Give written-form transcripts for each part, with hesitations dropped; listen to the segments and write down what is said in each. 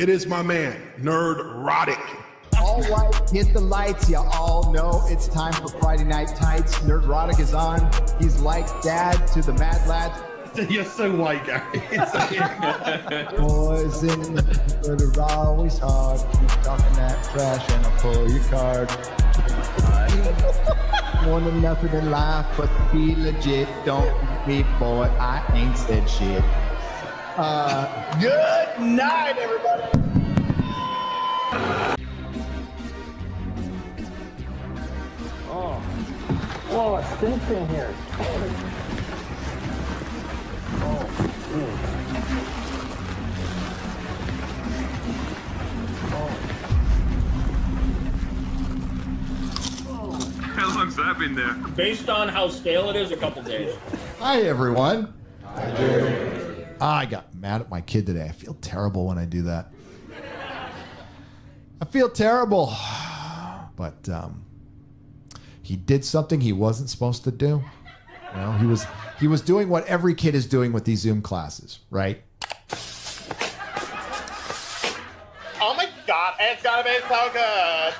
It is my man, Nerdrotic. All right, hit the lights. You all know it's time for Friday Night Tights. Nerdrotic is on. He's like dad to the mad lads. You're so white, Gary. Boys in but it's always hard. Keep talking that trash and I'll pull your card. Wanted nothing in life but to be legit. Don't be boy, I ain't said shit. Good night, everybody. Whoa, it stinks in here. How long's that been there? Based on how stale it is, a couple days. Hi, everyone. I got mad at my kid today. I feel terrible when I do that. I feel terrible. But he did something he wasn't supposed to do. You know, he was doing what every kid is doing with these Zoom classes, right? Oh my god, it's gonna be so good!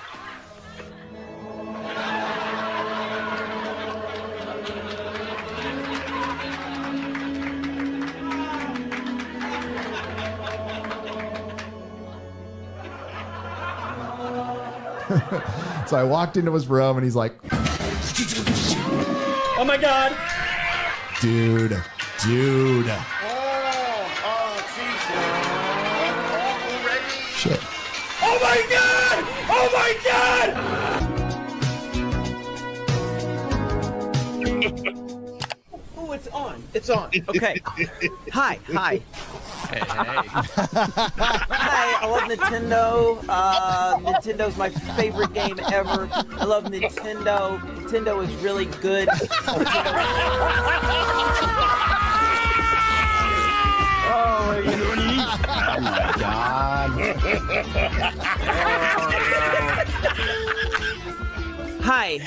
So I walked into his room and he's like, Oh my god! dude. Oh, jeez. Already? Shit. Oh my god! Oh my god! Oh, it's on. It's on. Okay. Hi. Hey. Hi. I love Nintendo. Nintendo's my favorite game ever. I love Nintendo. Nintendo is really good. Oh my god. Hi.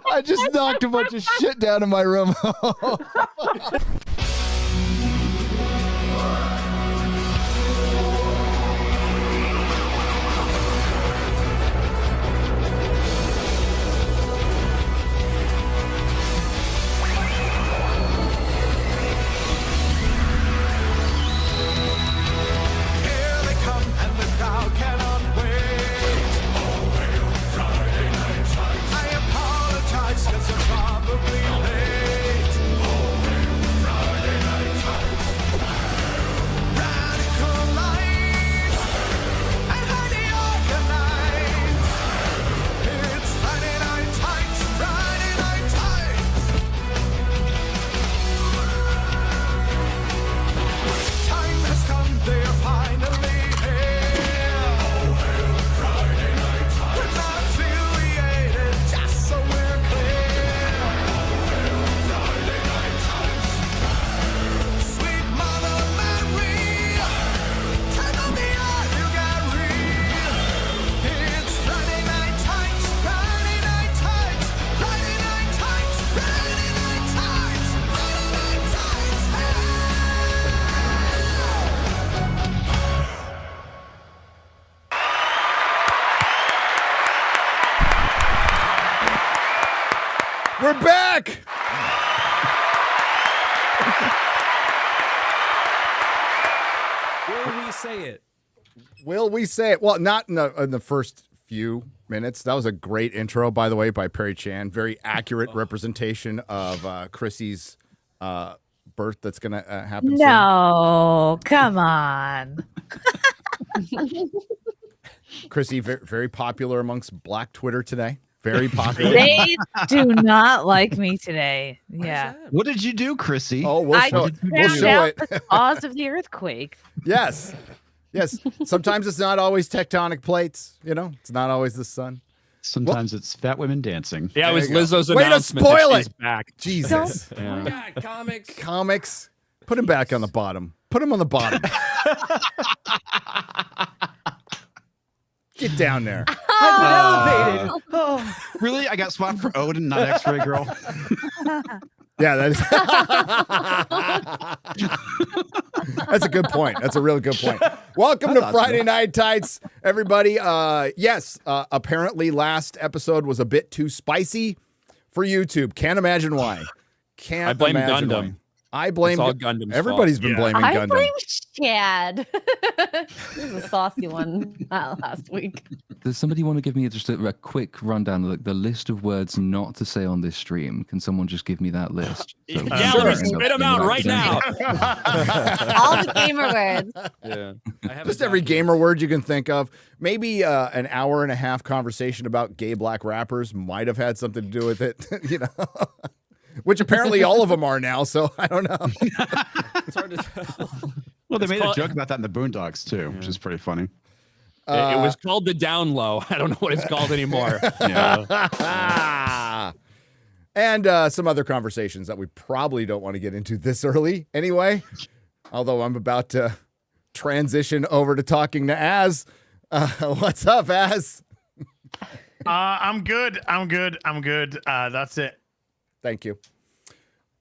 I just knocked a bunch of shit down in my room. We're back! Will we say it? Will we say it? Well, not in the first few minutes. That was a great intro, by the way, by Perry Chan. Very accurate representation of Chrissie's birth that's going to happen soon. No, come on. Chrissie, very popular amongst Black Twitter today. Very popular. They do not like me today. Yeah. What did you do, Chrissie? Oh, we'll I show just it. We'll found show out it. the cause of the earthquake. Yes. Yes. Sometimes it's not always tectonic plates. You know, it's not always the sun. Sometimes it's fat women dancing. Yeah, it was There you go. Lizzo's Way to announcement spoil that she's it. back. Jesus. Yeah. God, comics. Comics. Put him back on the bottom. Put him on the bottom. Get down there. I've been elevated. Oh. Really? I got swapped for Odin, not X-Ray Girl. Yeah, that's that's a good point. That's a real good point. Welcome to Friday Night Tights, everybody. Yes, apparently last episode was a bit too spicy for YouTube. Can't imagine why. Can't I blame imagine Gundam. why. I blame It's all Gundam's Everybody's fault. been blaming I Gundam. blame Shad. This is a saucy one last week. Does somebody want to give me just a quick rundown of the list of words not to say on this stream? Can someone just give me that list? So Yeah, let me spit them out right now. All the gamer words. Yeah. Just every gamer word you can think of. Maybe an hour and a half conversation about gay black rappers might have had something to do with it. You know. Which apparently all of them are now, so I don't know. It's hard to tell. Well, they made a joke about that in the Boondocks too, which is pretty funny. It was called the down low. I don't know what it's called anymore. Yeah. And some other conversations that we probably don't want to get into this early anyway. Although I'm about to transition over to talking to Az. What's up, Az? I'm good. That's it. Thank you.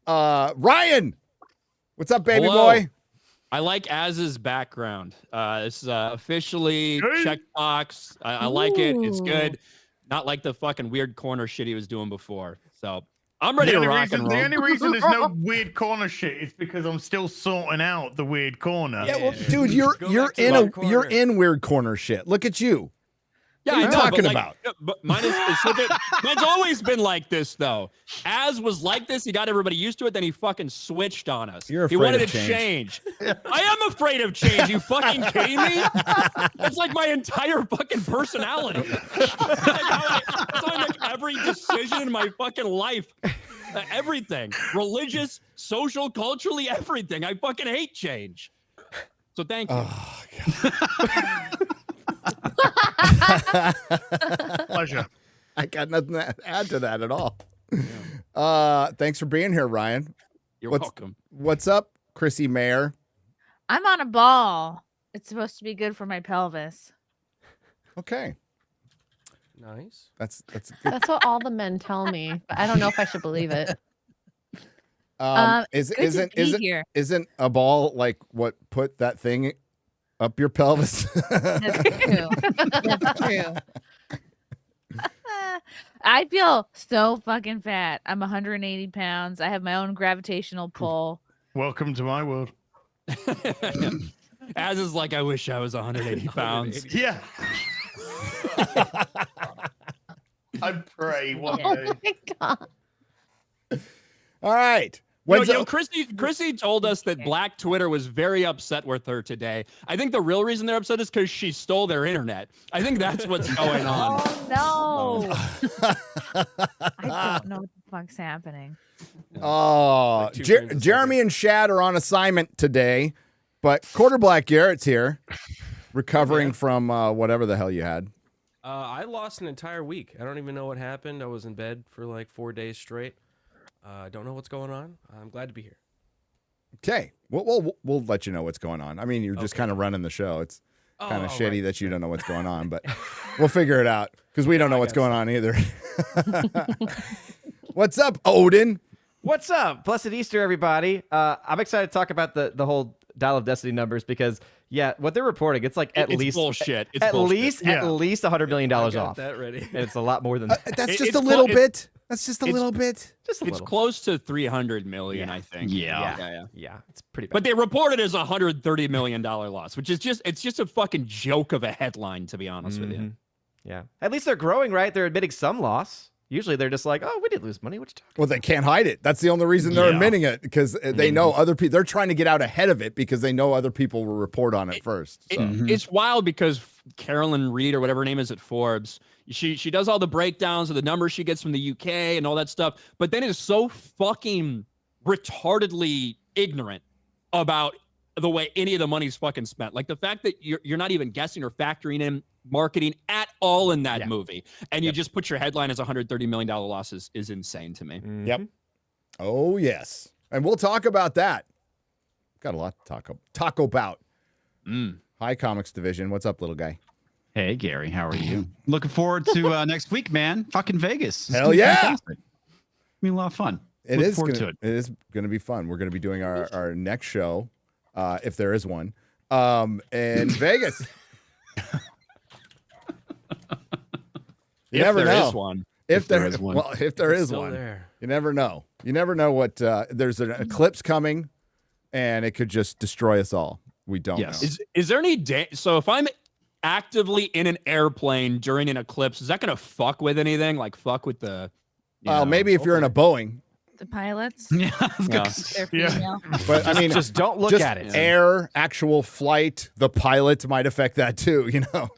Ryan, what's up, baby Hello. boy? I like Az's background. This is officially checkbox. I like it. It's good. Not like the fucking weird corner shit he was doing before. So I'm ready to rock and roll. The only reason there's no weird corner shit is because I'm still sorting out the weird corner. Yeah, well, dude, you're in weird corner shit. Look at you. Yeah, what are you I know, talking but like, about? But mine's always been like this, though. Az was like this. He got everybody used to it. Then he fucking switched on us. You're he afraid wanted of to change. I am afraid of change. You fucking kidding me? That's like my entire fucking personality. That's how I make every decision in my fucking life. Everything. Religious, social, culturally, everything. I fucking hate change. So thank you. Oh, God. Pleasure. I got nothing to add to that at all. Thanks for being here, Ryan. You're welcome. What's up, Chrissie Mayer? I'm on a ball. It's supposed to be good for my pelvis. Okay. Nice. That's good. That's what all the men tell me, but I don't know if I should believe it. Isn't a ball like what put that thing up your pelvis? That's true. That's true. I feel so fucking fat. I'm 180 pounds. I have my own gravitational pull. Welcome to my world. Az is like, I wish I was 180 pounds. Yeah. I pray one Oh day. my God. All right. Chrissie told us that Black Twitter was very upset with her today. I think the real reason they're upset is because she stole their internet. I think that's what's going on. Oh no! I don't know what the fuck's happening. Oh, Jeremy and Shad are on assignment today, but Quarter Black Garrett's here, recovering from whatever the hell you had. I lost an entire week. I don't even know what happened. I was in bed for like 4 days straight. I don't know what's going on. I'm glad to be here. Okay, we'll let you know what's going on. I mean, you're just kind of running the show. It's kind of shitty that you don't know what's going on, but we'll figure it out because we don't know what's going on either. What's up, Odin? What's up? Blessed Easter, everybody. I'm excited to talk about the whole Dial of Destiny numbers because, yeah, what they're reporting, it's like at least bullshit. It's at bullshit. least $100 million off. That ready? And it's a lot more than That's just a little bit. That's just a little bit. Just a It's little. close to 300 million, I think. Yeah. It's pretty bad. But they reported as a $130 million loss, which is just a fucking joke of a headline, to be honest with you. Yeah. At least they're growing, right? They're admitting some loss. Usually they're just like, oh, we did lose money. What you talking Well, they can't hide it. That's the only reason they're admitting it because they know other people. They're trying to get out ahead of it because they know other people will report on it first. So. It's wild because Carolyn Reed or whatever her name is at Forbes, she does all the breakdowns of the numbers she gets from the UK and all that stuff, but then is so fucking retardedly ignorant about the way any of the money's fucking spent. Like the fact that you're not even guessing or factoring in marketing at all in that movie, and you just put your headline as $130 million losses is insane to me. Yep. Oh yes, and we'll talk about that got a lot to talk about. Hi, Comics Division. What's up, little guy? Hey, Gary. How are you? Looking forward to next week, man. Fucking Vegas. It's Hell gonna be yeah. fantastic. It's gonna be a lot of fun. It Look is forward gonna, to it. It is going to be fun. We're going to be doing our next show, if there is one, in Vegas. You never there know. is one. If there is one. Well, if there is Still one, there. you never know. You never know what. There's an eclipse coming, and it could just destroy us all. We don't know. Is there any so if I'm actively in an airplane during an eclipse, is that gonna fuck with anything? Like fuck with the maybe if you're in a Boeing. The pilots. Yeah. They're female. But I mean, just don't look at it. Air, actual flight, the pilot might affect that too. You know.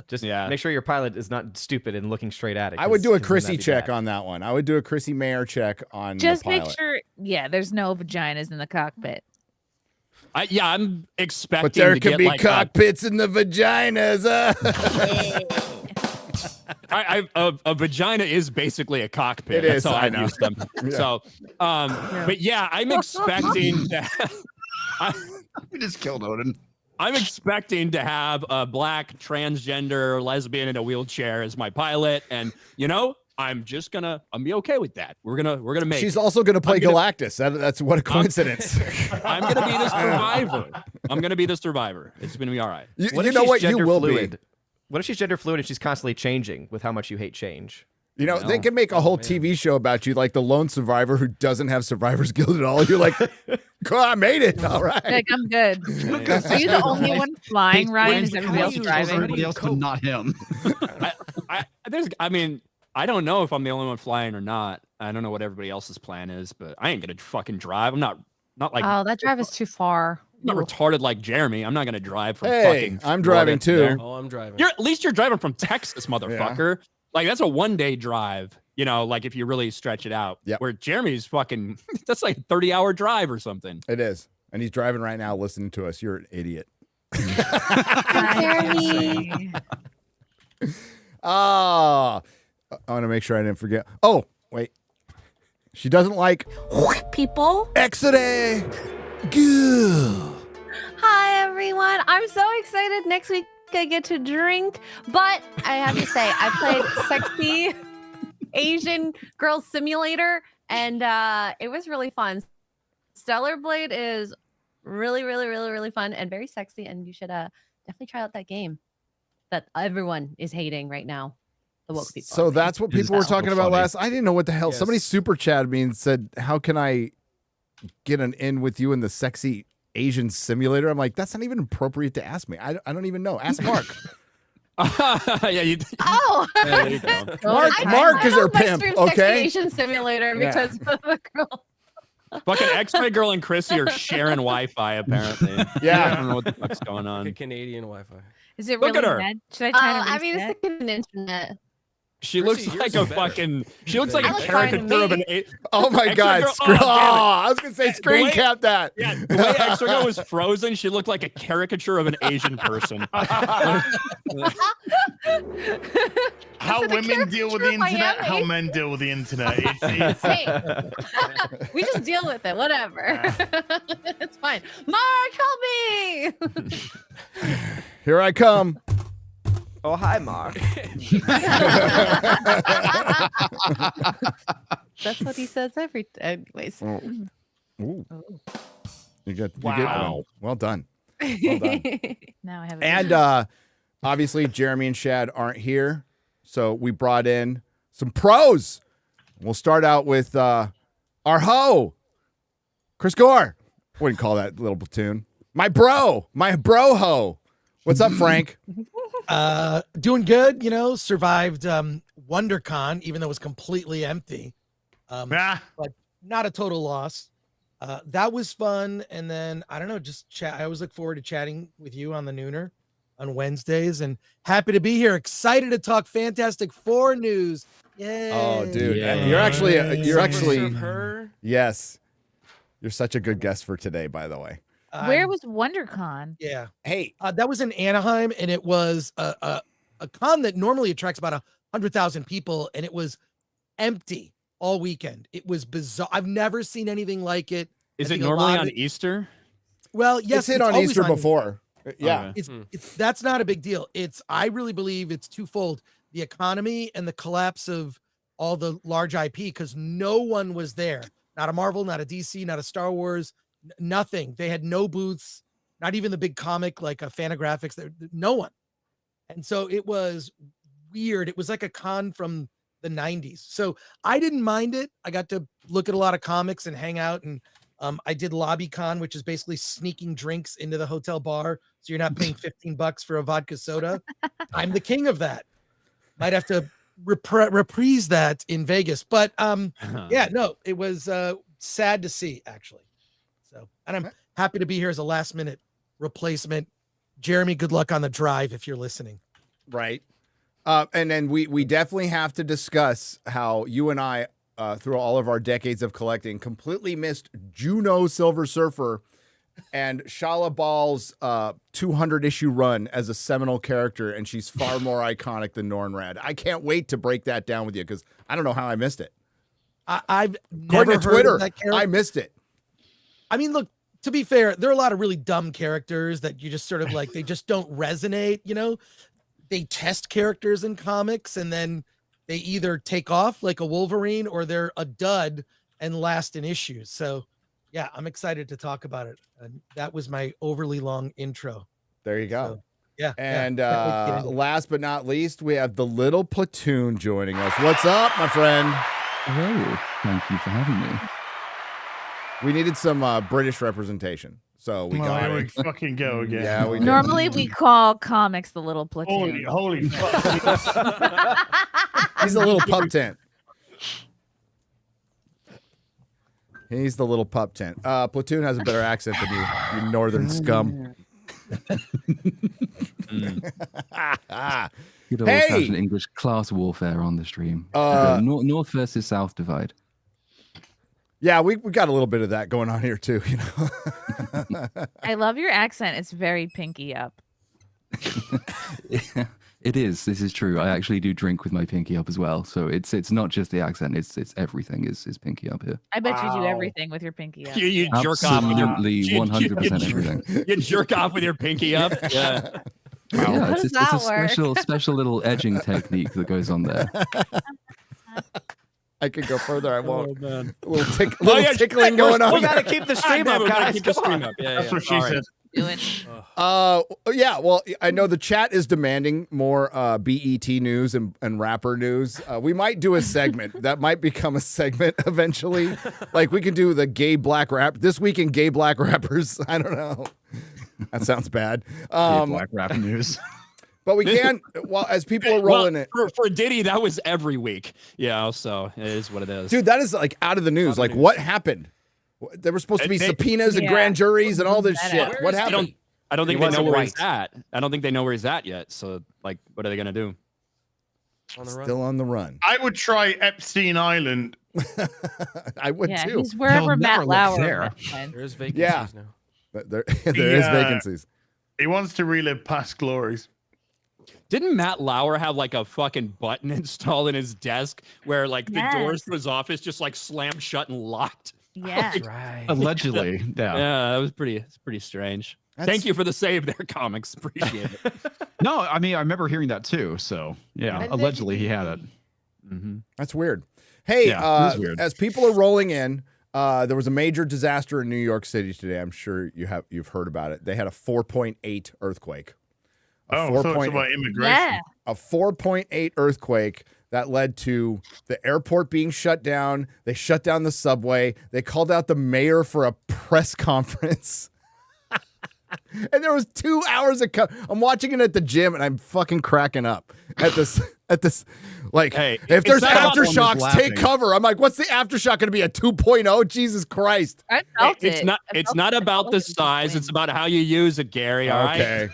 Just make sure your pilot is not stupid and looking straight at it. I would do a 'cause then Chrissie that'd be check bad. on that one. I would do a Chrissie Mayer check on Just the make pilot. sure, there's no vaginas in the cockpit. I'm expecting. But there to could get be like cockpits in the vaginas. A vagina is basically a cockpit. It is, That's how I I've know. used them. Yeah. So, but yeah, I'm expecting to. We just killed Odin. I'm expecting to have a black transgender lesbian in a wheelchair as my pilot, and I'm be okay with that. We're gonna make. She's it. also going to play I'm gonna- Galactus. That's what a coincidence. I'm gonna be the survivor. I'm gonna be the survivor. It's gonna be all right. You What if know she's what? You gender will fluid? be. What if she's gender fluid and she's constantly changing with how much you hate change? You know, they could make a whole TV show about you, like the lone survivor who doesn't have Survivor's Guild at all. You're like, cool, I made it. All right. Like, I'm good. Are you the only one flying, Ryan? Is everybody else driving? Everybody else, but not him. I don't know if I'm the only one flying or not. I don't know what everybody else's plan is, but I ain't gonna fucking drive. I'm not like Oh, that drive is too far. I'm not retarded like Jeremy. I'm not gonna drive from Hey, fucking. I'm Florida driving to too. there. Oh, I'm driving. At least you're driving from Texas, motherfucker. Like that's a 1-day drive. Like if you really stretch it out. Yep. Where Jeremy's fucking that's like a 30-hour drive or something. It is. And he's driving right now listening to us. You're an idiot. Jeremy. I want to make sure I didn't forget. Oh, wait. She doesn't like People. Exodus. Goo. Hi, everyone. I'm so excited. Next week, I get to drink. But I have to say, I played Sexy Asian Girl Simulator, and it was really fun. Stellar Blade is really, really, really, really fun and very sexy, and you should definitely try out that game that everyone is hating right now. The woke people. So that's what people were talking about last. I didn't know what the hell. Yes. Somebody super chatted me and said, "How can I get an in with you in the Sexy Asian Simulator?" I'm like, that's not even appropriate to ask me. I don't even know. Ask Mark. Yeah, you. Oh, Yeah, there you go. Mark is her my pimp. stream Okay. Sexy Asian Simulator Yeah. because of the girl. Fucking X-Ray Girl and Chrissy are sharing Wi-Fi apparently. Yeah. I don't know what the fuck's going Like a on. Canadian Wi-Fi. Is it Look really at her. bad? Should I try to I mean, reset? it's like an internet. She Chrissy, looks yours like is a better. fucking. She looks like I a look fine to caricature of an. me. Oh my X-Ray God. Girl- Screw- oh, damn it. I was going to say screen way- cap that. Yeah, the way X-Ray Girl was frozen, she looked like a caricature of an Asian person. How So the women deal with the caricature of internet, how Miami? men deal with the internet. It's Hey, we just deal with it. Whatever. It's fine. Mark, help me. Here I come. Oh, hi, Mark. That's what he says every. Anyways. Oh. Ooh. You get Wow. well done. Now I have. And obviously Jeremy and Shad aren't here, so we brought in some pros. We'll start out with our ho, Chris Gore. Wouldn't call that little platoon. My bro ho. What's up, Frank? Doing good, survived WonderCon, even though it was completely empty. But not a total loss. That was fun. And then, I don't know, just chat. I always look forward to chatting with you on the Nooner on Wednesdays, and happy to be here. Excited to talk Fantastic Four news. Yay. Oh, dude. Yeah. You're actually SurfHER. yes. You're such a good guest for today, by the way. Where was WonderCon? Yeah. Hey, that was in Anaheim, and it was a con that normally attracts about 100,000 people, and it was empty all weekend. It was bizarre. I've never seen anything like it. Is I it think a normally lot on of Easter? Well, yes, it's hit on always Easter on before. Yeah. It's that's not a big deal. I really believe it's twofold: the economy and the collapse of all the large IP, because no one was there. Not a Marvel, not a DC, not a Star Wars, nothing. They had no booths, not even the big comic like a Fantagraphics. No one. And so it was weird. It was like a con from the 90s. So I didn't mind it. I got to look at a lot of comics and hang out, and I did LobbyCon, which is basically sneaking drinks into the hotel bar, so you're not paying $15 for a vodka soda. I'm the king of that. Might have to reprise that in Vegas, but yeah, no, it was sad to see, actually. So, and I'm happy to be here as a last minute replacement. Jeremy, good luck on the drive if you're listening. Right. And then we definitely have to discuss how you and I, through all of our decades of collecting, completely missed Juno Silver Surfer and Shala Ball's 200-issue run as a seminal character, and she's far more iconic than Nornrad. I can't wait to break that down with you, because I don't know how I missed it. I've never According to heard Twitter, of that character. I missed it. I mean, look, to be fair, there are a lot of really dumb characters that you just sort of like, they just don't resonate, you know? They test characters in comics, and then they either take off like a Wolverine, or they're a dud and last in issues. So yeah, I'm excited to talk about it. And that was my overly long intro. There you go. So, yeah. And yeah. last but not least, we have the little platoon joining us. What's up, my friend? Hello. Thank you for having me. We needed some British representation, so we got here it. we fucking go again. Yeah, we did. Normally we call comics the little platoon. Holy fuck. He's a little pup tent. He's the little pup tent. Platoon has a better accent than you northern scum. Good old-fashioned English class warfare on the stream. North versus South divide. Yeah, we got a little bit of that going on here too, you know. I love your accent. It's very pinky up. Yeah, it is. This is true. I actually do drink with my pinky up as well. So it's not just the accent. It's everything is pinky up here. I bet you do everything with your pinky up. You jerk off. Absolutely, 100% everything. You jerk off with your pinky up. Yeah. Yeah, it's that a special little edging technique that goes on there. I could go further. I won't. Oh, man. A little tickling going on. We gotta keep the stream up, guys. Keep the stream up. Yeah, That's what she said. Yeah, well, I know the chat is demanding more BET news and rapper news. We might do a segment that might become a segment eventually. Like we can do the gay black rap this week in gay black rappers. I don't know. That sounds bad. Black rap news. But we can, well, as people are rolling it. For Diddy, that was every week. Yeah, so it is what it is. Dude, that is like out of the news. Like, what happened? There were supposed to be subpoenas and grand juries and all this shit. What happened? I don't think they know where he's at. I don't think they know where he's at yet. So, like, what are they gonna do? Still on the run. I would try Epstein Island. I would too. He's wherever Matt Lauer there. went. There's vacancies now. But there is vacancies. He wants to relive past glories. Didn't Matt Lauer have like a fucking button installed in his desk where like the doors to his office just like slammed shut and locked? Yeah, Like, Right. Allegedly. Yeah. yeah, that was it's pretty strange. Thank you for the save there, comics. Appreciate it. No, I mean, I remember hearing that too. So, yeah, allegedly he had it. Mm-hmm. That's weird. Hey, Yeah, it is weird. as people are rolling in, there was a major disaster in New York City today. I'm sure you've heard about it. They had a 4.8 earthquake. I thought it was about immigration. Yeah. A 4.8 earthquake that led to the airport being shut down. They shut down the subway. They called out the mayor for a press conference. And there was 2 hours of I'm watching it at the gym and I'm fucking cracking up at this like, hey, if there's aftershocks, aftershocks, take cover. I'm like, what's the aftershock going to be, a 2.0? Jesus Christ. I felt It's not about the size. It's about how you use it, Gary. All right. Okay.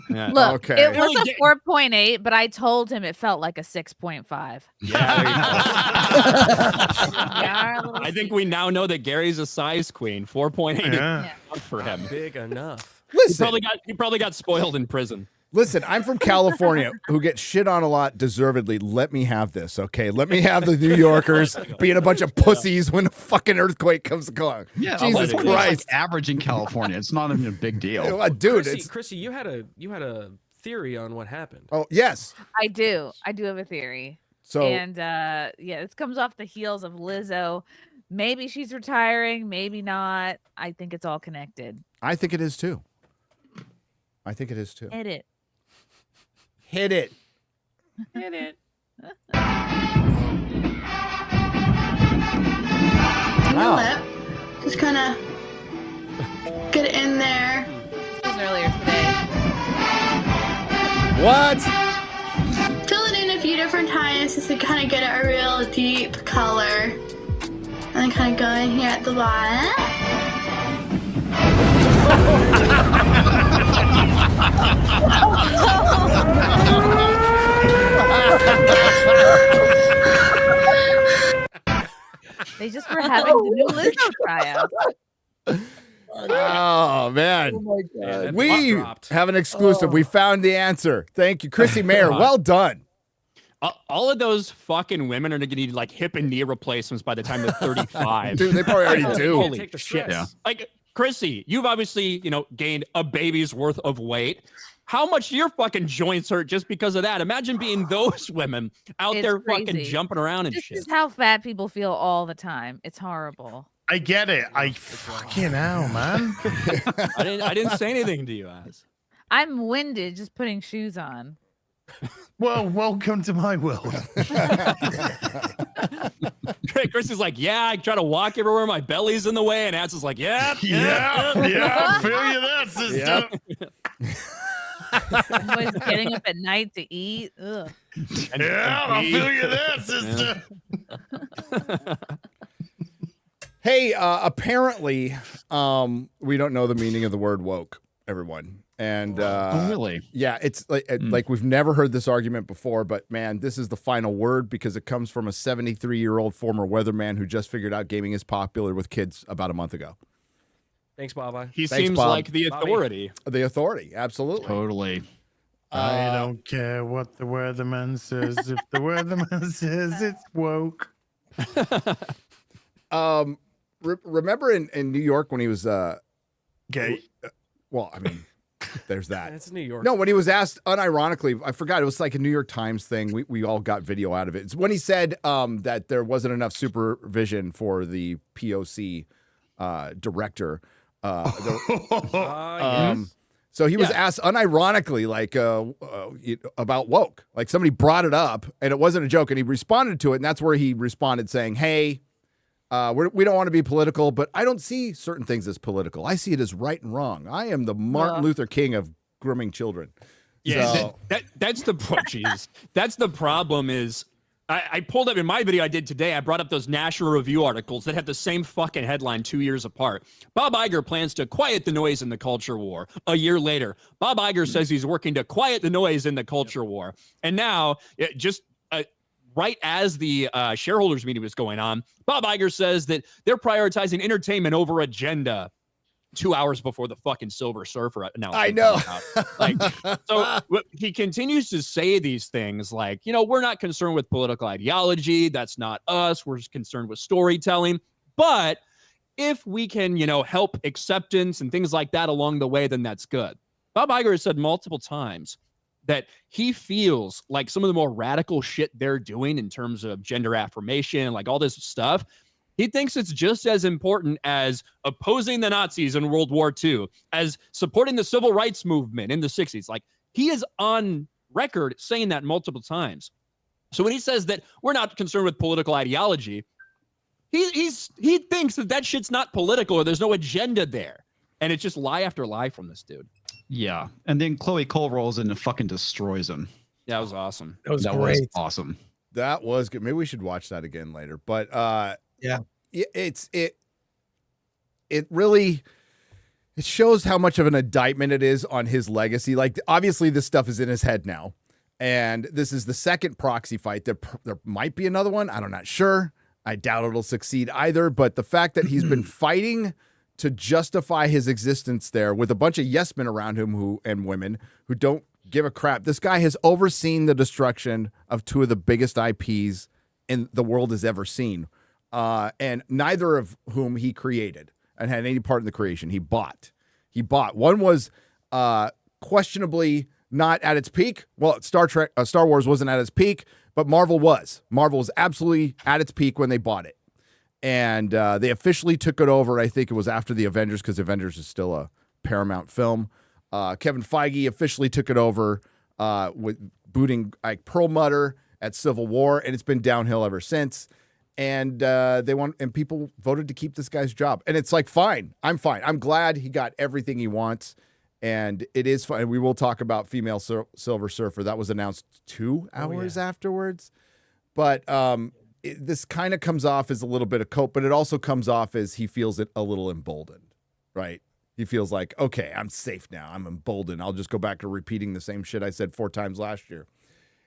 Yeah. Look, Okay. it was a 4.8, but I told him it felt like a 6.5. Yeah. Yeah, I think we now know that Gary's a size queen. 4.8 is Yeah. enough for him. Big enough. He Listen, probably got spoiled in prison. Listen, I'm from California, who gets shit on a lot, deservedly. Let me have this, okay? Let me have the New Yorkers being a bunch of pussies when a fucking earthquake comes along. Yeah, Jesus it's Christ. like average in California. It's not even a big deal. Dude, Chrissy, you had a theory on what happened. Oh, yes. I do have a theory. So- and yeah, this comes off the heels of Lizzo. Maybe she's retiring, maybe not. I think it's all connected. I think it is too. Hit it. Hit it. Hit it. Wow. Lip. Just kind of get it in there. This was earlier today. What? Fill it in a few different times just to kind of get a real deep color. And then kind of go in here at the bottom. They just were having the new Lizzo tryout. Oh, man. Yeah, that We drop dropped. have an exclusive. We found the answer. Thank you. Chrissy Mayer, well done. All of those fucking women are going to need like hip and knee replacements by the time they're 35. Dude, they probably already do. Holy Take the shit. stress. Like, Chrissy, you've obviously, gained a baby's worth of weight. How much do your fucking joints hurt just because of that? Imagine being those women out It's there crazy. fucking jumping around and This shit. is how fat people feel all the time. It's horrible. I get it. I fucking hell, man. I didn't say anything to you, Az. I'm winded just putting shoes on. Well, welcome to my world. Chris is like, yeah, I try to walk everywhere. My belly's in the way. And Az is like, yeah. Yeah, feel you there, sister. Boys getting up at night to eat. Ugh. Yeah, I feel you there, sister. Hey, apparently, we don't know the meaning of the word woke, everyone. And really? Yeah, it's like we've never heard this argument before, but man, this is the final word because it comes from a 73-year-old former weatherman who just figured out gaming is popular with kids about a month ago. Thanks, Baba. He Thanks, seems Bob. like the authority. The authority, absolutely. Totally. I don't care what the weatherman says. If the weatherman says it's woke. Remember in New York when he was gay? Well, I mean, there's that. It's New York. No, when he was asked unironically, I forgot, it was like a New York Times thing. We all got video out of it. It's when he said that there wasn't enough supervision for the POC director. Yes. So he was asked unironically, like about woke. Like somebody brought it up, and it wasn't a joke, and he responded to it, and that's where he responded saying, "Hey, we don't want to be political, but I don't see certain things as political. I see it as right and wrong. I am the Martin Luther King of grooming children." Yeah, So- that's the jeez. That's the problem is I pulled up in my video I did today, I brought up those National Review articles that had the same fucking headline 2 years apart. Bob Iger plans to quiet the noise in the culture war. A year later, Bob Iger says he's working to quiet the noise in the culture war. And now, right as the shareholders meeting was going on, Bob Iger says that they're prioritizing entertainment over agenda 2 hours before the fucking Silver Surfer announcement. I know. So he continues to say these things like, we're not concerned with political ideology. That's not us. We're just concerned with storytelling. But if we can, help acceptance and things like that along the way, then that's good. Bob Iger has said multiple times that he feels like some of the more radical shit they're doing in terms of gender affirmation, like all this stuff, he thinks it's just as important as opposing the Nazis in World War II, as supporting the civil rights movement in the 60s. Like, he is on record saying that multiple times. So when he says that we're not concerned with political ideology, he thinks that shit's not political or there's no agenda there. And it's just lie after lie from this dude. Yeah. And then Chloe Cole rolls in and fucking destroys him. That was awesome. That was That great. was awesome. That was good. Maybe we should watch that again later. But Yeah. it really shows how much of an indictment it is on his legacy. Like, obviously this stuff is in his head now, and this is the second proxy fight. There might be another one. I'm not sure. I doubt it'll succeed either. But the fact that he's been fighting to justify his existence there with a bunch of yes men around him and women who don't give a crap. This guy has overseen the destruction of two of the biggest IPs in the world has ever seen, and neither of whom he created and had any part in the creation. He bought. One was questionably not at its peak. Well, Star Wars wasn't at its peak, but Marvel was. Marvel was absolutely at its peak when they bought it. And they officially took it over. I think it was after the Avengers, because Avengers is still a Paramount film. Kevin Feige officially took it over with booting like Perlmutter at Civil War, and it's been downhill ever since. And people voted to keep this guy's job. And it's like, fine. I'm fine. I'm glad he got everything he wants. And it is fun. We will talk about female Silver Surfer. That was announced 2 hours afterwards. But this kind of comes off as a little bit of cope, but it also comes off as he feels it a little emboldened, right? He feels like, okay, I'm safe now. I'm emboldened. I'll just go back to repeating the same shit I said 4 times last year.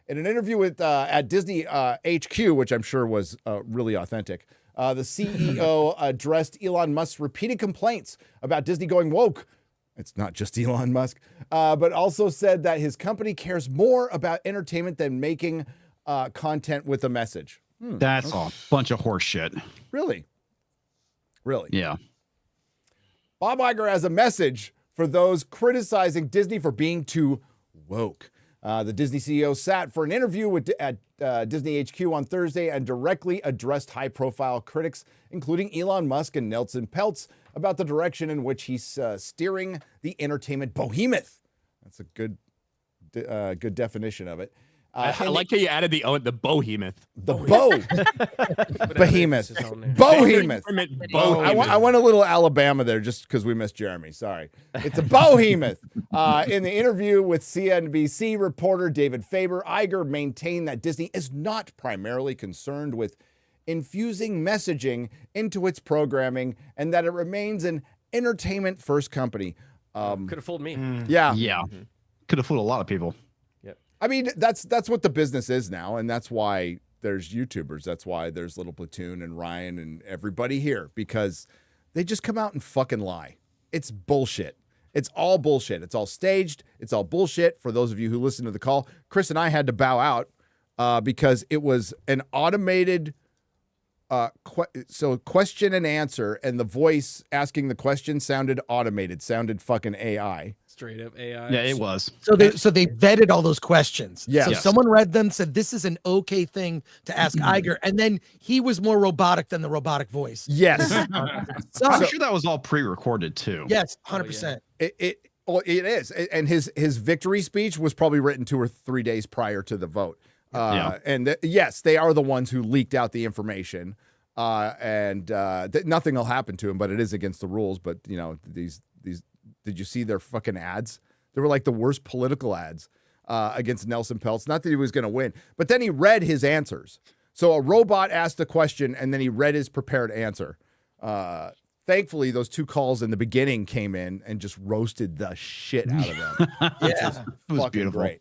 In an interview with at Disney HQ, which I'm sure was really authentic, the CEO addressed Elon Musk's repeated complaints about Disney going woke. It's not just Elon Musk, but also said that his company cares more about entertainment than making content with a message. That's a bunch of horse shit. Really? Yeah. Bob Iger has a message for those criticizing Disney for being too woke. The Disney CEO sat for an interview at Disney HQ on Thursday and directly addressed high-profile critics, including Elon Musk and Nelson Peltz, about the direction in which he's steering the entertainment behemoth. That's a good definition of it. I like how you added the behemoth. The behemoth. Behemoth. I went a little Alabama there just because we missed Jeremy. Sorry. It's a behemoth. In the interview with CNBC reporter David Faber, Iger maintained that Disney is not primarily concerned with infusing messaging into its programming and that it remains an entertainment-first company. Could have fooled me. Yeah. Could have fooled a lot of people. I mean, that's what the business is now, and that's why there's YouTubers. That's why there's Little Platoon and Ryan and everybody here, because they just come out and fucking lie. It's bullshit. It's all bullshit. It's all staged. It's all bullshit. For those of you who listen to the call, Chris and I had to bow out because it was an automated question and answer, and the voice asking the question sounded automated, sounded fucking AI. Straight up AI. Yeah, it was. So they vetted all those questions. Yeah. So someone read them, said this is an okay thing to ask Iger, and then he was more robotic than the robotic voice. Yes. I'm sure that was all pre-recorded too. Yes, 100%. It is, and his victory speech was probably written 2 or 3 days prior to the vote. And yes, they are the ones who leaked out the information, and nothing will happen to him. But it is against the rules. But you know these. Did you see their fucking ads? They were like the worst political ads against Nelson Peltz. Not that he was going to win, but then he read his answers. So a robot asked a question, and then he read his prepared answer. Thankfully, those 2 calls in the beginning came in and just roasted the shit out of them. Yeah, it was beautiful. Great.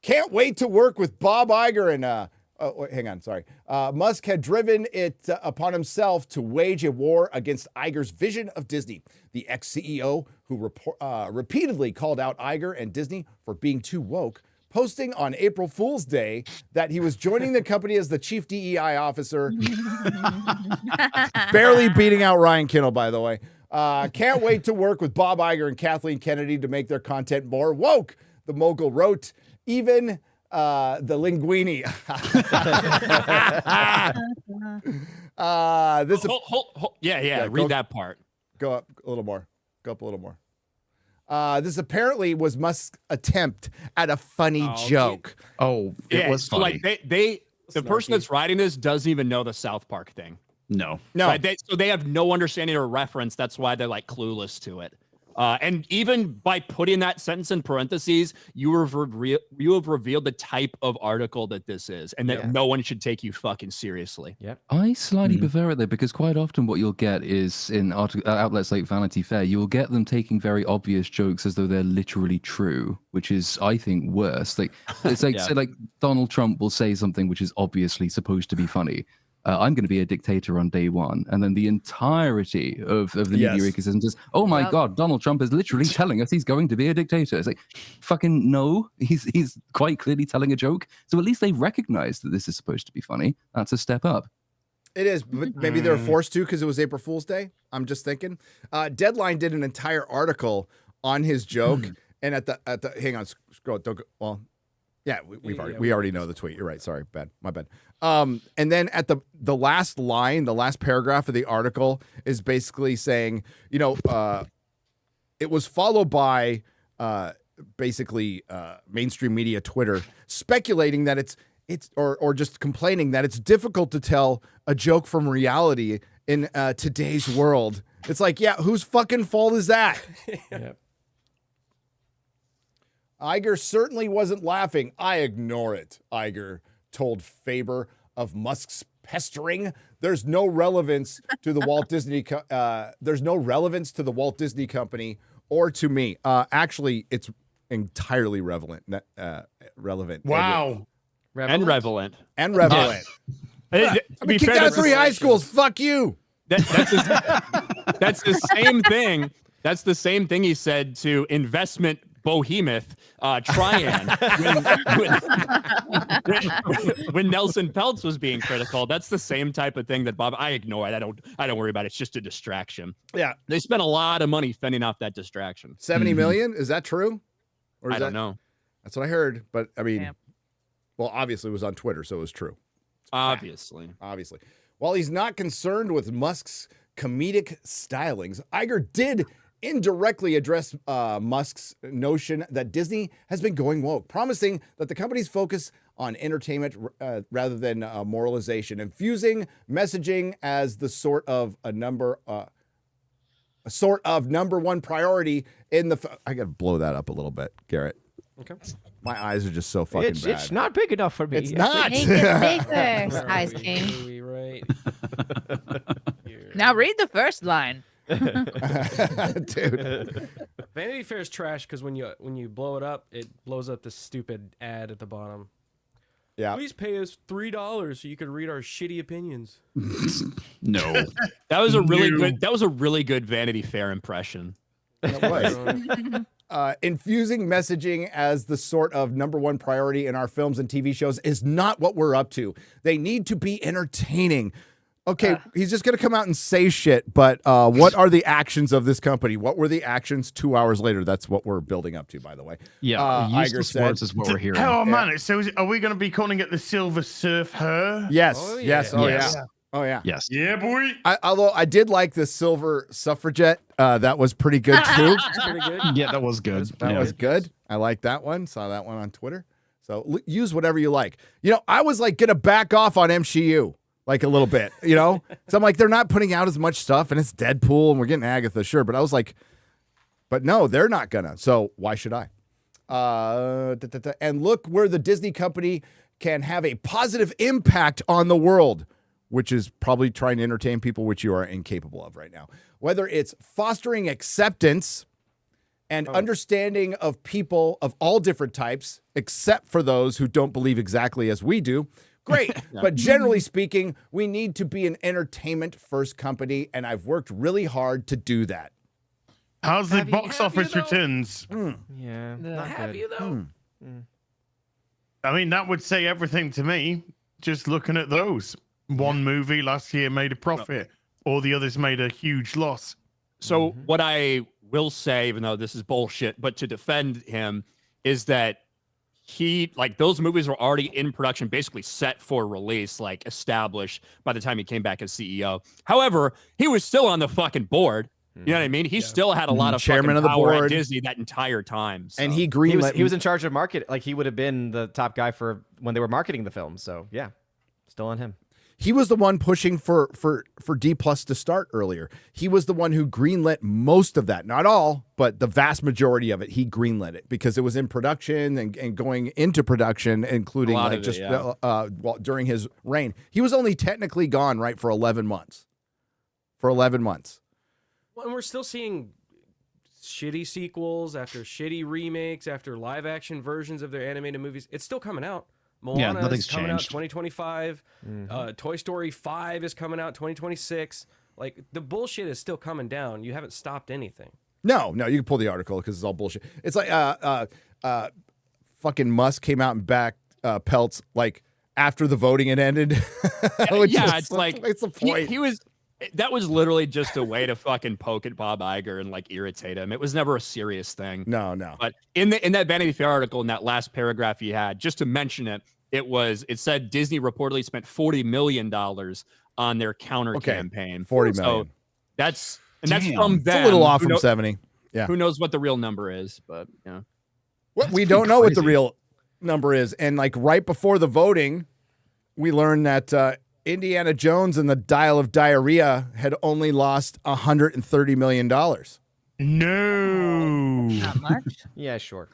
Can't wait to work with Bob Iger and hang on, sorry. Musk had driven it upon himself to wage a war against Iger's vision of Disney. The ex-CEO, who repeatedly called out Iger and Disney for being too woke, posting on April Fool's Day that he was joining the company as the chief DEI officer. Barely beating out Ryan Kinnell, by the way. Can't wait to work with Bob Iger and Kathleen Kennedy to make their content more woke. The mogul wrote, even the linguini. Read that part. Go up a little more. Go up a little more. This apparently was Musk's attempt at a funny joke. It was funny. Like the person that's writing this doesn't even know the South Park thing. No. Right? So they have no understanding or reference. That's why they're like clueless to it. And even by putting that sentence in parentheses, you have revealed the type of article that this is, and that no one should take you fucking seriously. Yep. I slightly prefer it though, because quite often what you'll get is in outlets like Vanity Fair, you'll get them taking very obvious jokes as though they're literally true, which is, I think, worse. Like it's like say like Donald Trump will say something which is obviously supposed to be funny. I'm going to be a dictator on day one. And then the entirety of the media Yes. ecosystem says, oh my Yep. God, Donald Trump is literally telling us he's going to be a dictator. It's like, fucking no, he's quite clearly telling a joke. So at least they recognize that this is supposed to be funny. That's a step up. It is, but maybe they're forced to because it was April Fool's Day. I'm just thinking. Deadline did an entire article on his joke, and at the hang on, scroll. Don't go, well, yeah, we already know the tweet. You're right. Sorry, my bad. And then at the last line, the last paragraph of the article is basically saying, you know, it was followed by basically mainstream media, Twitter, speculating that it's or just complaining that it's difficult to tell a joke from reality in today's world. It's like, yeah, whose fucking fault is that? Yep. Iger certainly wasn't laughing. I ignore it, Iger told Faber of Musk's pestering. There's no relevance to the Walt Disney there's no relevance to the Walt Disney Company or to me. Actually, it's entirely relevant. Wow. And relevant. And relevant. I've I've been kicked out of 3 high schools. Fuck you. That's the same thing. That's the same thing he said to investment behemoth Trian when Nelson Peltz was being critical. That's the same type of thing that Bob. I ignore it. I don't worry about it. It's just a distraction. Yeah, they spent a lot of money fending off that distraction. 70 million? Is that true? Or is I don't know. That's what I heard. But I mean, well, obviously it was on Twitter, so it was true. Obviously. While he's not concerned with Musk's comedic stylings, Iger did indirectly address Musk's notion that Disney has been going woke, promising that the company's focus on entertainment rather than moralization, infusing messaging as the sort of number one priority in the. I gotta blow that up a little bit, Garrett. Okay. My eyes are just so fucking bad. It's not big enough for me. It's not. Make it bigger, Ice King. Right. Now read the first line. Dude. Vanity Fair is trash because when you blow it up, it blows up this stupid ad at the bottom. Yeah. Please pay us $3 so you can read our shitty opinions. No. That was a really good. That was a really good Vanity Fair impression. It was. Infusing messaging as the sort of number one priority in our films and TV shows is not what we're up to. They need to be entertaining. Okay, he's just going to come out and say shit, but what are the actions of this company? What were the actions 2 hours later? That's what we're building up to, by the way. Yeah, Iger said, words is what we're hearing. Oh, man. So are we going to be calling it the Silver SurfHER? Yes, Oh, yes, yeah. oh Yes. yeah. Oh yeah. Yes. Yeah, boy. Although I did like the silver suffragette. That was pretty good too. That's pretty good. Yeah, that was good. That was good. I like that one. Saw that one on Twitter. So use whatever you like. You know, I was like gonna back off on MCU like a little bit. You know, so I'm like they're not putting out as much stuff, and it's Deadpool, and we're getting Agatha, sure. But I was like, but no, they're not gonna. So why should I? And look where the Disney company can have a positive impact on the world, which is probably trying to entertain people, which you are incapable of right now. Whether it's fostering acceptance and understanding of people of all different types, except for those who don't believe exactly as we do. Great. But generally speaking, we need to be an entertainment-first company, and I've worked really hard to do that. How's the box office returns? Yeah. Not Have good. you though? I mean, that would say everything to me, just looking at those. One movie last year made a profit, all the others made a huge loss. So what I will say, even though this is bullshit, but to defend him, is that those movies were already in production, basically set for release, like established by the time he came back as CEO. However, he was still on the fucking board. You know what I mean? He still had a lot of Chairman fucking of the power board. at Disney that entire time. So. And he He was in charge of market. Like he would have been the top guy for when they were marketing the film. So yeah, still on him. He was the one pushing for D+ to start earlier. He was the one who greenlit most of that. Not all, but the vast majority of it. He greenlit it because it was in production and going into production, including like just during his reign. He was only technically gone for 11 months. For 11 months. Well, and we're still seeing shitty sequels after shitty remakes after live action versions of their animated movies. It's still coming out. Moana is nothing's coming out changed. 2025. Toy Story 5 is coming out 2026. Like, the bullshit is still coming down. You haven't stopped anything. No, you can pull the article because it's all bullshit. It's like fucking Musk came out and backed Peltz like after the voting had ended. It's like it's the point. He was. That was literally just a way to fucking poke at Bob Iger and like irritate him. It was never a serious thing. No. But in that Vanity Fair article, in that last paragraph he had, just to mention it, it said Disney reportedly spent $40 million on their counter campaign. 40 So million. that's from them. It's a little off from 70. Yeah. Who knows what the real number is? But yeah. We don't know what the real number is. And like right before the voting, we learned that Indiana Jones and the Dial of Diarrhea had only lost $130 million. No. Not much. Yeah, sure.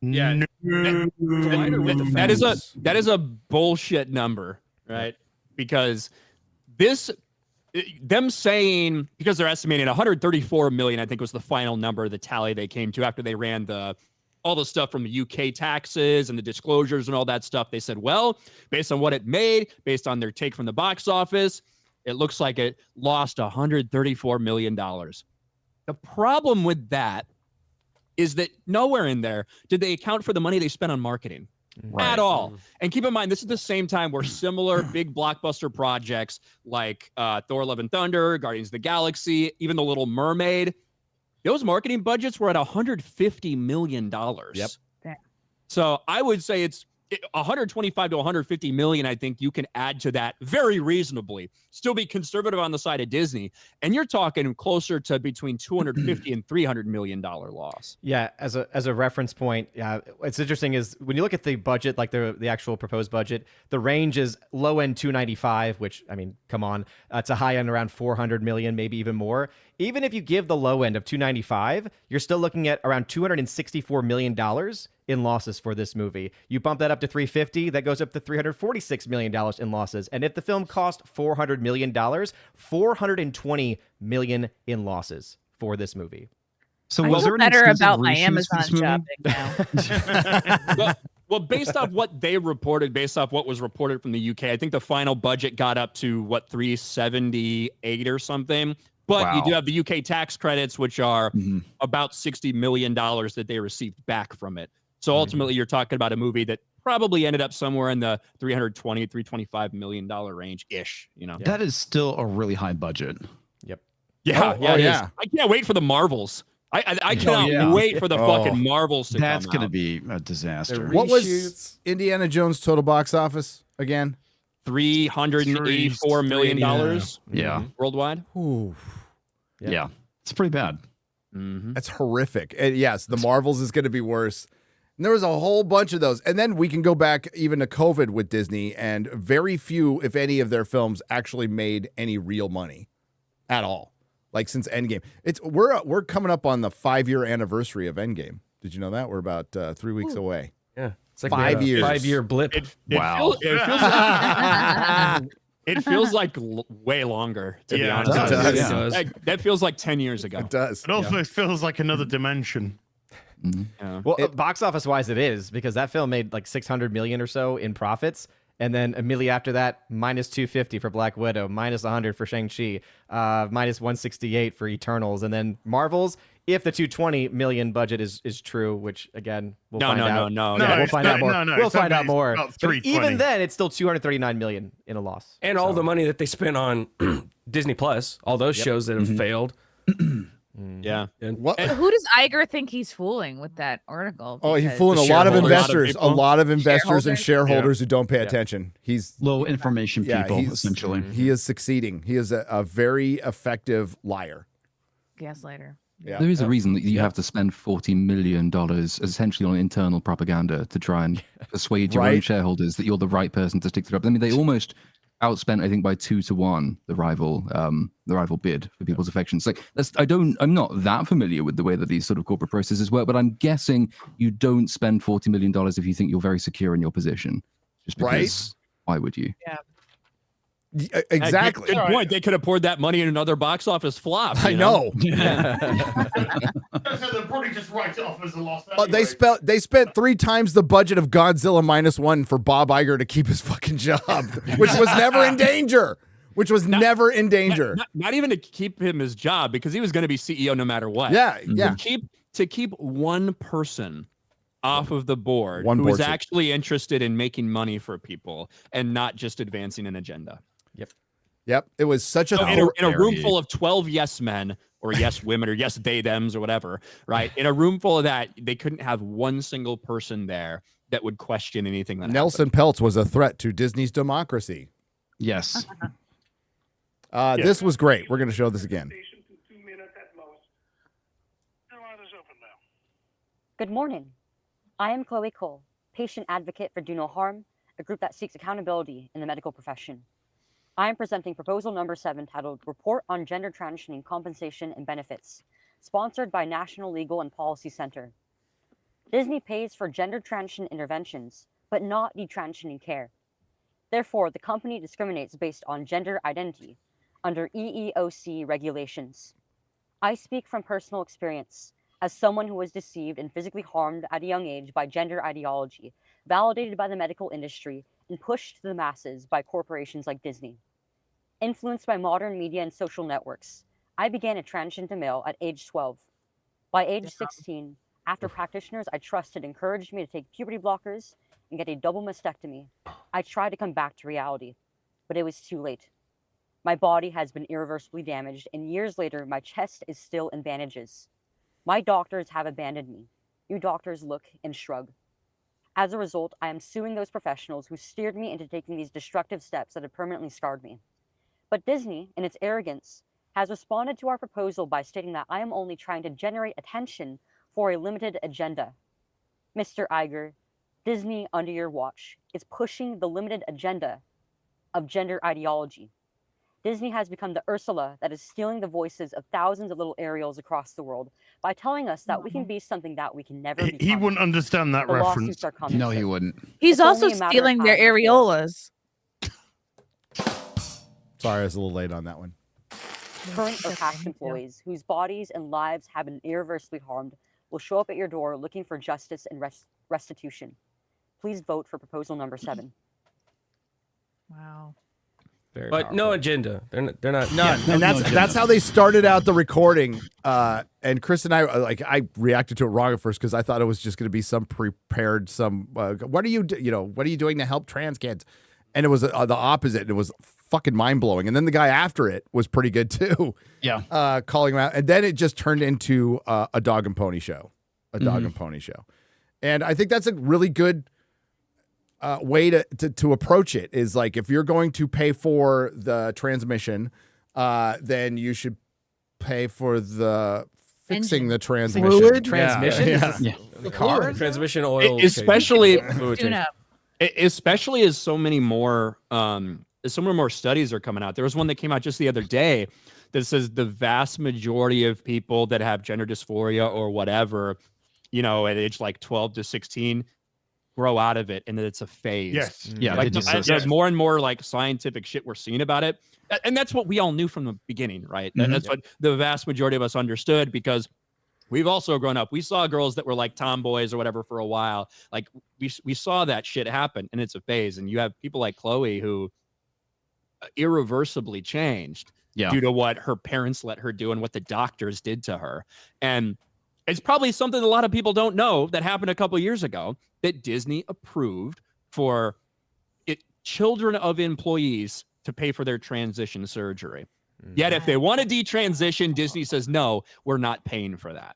Yeah. That is a bullshit number, right? Because them saying, because they're estimating 134 million, I think was the final number, the tally they came to after they ran all the stuff from the UK taxes and the disclosures and all that stuff. They said, well, based on what it made, based on their take from the box office, it looks like it lost $134 million. The problem with that is that nowhere in there did they account for the money they spent on marketing at all. And keep in mind, this is the same time where similar big blockbuster projects like Thor: Love and Thunder, Guardians of the Galaxy, even The Little Mermaid, those marketing budgets were at $150 million. Yep. So I would say it's 125 to 150 million. I think you can add to that very reasonably. Still be conservative on the side of Disney, and you're talking closer to between 250 and $300 million loss. Yeah, as a reference point, what's interesting is when you look at the budget, like the actual proposed budget, the range is low end 295, which I mean, come on, it's a high end around 400 million, maybe even more. Even if you give the low end of 295, you're still looking at around $264 million in losses for this movie. You bump that up to 350, that goes up to $346 million in losses. And if the film cost $400 million, $420 million in losses for this movie. So I feel better about my Amazon shopping now. Well, based off what they reported, based off what was reported from the UK, I think the final budget got up to 378 or something. But you do have the UK tax credits, which are about $60 million that they received back from it. So ultimately, you're talking about a movie that probably ended up somewhere in the $325 million range ish. You know, that is still a really high budget. Yep. Yeah. It is. I can't wait for the Marvels. I cannot wait for the fucking Marvels to come out. That's going to be a disaster. What was Indiana Jones' total box office again? $384 million. Yeah. Worldwide. Ooh. Yeah. It's pretty bad. That's horrific. And yes, the Marvels is going to be worse. And there was a whole bunch of those. And then we can go back even to COVID with Disney, and very few, if any, of their films actually made any real money at all. Like since Endgame. We're coming up on the 5-year anniversary of Endgame. Did you know that? We're about 3 weeks away. Yeah. It's like 5 years. 5-year blip. It feels like way longer, to be honest. It does. That feels like 10 years ago. It does. It also feels like another dimension. Yeah. Well, box office wise, it is, because that film made like 600 million or so in profits. And then immediately after that, minus 250 for Black Widow, minus 100 for Shang-Chi, minus 168 for Eternals. And then Marvels, if the 220 million budget is true, which again, we'll find out. No. Yeah, we'll find out more. We'll find out more. But 320. even then, it's still 239 million in a loss. And all the money that they spent on Disney Plus, all those shows that have failed. Yeah. And Who does Iger think he's fooling with that article? Oh, he's Because- fooling a lot of investors. A lot of investors Shareholders? and shareholders who don't pay attention. He's low information people, essentially. He is succeeding. He is a very effective liar. Gaslighter. Yeah. There is a reason that you have to spend $40 million essentially on internal propaganda to try and persuade your own Right. shareholders that you're the right person to stick to the job. I mean, they almost outspent, I think, by 2-1 the rival bid for people's affections. Like I'm not that familiar with the way that these sort of corporate processes work, but I'm guessing you don't spend $40 million if you think you're very secure in your position. Just because, why would you? Yeah. Exactly. Good point. They could have poured that money in another box office flop. I know. So they'll probably just write it off as a loss. They spent 3 times the budget of Godzilla -1 for Bob Iger to keep his fucking job, which was never in danger. Not even to keep him his job, because he was going to be CEO no matter what. Yeah. To keep one person off of the board One who is person. actually interested in making money for people and not just advancing an agenda. Yep. It was such a in a room full of 12 yes men or yes women or yes they thems or whatever, right? In a room full of that, they couldn't have one single person there that would question anything that Nelson Peltz was a threat to Disney's democracy. Yes. This was great. We're going to show this again. Good morning. I am Chloe Cole, patient advocate for Do No Harm, a group that seeks accountability in the medical profession. I am presenting proposal number 7 titled Report on Gender Transitioning Compensation and Benefits, sponsored by National Legal and Policy Center. Disney pays for gender transition interventions, but not detransitioning care. Therefore, the company discriminates based on gender identity under EEOC regulations. I speak from personal experience as someone who was deceived and physically harmed at a young age by gender ideology, validated by the medical industry and pushed to the masses by corporations like Disney. Influenced by modern media and social networks, I began a transition to male at age 12. By age 16, after practitioners I trusted encouraged me to take puberty blockers and get a double mastectomy, I tried to come back to reality, but it was too late. My body has been irreversibly damaged, and years later, my chest is still in bandages. My doctors have abandoned me. You doctors look and shrug. As a result, I am suing those professionals who steered me into taking these destructive steps that have permanently scarred me. But Disney, in its arrogance, has responded to our proposal by stating that I am only trying to generate attention for a limited agenda. Mr. Iger, Disney, under your watch, is pushing the limited agenda of gender ideology. Disney has become the Ursula that is stealing the voices of thousands of little Ariels across the world by telling us that we can be something that we can never be. He wouldn't understand that The reference. lawsuits are coming. No, he wouldn't. He's It's also only a matter of stealing their time before- areolas. Sorry, I was a little late on that one. Current or past employees whose bodies and lives have been irreversibly harmed will show up at your door looking for justice and restitution. Please vote for proposal number 7. Wow. But no agenda. They're not. None. And that's how they started out the recording. And Chris and I reacted to it wrong at first because I thought it was just going to be some prepared what are you doing to help trans kids? And it was the opposite. It was fucking mind blowing. And then the guy after it was pretty good too. Yeah. Calling him out. And then it just turned into a dog and pony show. And I think that's a really good way to approach it is like, if you're going to pay for the transmission, then you should pay for the fixing the transmission. Fluid? Transmission? Yeah. The car? Transmission oil. Especially Tune-up. especially as so many more studies are coming out. There was one that came out just the other day that says the vast majority of people that have gender dysphoria or whatever, at age like 12 to 16 grow out of it, and that it's a phase. Yes. Yeah. Like, Yes. there's more and more like scientific shit we're seeing about it. And that's what we all knew from the beginning, right? And that's what the vast majority of us understood, because we've also grown up. We saw girls that were like tomboys or whatever for a while. Like we saw that shit happen, and it's a phase. And you have people like Chloe who irreversibly changed due to what her parents let her do and what the doctors did to her. And it's probably something a lot of people don't know that happened a couple of years ago, that Disney approved for children of employees to pay for their transition surgery. Yet if they want to detransition, Disney says, no, we're not paying for that.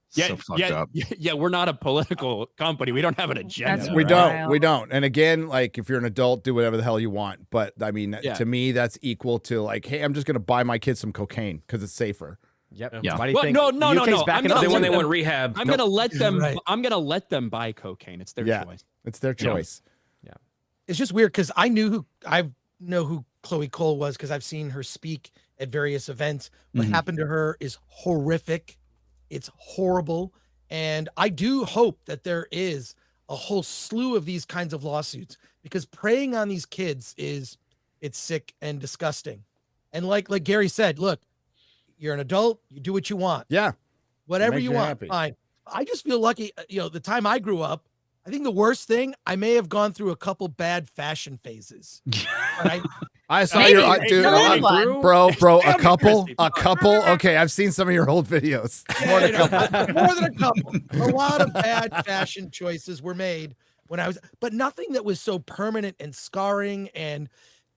So fucked up. Yeah, we're not a political company. We don't have an agenda. We don't. And again, like, if you're an adult, do whatever the hell you want. But I mean, to me, that's equal to like, hey, I'm just going to buy my kids some cocaine because it's safer. Yep. Yeah. Why do you Well, think no. UK's backing up When they them? want rehab. I'm gonna let them. Right. I'm gonna let them buy cocaine. It's their choice. It's their choice. It's just weird because I know who Chloe Cole was because I've seen her speak at various events. What happened to her is horrific. It's horrible. And I do hope that there is a whole slew of these kinds of lawsuits, because preying on these kids is it's sick and disgusting. And like Gary said, look, you're an adult, you do what you want. Yeah. Whatever Makes you you want, happy. fine. I just feel lucky, the time I grew up, I think the worst thing, I may have gone through a couple bad fashion phases. Right? I saw Maybe. your dude, Good one. bro, Damn a it, couple. Okay, I've seen some of your old videos. More than a couple. More than a couple. A lot of bad fashion choices were made when I was, but nothing that was so permanent and scarring. And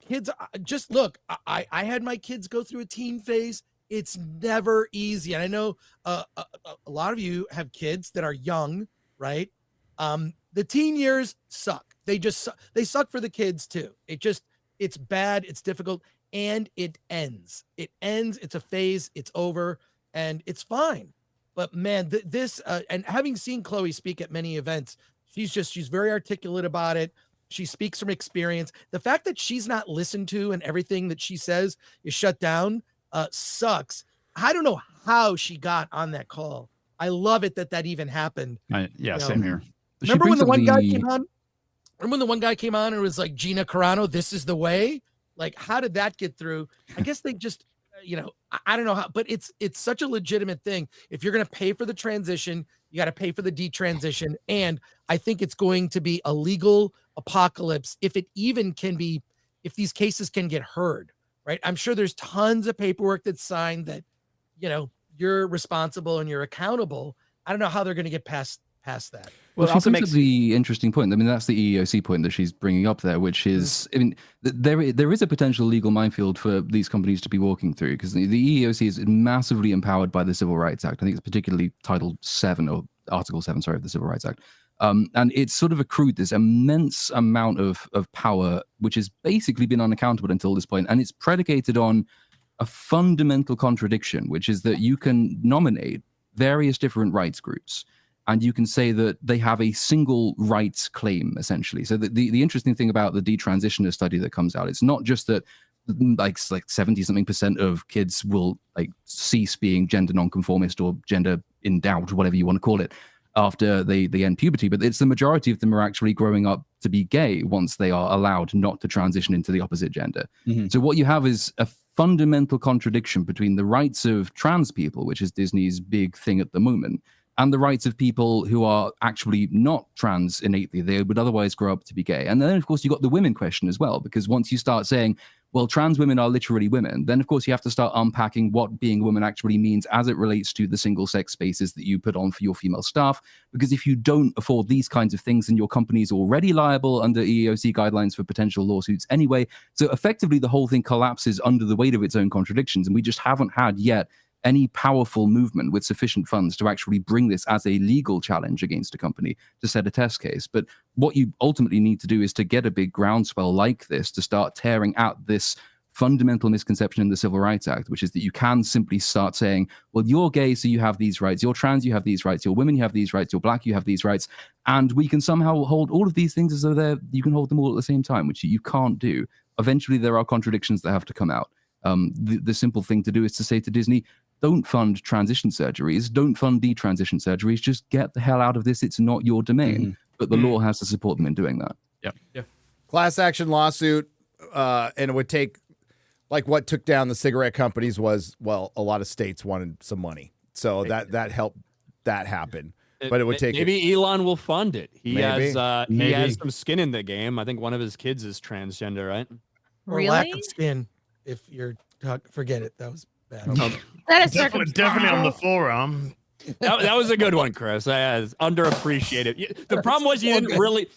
kids, just look, I had my kids go through a teen phase. It's never easy. And I know a lot of you have kids that are young, right? The teen years suck. They suck for the kids too. It's bad. It's difficult. And it ends. It's a phase. It's over and it's fine. But man, this, and having seen Chloe speak at many events, she's very articulate about it. She speaks from experience. The fact that she's not listened to and everything that she says is shut down sucks. I don't know how she got on that call. I love it that even happened. Same here. Remember when the one guy came on? Remember when the one guy came on and it was like, Gina Carano, this is the way? Like, how did that get through? I guess they just, I don't know how, but it's such a legitimate thing. If you're going to pay for the transition, you got to pay for the detransition. And I think it's going to be a legal apocalypse if it even can be, if these cases can get heard, right? I'm sure there's tons of paperwork that's signed that, you're responsible and you're accountable. I don't know how they're going to get past that. Well, she brings up the interesting point. I mean, that's the EEOC point that she's bringing up there, which is, I mean, there is a potential legal minefield for these companies to be walking through because the EEOC is massively empowered by the Civil Rights Act. I think it's particularly Title 7 or Article 7, sorry, of the Civil Rights Act. And it's sort of accrued this immense amount of power, which has basically been unaccountable until this point. And it's predicated on a fundamental contradiction, which is that you can nominate various different rights groups and you can say that they have a single rights claim, essentially. So the interesting thing about the detransitioner study that comes out, it's not just that like 70-something% of kids will like cease being gender nonconformist or gender in doubt, whatever you want to call it, after they end puberty, but it's the majority of them are actually growing up to be gay once they are allowed not to transition into the opposite gender. Mm-hmm. So what you have is a fundamental contradiction between the rights of trans people, which is Disney's big thing at the moment, and the rights of people who are actually not trans innately. They would otherwise grow up to be gay. And then, of course, you got the women question as well, because once you start saying, well, trans women are literally women, then, of course, you have to start unpacking what being a woman actually means as it relates to the single-sex spaces that you put on for your female staff. Because if you don't afford these kinds of things, then your company is already liable under EEOC guidelines for potential lawsuits anyway. So effectively, the whole thing collapses under the weight of its own contradictions, and we just haven't had yet any powerful movement with sufficient funds to actually bring this as a legal challenge against a company to set a test case. But what you ultimately need to do is to get a big groundswell like this to start tearing at this fundamental misconception in the Civil Rights Act, which is that you can simply start saying, well, you're gay, so you have these rights, you're trans, you have these rights, you're women, you have these rights, you're black, you have these rights, and we can somehow hold all of these things as though you can hold them all at the same time, which you can't do. Eventually, there are contradictions that have to come out. The simple thing to do is to say to Disney, don't fund transition surgeries, don't fund detransition surgeries, just get the hell out of this. It's not your domain. Mm-hmm. But the law has to support them in doing that. Yeah. Class action lawsuit, and it would take, like what took down the cigarette companies was, well, a lot of states wanted some money. So that helped that happen. But it would take maybe Elon will fund it. He Maybe. has some skin in the game. I think one of his kids is transgender, right? Or lack of skin. If you're forget it. That was bad. That is definitely on the forearm. That was a good one, Chris. Underappreciated. The problem was you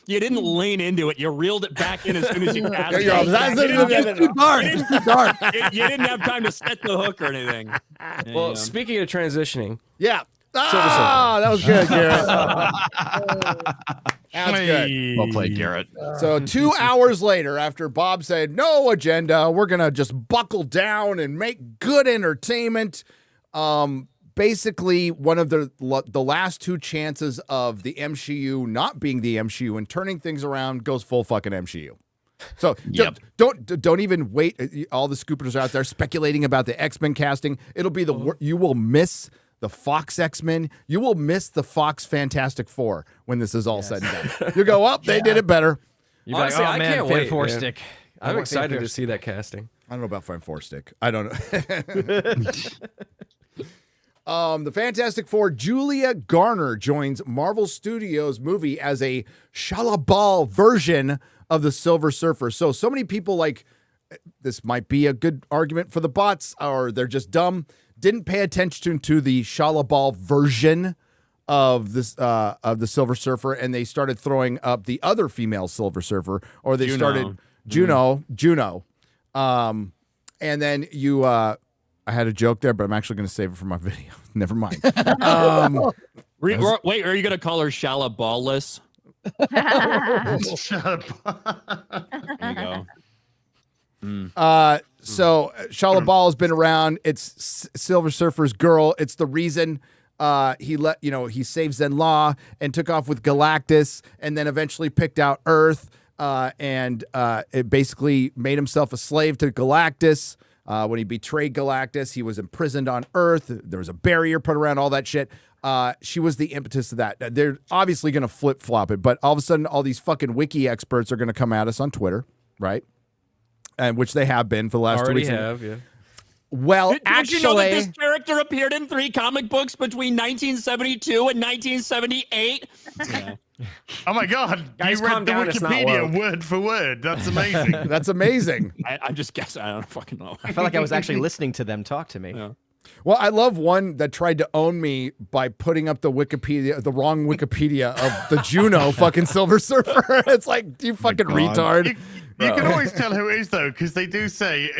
didn't lean into it. You reeled it back in as soon as you passed it. It's too dark. It's too dark. You didn't have time to set the hook or anything. Well, speaking of transitioning, yeah. That was good, Garrett. That's good. Well played, Garrett. So 2 hours later, after Bob said, no agenda, we're going to just buckle down and make good entertainment. Basically, one of the last two chances of the MCU not being the MCU and turning things around goes full fucking MCU. So don't even wait. All the scoopers out there speculating about the X-Men casting. It'll be you will miss the Fox X-Men. You will miss the Fox Fantastic Four when this is all said and done. You go, they did it better. Honestly, I can't wait. I'm want excited Fan to Four see that casting. I don't know about Fan Four Stick. I don't know. The Fantastic Four, Julia Garner joins Marvel Studios movie as a Shalabal version of the Silver Surfer. So many people like this might be a good argument for the bots, or they're just dumb. Didn't pay attention to the Shalabal version of this of the Silver Surfer, and they started throwing up the other female Silver Surfer, or they started Juno. And then you I had a joke there, but I'm actually going to save it for my video. Never mind. Wait, are you going to call her Shalaballless? There you go. So Shalabal has been around. It's Silver Surfer's girl. It's the reason he saved Zen-La and took off with Galactus, and then eventually picked out Earth, and it basically made himself a slave to Galactus. When he betrayed Galactus, he was imprisoned on Earth. There was a barrier put around all that shit. She was the impetus of that. They're obviously going to flip-flop it, but all of a sudden, all these fucking wiki experts are going to come at us on Twitter, right? And which they have been for the last 2 weeks. Yeah. Well, Did you know that this character appeared in 3 comic books between 1972 and 1978? Yeah. Oh my God! Guys, you read calm the down, it's not Wikipedia woke. word for word. That's amazing. That's amazing. I'm just guessing. I don't fucking know. I felt like I was actually listening to them talk to me. Yeah. Well, I love one that tried to own me by putting up the wrong Wikipedia of the Juno fucking Silver Surfer. It's like, you fucking retard. You can always tell who it is, though, because they do say,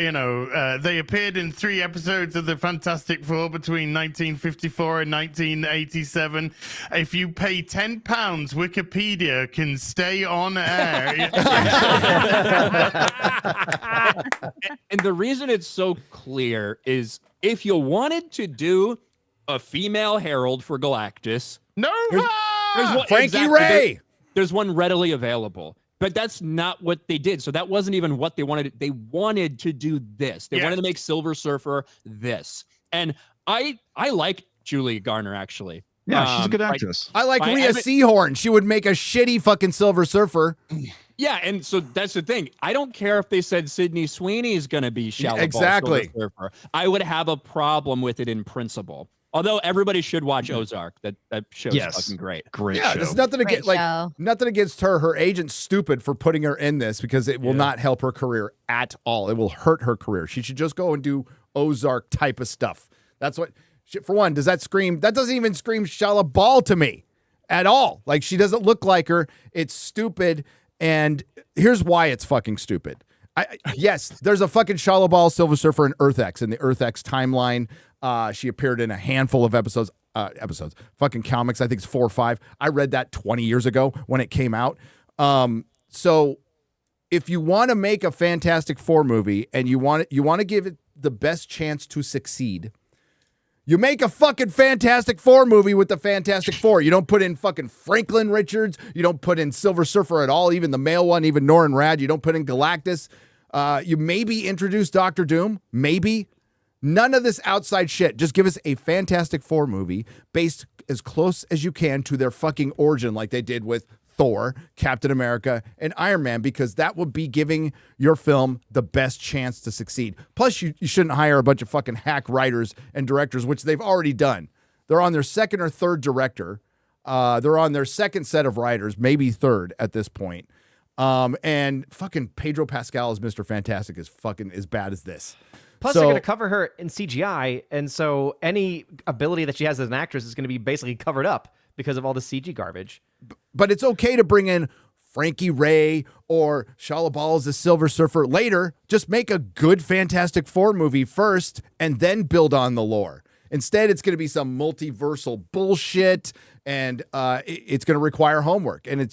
they appeared in 3 episodes of the Fantastic Four between 1954 and 1987. If you pay £10, Wikipedia can stay on air. And the reason it's so clear is if you wanted to do a female herald for Galactus, there's one, Frankie Ray. There's one readily available. But that's not what they did. So that wasn't even what they wanted. They wanted to do this. They wanted to make Silver Surfer this. And I like Julia Garner, actually. Yeah, she's a good actress. I like Rhea Seehorn. She would make a shitty fucking Silver Surfer. Yeah, and so that's the thing. I don't care if they said Sydney Sweeney is going to be Shalabal Exactly. Silver Surfer. I would have a problem with it in principle. Although everybody should watch Ozark. That show's fucking great. Great Yeah, show. there's nothing against nothing against her. Her agent's stupid for putting her in this because it will not help her career at all. It will hurt her career. She should just go and do Ozark type of stuff. That's what. For one, does that scream? That doesn't even scream Shalabal to me at all. Like, she doesn't look like her. It's stupid. And here's why it's fucking stupid. Yes, there's a fucking Shalabal Silver Surfer in Earth X, in the Earth X timeline. She appeared in a handful of episodes, fucking comics. I think it's 4 or 5. I read that 20 years ago when it came out. So if you want to make a Fantastic Four movie and you want to give it the best chance to succeed, you make a fucking Fantastic Four movie with the Fantastic Four. You don't put in fucking Franklin Richards. You don't put in Silver Surfer at all, even the male one, even Norrin Rad. You don't put in Galactus. You maybe introduce Doctor Doom. Maybe. None of this outside shit. Just give us a Fantastic Four movie based as close as you can to their fucking origin, like they did with Thor, Captain America, and Iron Man, because that would be giving your film the best chance to succeed. Plus, you shouldn't hire a bunch of fucking hack writers and directors, which they've already done. They're on their 2nd or 3rd director. They're on their 2nd set of writers, maybe 3rd at this point. And fucking Pedro Pascal as Mr. Fantastic is fucking as bad as this. Plus, they're going to cover her in CGI, and so any ability that she has as an actress is going to be basically covered up because of all the CG garbage. But it's okay to bring in Frankie Ray or Shalabal as the Silver Surfer later. Just make a good Fantastic Four movie first and then build on the lore. Instead, it's going to be some multiversal bullshit, and it's going to require homework, and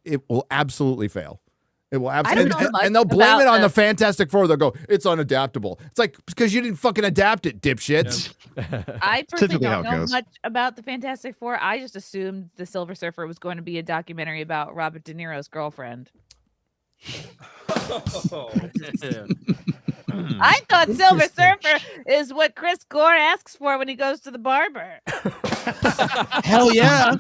it will absolutely fail. It will absolutely, and they'll blame it on the Fantastic Four. They'll go, it's unadaptable. It's like, because you didn't fucking adapt it, dipshits. I personally don't know much about the Fantastic Four. I just assumed the Silver Surfer was going to be a documentary about Robert De Niro's girlfriend. I thought Silver Surfer is what Chris Gore asks for when he goes to the barber. Hell yeah.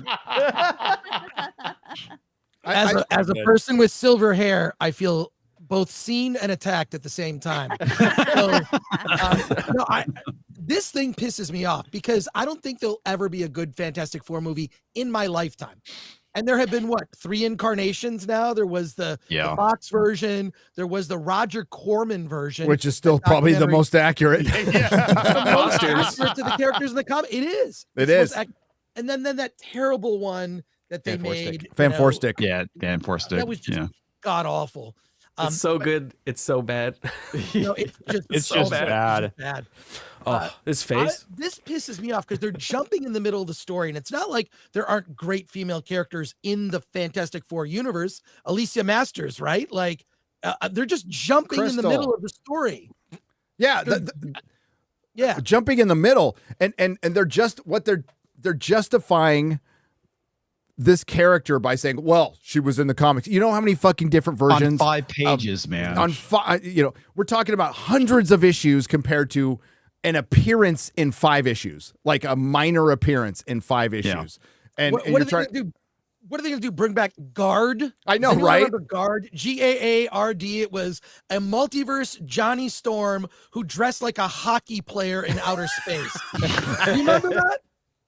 As a person with silver hair, I feel both seen and attacked at the same time. So, this thing pisses me off because I don't think there'll ever be a good Fantastic Four movie in my lifetime. And there have been 3 incarnations now. There was the Fox version. There was the Roger Corman version, which is still probably the most accurate. The most accurate to the characters in the comic. It is. It is. And then that terrible one that they made. Fan Four Stick. Yeah, Fan Four Stick. That was just god awful. It's so good. It's so bad. It's so bad. Oh, his face. This pisses me off because they're jumping in the middle of the story, and it's not like there aren't great female characters in the Fantastic Four universe. Alicia Masters, right? Like they're just jumping in the middle of the story. Yeah, jumping in the middle, and they're they're justifying this character by saying, well, she was in the comics. You know how many fucking different versions? On 5 pages, man. On 5, we're talking about hundreds of issues compared to an appearance in 5 issues, like a minor appearance in 5 issues. And what are they going to do? What are they going to do? Bring back Guard? I know, right? Remember Guard? G-A-A-R-D. It was a multiverse Johnny Storm who dressed like a hockey player in outer space. You remember that?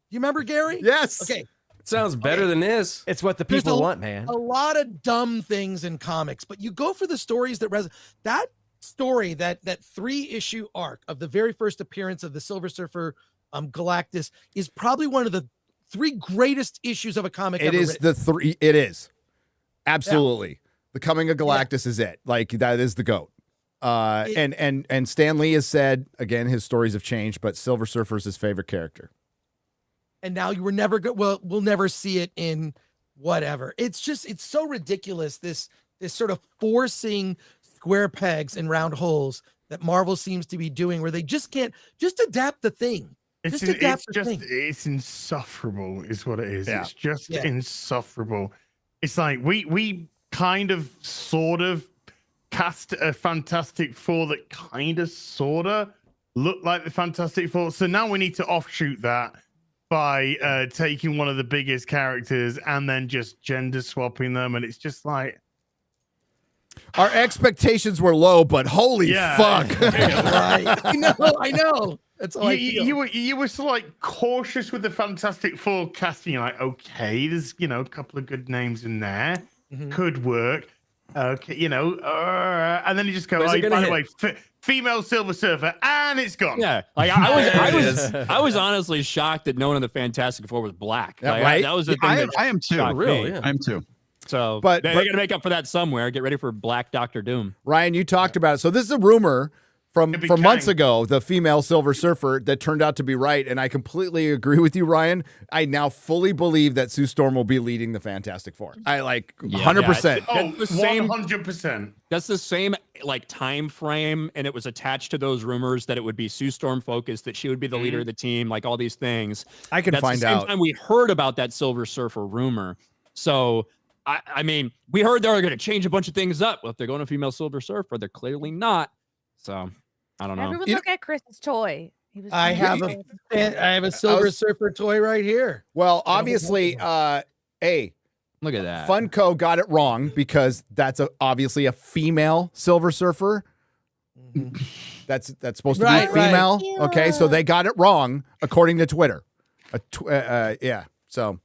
You remember, Gary? Yes. Okay. Sounds better than this. It's what the people want, man. A lot of dumb things in comics, but you go for the stories that that story, that 3-issue arc of the very first appearance of the Silver Surfer, Galactus, is probably one of the 3 greatest issues of a comic. It is written. the 3. It is absolutely the coming of Galactus is it. Like that is the GOAT. And Stan Lee has said again, his stories have changed, but Silver Surfer is his favorite character. And now you were never good. Well, we'll never see it in whatever. It's so ridiculous. This sort of forcing square pegs in round holes that Marvel seems to be doing, where they just can't adapt the thing. It's insufferable, is what it is. Yeah. It's just insufferable. It's like we kind of sort of cast a Fantastic Four that kind of sort of looked like the Fantastic Four. So now we need to offshoot that by taking one of the biggest characters and then just gender swapping them, and it's just like our expectations were low, but holy fuck! I know. That's all you were so like cautious with the Fantastic Four casting. You're like, okay, there's a couple of good names in there, could work. Okay, and then you just go, by the way, female Silver Surfer, and it's gone. Yeah, like I was honestly shocked that no one in the Fantastic Four was black. Yeah, Like, right? that was the thing. I am too. Really? I am too. So, But they're going to make up for that somewhere. Get ready for Black Doctor Doom. Ryan, you talked about it. So this is a rumor from months ago, the female Silver Surfer that turned out to be right, and I completely agree with you, Ryan. I now fully believe that Sue Storm will be leading the Fantastic Four. I 100%. Oh, 100%. That's the same like time frame, and it was attached to those rumors that it would be Sue Storm focused, that she would be the leader of the team, like all these things. I can find the same out. time we heard about that Silver Surfer rumor. So I mean, we heard they were going to change a bunch of things up. Well, if they're going to female Silver Surfer, they're clearly not. So I don't know. Everyone look at Chris's toy. I have a Silver Surfer toy right here. Well, obviously, look at that. Funko got it wrong because that's obviously a female Silver Surfer. That's supposed to be female. Right. Okay, so they got it wrong according to Twitter. So.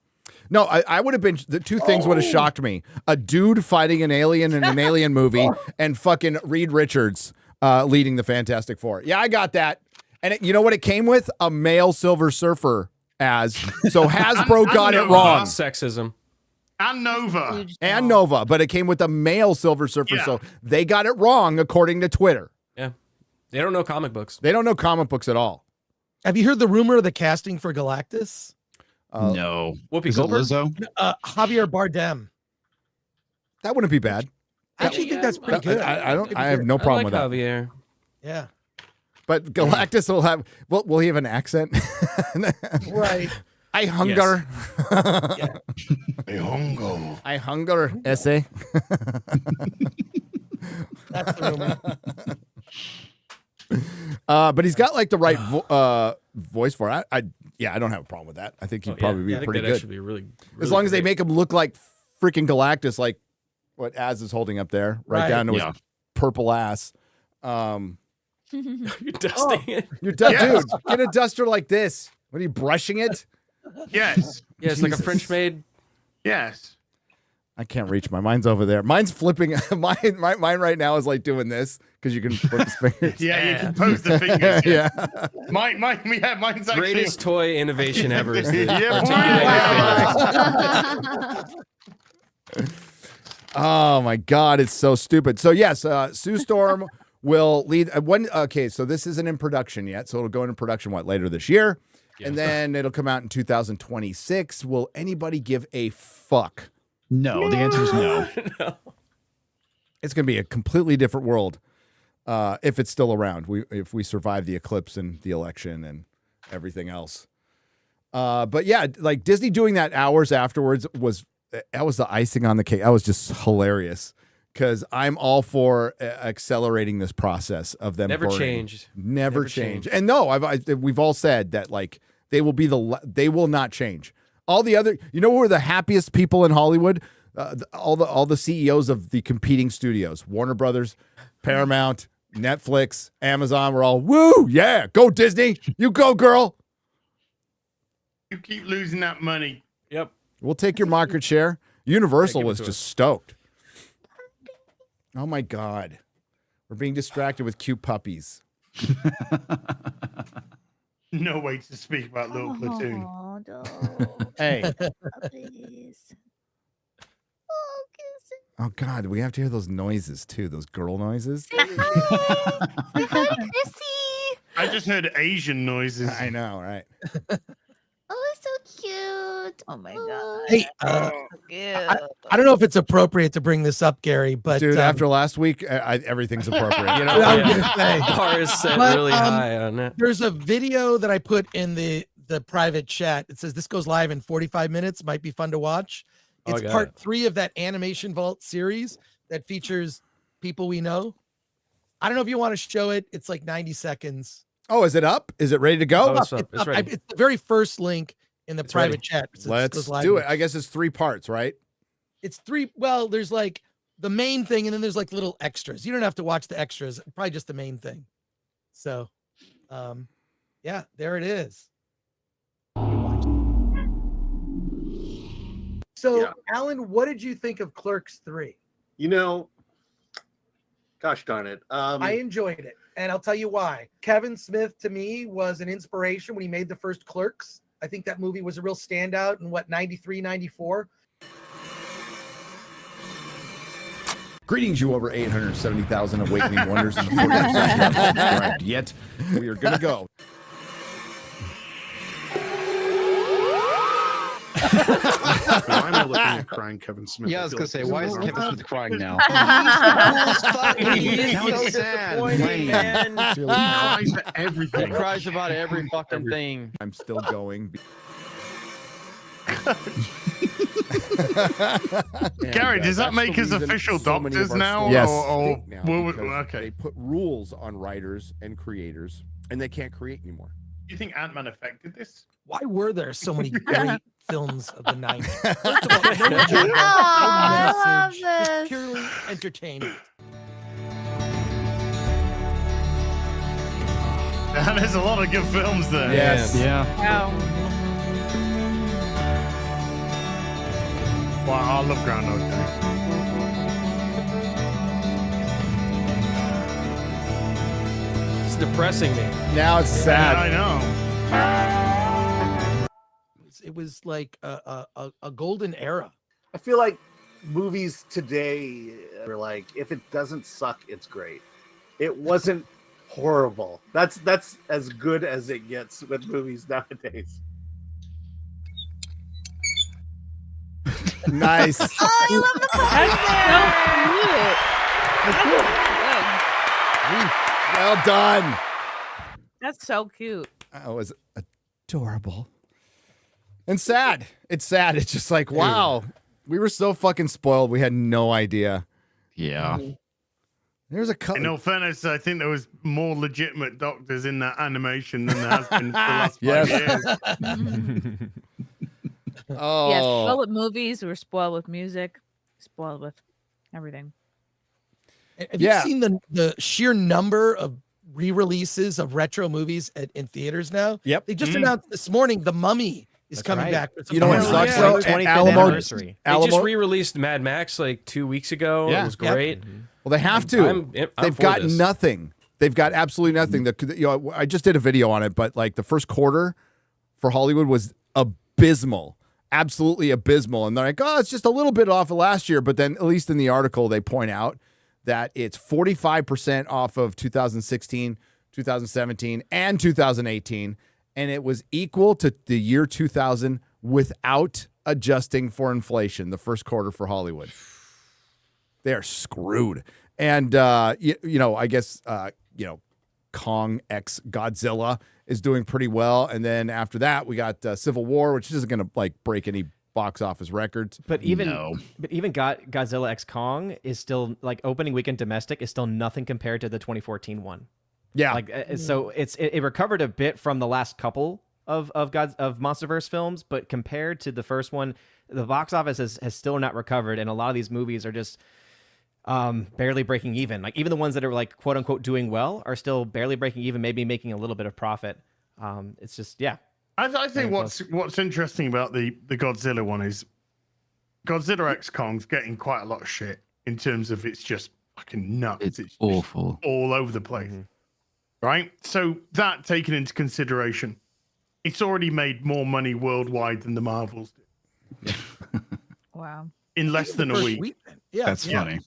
No, I would have been, the 2 things would have shocked me. A dude fighting an alien in an alien movie and fucking Reed Richards leading the Fantastic Four. Yeah, I got that. And you know what it came with? A male Silver Surfer so Hasbro got it wrong. Sexism. And Nova. And Nova, but it came with a male Silver Surfer, so they got it wrong according to Twitter. Yeah. They don't know comic books. They don't know comic books at all. Have you heard the rumor of the casting for Galactus? No. Whoopi Is it Goldberg? Lizzo? Javier Bardem. That wouldn't be bad. I actually think that's pretty good. I have no problem with that. Javier. Yeah. But Galactus will have, will he have an accent? Right. I hunger. I I hunger, essay. That's the rumor. But he's got like the right voice for it. I don't have a problem with that. I think he'd probably be pretty good. Be really as long as they make him look like freaking Galactus, like what Az is holding up there, right down to his purple ass. You're dusting it. Dude, Yes. get a duster like this. What are you brushing it? Yes. Yeah, it's like a Jesus. French maid. Yes. I can't reach mine's over there. Mine's flipping. Mine right now is like doing this because you can flip his fingers. Yeah, you can pose the fingers. Yeah. Mine's actually Greatest toy innovation ever. Is the Yeah, articulated Oh my God, it's so stupid. So yes, Sue Storm will lead. Okay, so this isn't in production yet, so it'll go into production later this year, and then it'll come out in 2026. Will anybody give a fuck? No, the answer is no. It's going to be a completely different world if it's still around. If we survive the eclipse and the election and everything else. But yeah, like Disney doing that hours afterwards was the icing on the cake. That was just hilarious because I'm all for accelerating this process of them. Never burning. changed. Never change. And no, we've all said that like they will not change. All the other, you know, who are the happiest people in Hollywood? All the CEOs of the competing studios, Warner Brothers, Paramount, Netflix, Amazon. We're all woo, yeah, go Disney, you go, girl. You keep losing that money. Yep. We'll take your market share. Universal was just stoked. Oh my God, we're being distracted with cute puppies. No way to speak about Little Platoon. Oh, no. Hey. Please. Oh God, we have to hear those noises too. Those girl noises. Hi, Chrissy. I just heard Asian noises. I know, right? Oh, it's so cute. Oh my God. Hey, I don't know if it's appropriate to bring this up, Gary, but Dude, after last week, everything's appropriate. You know, I was gonna say. bar is set But, really high on that. There's a video that I put in the private chat. It says this goes live in 45 minutes. Might be fun to watch. Oh, I It's got part it. 3 of that Animation Vault series that features people we know. I don't know if you want to show it. It's like 90 seconds. Oh, is it up? Is it ready to go? Oh, it's up. It's ready. It's the very first link in the private chat. It says this Let's goes live do in- it. I guess it's 3 parts, right? It's 3. Well, there's like the main thing, and then there's like little extras. You don't have to watch the extras. Probably just the main thing. So, yeah, there it is. So, Yeah. Alan, what did you think of Clerks 3? You know, gosh darn it. I enjoyed it, and I'll tell you why. Kevin Smith, to me, was an inspiration when he made the first Clerks. I think that movie was a real standout in, 93, 94? Greetings, you over 870,000 awakening wonders in the 40% subscribed. Yet we are going to go. Why am I looking at crying Kevin Smith? Yeah, I was gonna say, why is Kevin Smith crying now? He's Now so he's sad, disappointed, lame. man. He cries for everything. He cries about every fucking thing. I'm still going. Gary, does that That's make the us reason official so many doctors of our now? stories Yes. Or now, because okay. They put rules on writers and creators, and they can't create anymore. Do you think Ant-Man affected this? Why were there so many great films of the 90s? First of all, no agenda, no I love message, just this. purely entertainment. There's a lot of good films there. Yes. Yeah. Wow. Wow, I love Groundhog Day. It's depressing me. Now it's sad. I know. It was like a golden era. I feel like movies today are like, if it doesn't suck, it's great. It wasn't horrible. That's as good as it gets with movies nowadays. Nice. Oh, I love the Well done. That's so cute. That was adorable. And sad. It's sad. It's just like, wow. We were so fucking spoiled. We had no idea. Yeah. There's a couple. In all fairness, I think there was more legitimate doctors in that animation than there has been for the last 5 years. Oh. Yes, spoiled with movies. We were spoiled with music. Spoiled with everything. Have you seen the sheer number of re-releases of retro movies in theaters now? Yep. They just announced this morning The Mummy is coming back. You know what sucks? Yeah. Though? 25th Alamo, anniversary. They just re-released Mad Max like 2 weeks ago. Yeah. It was great. Well, they have to. I'm They've for got this. nothing. They've got absolutely nothing. I just did a video on it, but like the first quarter for Hollywood was abysmal, absolutely abysmal. And they're like, oh, it's just a little bit off of last year. But then at least in the article, they point out that it's 45% off of 2016, 2017, and 2018. And it was equal to the year 2000 without adjusting for inflation, the first quarter for Hollywood. They're screwed. And, I guess, Kong x Godzilla is doing pretty well. And then after that, we got Civil War, which isn't going to break any box office records. But even Godzilla x Kong is still like opening weekend domestic is still nothing compared to the 2014 one. Yeah. So it recovered a bit from the last couple of MonsterVerse films, but compared to the first one, the box office has still not recovered, and a lot of these movies are just barely breaking even. Like even the ones that are like quote unquote doing well are still barely breaking even, maybe making a little bit of profit. It's just I think what's interesting about the Godzilla one is Godzilla x Kong's getting quite a lot of shit in terms of it's just fucking nuts. It's awful. All over the place. Right? So that taken into consideration, it's already made more money worldwide than the Marvels did. Wow. In less than a week. Yeah. That's funny.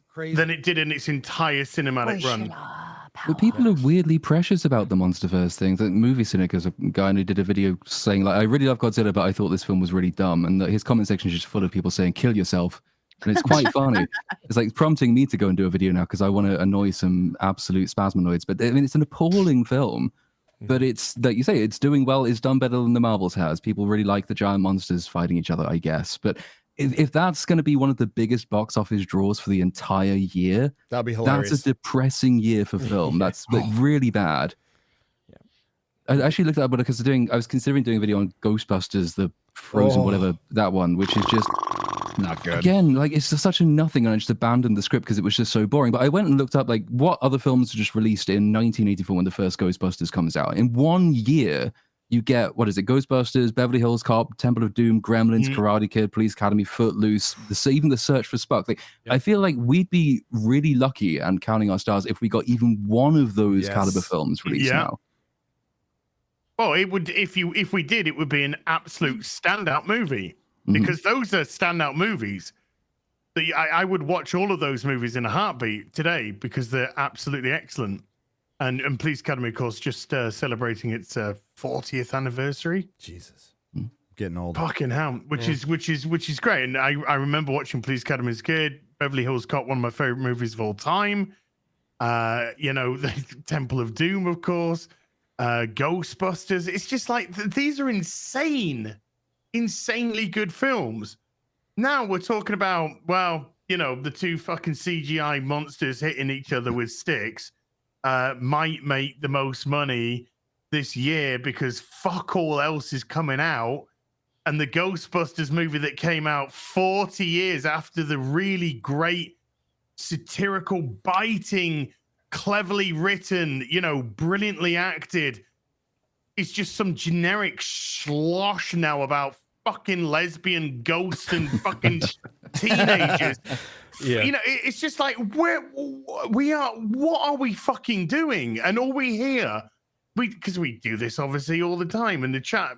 Crazy. Than it did in its entire cinematic run. But people are weirdly precious about the MonsterVerse thing. The Movie Cynic is a guy who did a video saying, like, I really love Godzilla, but I thought this film was really dumb. And his comment section is just full of people saying, kill yourself. And it's quite funny. It's like prompting me to go and do a video now because I want to annoy some absolute spasmonoids. But I mean, it's an appalling film. But it's, like you say, it's doing well. It's done better than the Marvels has. People really like the giant monsters fighting each other, I guess. But if that's going to be one of the biggest box office draws for the entire year, that'd be hilarious. That's a depressing year for film. That's like really bad. I actually looked at that because I was considering doing a video on Ghostbusters, the Frozen, whatever that one, which is just not good. Again, like it's just such a nothing, and I just abandoned the script because it was just so boring. But I went and looked up like what other films were just released in 1984 when the first Ghostbusters comes out. In 1 year, you get, what is it, Ghostbusters, Beverly Hills Cop, Temple of Doom, Gremlins, Karate Kid, Police Academy, Footloose, even The Search for Spock. Like, I feel like we'd be really lucky and counting our stars if we got even one of those caliber films released now. Well, it would if we did, it would be an absolute standout movie because those are standout movies. I would watch all of those movies in a heartbeat today because they're absolutely excellent. And Police Academy, of course, just celebrating its 40th anniversary. Jesus, getting old. Fucking hell, which is great. And I remember watching Police Academy as a kid. Beverly Hills Cop, one of my favorite movies of all time. The Temple of Doom, of course. Ghostbusters. It's just like these are insanely good films. Now we're talking about the two fucking CGI monsters hitting each other with sticks. Might make the most money this year because fuck all else is coming out. And the Ghostbusters movie that came out 40 years after the really great, satirical, biting, cleverly written, brilliantly acted. It's just some generic slosh now about fucking lesbian ghosts and fucking teenagers. Yeah. It's just like what are we fucking doing? And all we hear, because we do this obviously all the time in the chat,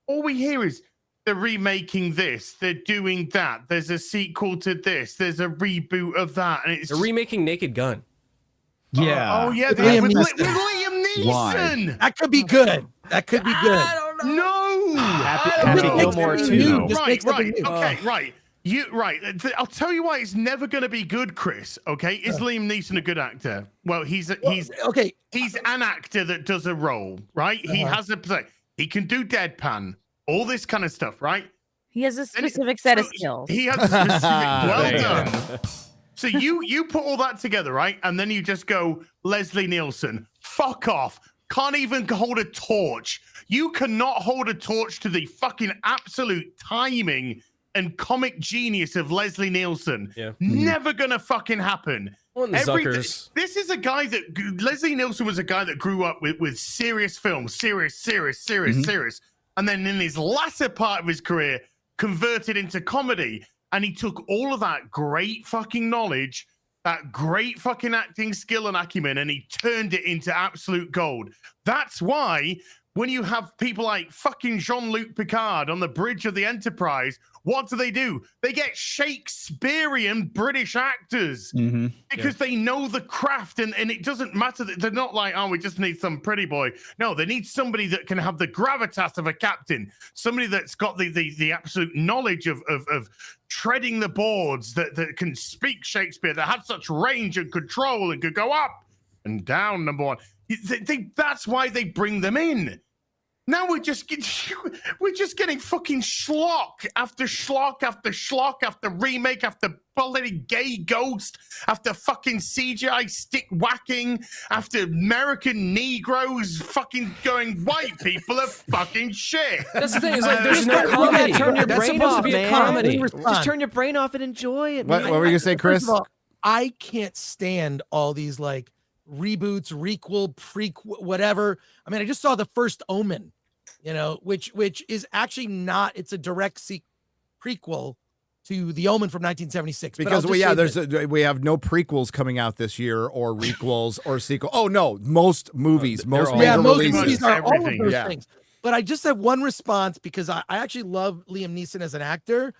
all we hear is they're remaking this, they're doing that, there's a sequel to this, there's a reboot of that, and it's They're remaking Naked Gun. Yeah. With Liam Liam Neeson. That could be good. That could be good. No. Happy Gilmore too. Right. I'll tell you why it's never going to be good, Chris. Okay, is Liam Neeson a good actor? Well, he's an actor that does a role, right? He has he can do deadpan, all this kind of stuff, right? He has a specific set of skills. He has a specific. Well done. So you put all that together, right? And then you just go, Leslie Nielsen, fuck off. Can't even hold a torch. You cannot hold a torch to the fucking absolute timing and comic genius of Leslie Nielsen. Yeah. Never gonna fucking happen. Well, and the Zuckers. This is a guy that Leslie Nielsen was a guy that grew up with serious films, serious, and then in his latter part of his career, converted into comedy, and he took all of that great fucking knowledge, that great fucking acting skill and acumen, and he turned it into absolute gold. That's why when you have people like fucking Jean-Luc Picard on the bridge of the Enterprise, what do? They get Shakespearean British actors because they know the craft, and it doesn't matter that they're not like, oh, we just need some pretty boy. No, they need somebody that can have the gravitas of a captain, somebody that's got the absolute knowledge of treading the boards, that can speak Shakespeare, that has such range and control and could go up and down, number one. That's why they bring them in. Now we're just getting fucking schlock after schlock after schlock after remake after bloody gay ghost after fucking CGI stick whacking after American Negroes fucking going, white people are fucking shit. That's the thing. Is like there's no comedy. Turn your That's brain supposed off, to be man. a comedy. Just turn your brain off and enjoy it. What man. were you gonna say, Chris? First of all, I can't stand all these like reboots, requel, prequel, whatever. I mean, I just saw the first Omen, which is actually not. It's a direct prequel to the Omen from 1976. Because we have no prequels coming out this year, or requels, or sequel. Oh no, most movies, most movies are all of those Yeah. things. But I just have one response because I actually love Liam Neeson as an actor.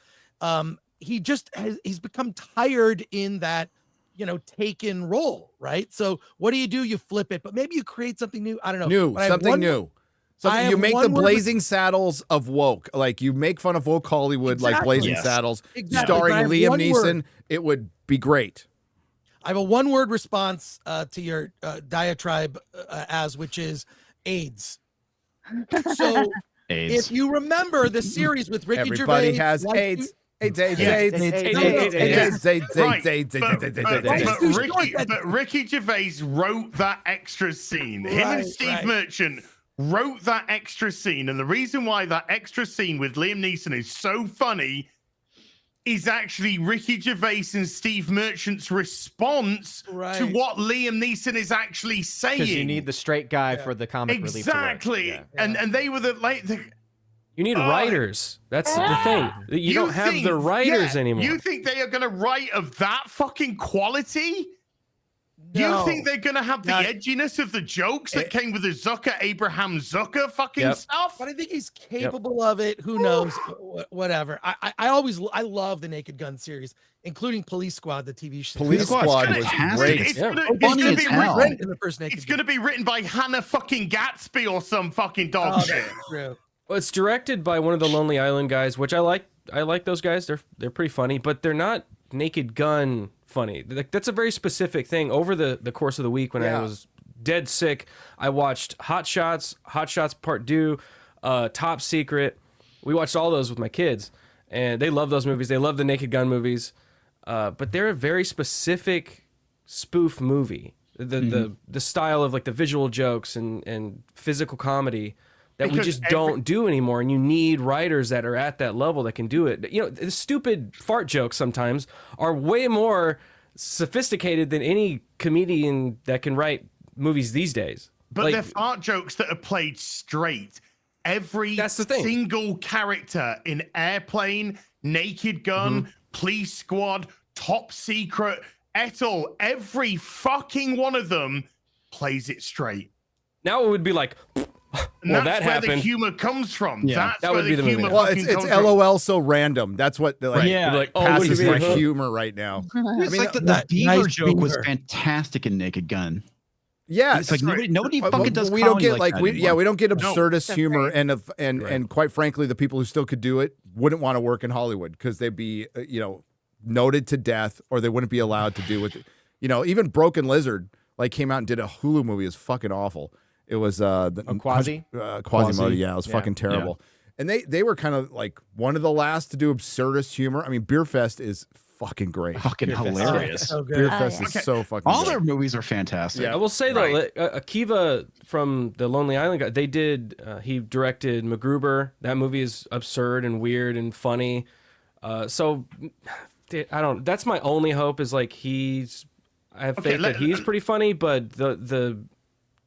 He's become tired in that taken role, right? So what do? You flip it, but maybe you create something new. I don't know. But I have Something new. Something you make the Blazing Saddles of woke. Like you make fun of woke Hollywood, like Blazing Saddles, starring Liam Neeson. It would be great. I have a one-word response to your diatribe, which is AIDS. So if you remember the series with Ricky Everybody Gervais, has AIDS. But Ricky Gervais wrote that extra scene. Him and Steve Merchant wrote that extra scene, and the reason why that extra scene with Liam Neeson is so funny is actually Ricky Gervais and Steve Merchant's response to what Liam Neeson is actually saying. Because you need the straight guy for the comic relief. Exactly. And they were you need writers. That's the thing. You don't have the writers anymore. You think they are going to write of that fucking quality? No. You think they're going to have the edginess of the jokes that came with the Abraham Zucker fucking stuff? But I think he's capable of it. Who knows? Whatever. I love the Naked Gun series, including Police Squad, the TV show. Police Squad was great. It's going to be written by Hannah fucking Gatsby or some fucking dog shit. True. Well, it's directed by one of the Lonely Island guys, which I like. I like those guys. They're pretty funny, but they're not Naked Gun funny. Like that's a very specific thing. Over the course of the week when I was dead sick, I watched Hot Shots Part 2, Top Secret. We watched all those with my kids, and they love those movies. They love the Naked Gun movies, but they're a very specific spoof movie. The style of like the visual jokes and physical comedy that we just don't do anymore, and you need writers that are at that level that can do it. The stupid fart jokes sometimes are way more sophisticated than any comedian that can write movies these days. But they're fart jokes that are played straight. Every single character in Airplane, Naked Gun, Police Squad, Top Secret, et al., every fucking one of them plays it straight. Now it would be like... And that's where the humor comes from. Yeah, that's that where would be the movie. Well, it's LOL so random. That's what passes my mean? humor right now. It's like the Beaver joke was fantastic in Naked Gun. Yeah, it's like nobody fucking does. We don't get like we don't get absurdist humor, and quite frankly, the people who still could do it wouldn't want to work in Hollywood because they'd be noted to death, or they wouldn't be allowed to do with it. Even Broken Lizard came out and did a Hulu movie. Is fucking awful. It was Quasimodo. Yeah, it was fucking terrible. And they were kind of like one of the last to do absurdist humor. I mean, Beer Fest is fucking great. Fucking hilarious. So good. Beer Fest is so fucking All good. their movies are fantastic. Yeah. I will say though, Akiva from the Lonely Island guy, they did. He directed MacGruber. That movie is absurd and weird and funny. So I don't. That's my only hope is like he's. I have faith that he's pretty funny, but the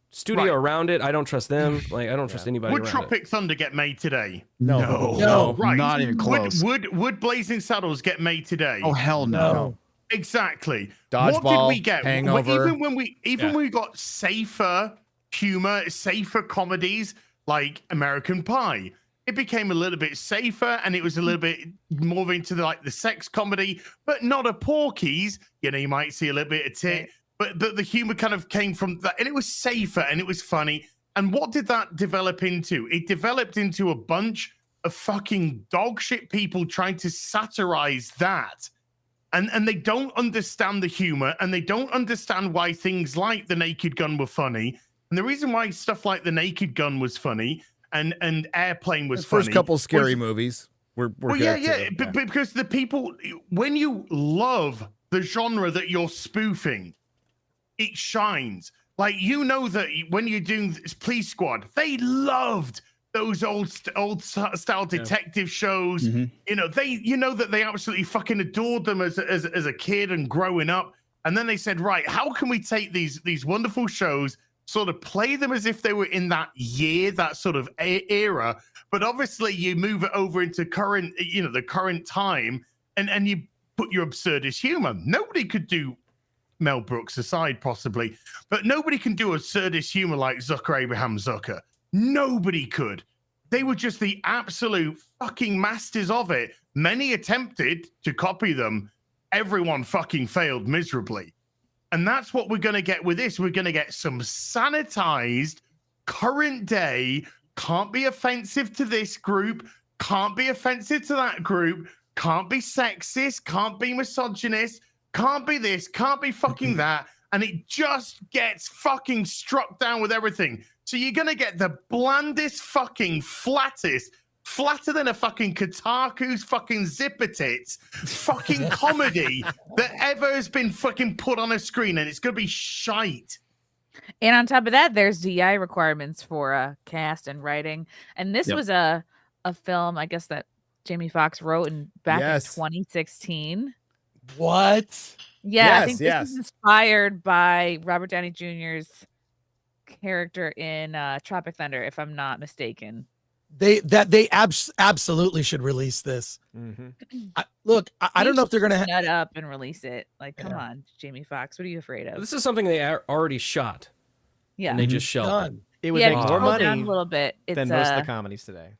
studio around it, I don't trust them. Like I don't trust anybody. Would around Tropic Thunder get made today? No. Right. Not even close. Would Blazing Saddles get made today? Oh hell no. Exactly. Dodgeball, what did we get? Hangover. Even when we got safer humor, safer comedies like American Pie, it became a little bit safer and it was a little bit more into the sex comedy, but not a Porky's. You know, you might see a little bit of tit, but the humor kind of came from that, and it was safer and it was funny. And what did that develop into? It developed into a bunch of fucking dog shit people trying to satirize that. And they don't understand the humor, and they don't understand why things like The Naked Gun were funny. And the reason why stuff like The Naked Gun was funny and Airplane was funny. First couple scary movies. We're because the people, when you love the genre that you're spoofing, it shines. Like, you know that when you're doing Police Squad, they loved those old style detective shows. You know, that they absolutely fucking adored them as a kid and growing up. And then they said, right, how can we take these wonderful shows, sort of play them as if they were in that year, that sort of era, but obviously you move it over into current, the current time, and you put your absurdist humor. Nobody could do, Mel Brooks aside possibly, but nobody can do absurdist humor like Zucker Abraham Zucker. Nobody could. They were just the absolute fucking masters of it. Many attempted to copy them. Everyone fucking failed miserably. And that's what we're going to get with this. We're going to get some sanitized, current day, can't be offensive to this group, can't be offensive to that group, can't be sexist, can't be misogynist, can't be this, can't be fucking that. And it just gets fucking struck down with everything. So you're going to get the blandest fucking flattest, flatter than a fucking Kotaku's fucking zipper tits fucking comedy that ever has been fucking put on a screen, and it's going to be shite. And on top of that, there's DI requirements for cast and writing. And this was a film, I guess, that Jamie Foxx wrote back in 2016. What? Yeah, I think this is inspired by Robert Downey Jr.'s character in Tropic Thunder, if I'm not mistaken. They absolutely should release this. I don't know if they're gonna nut up and release it. Like, come on, Jamie Foxx, what are you afraid of? This is something they already shot. Yeah, and they just shelved it. It would make more money a little bit than most of the comedies today.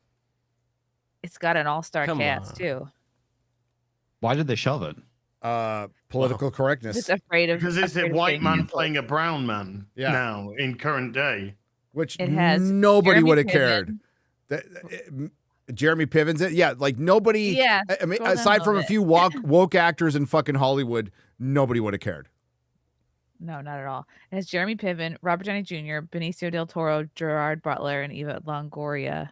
It's got an all-star cast too. Why did they shelve it? Political correctness. Just afraid of, because it's a white man playing a brown man now in current day, which it has nobody would have cared. Jeremy Piven's it, like nobody. Yeah, I mean, aside from a few woke actors in fucking Hollywood, nobody would have cared. No, not at all. It has Jeremy Piven, Robert Downey Jr., Benicio del Toro, Gerard Butler, and Eva Longoria.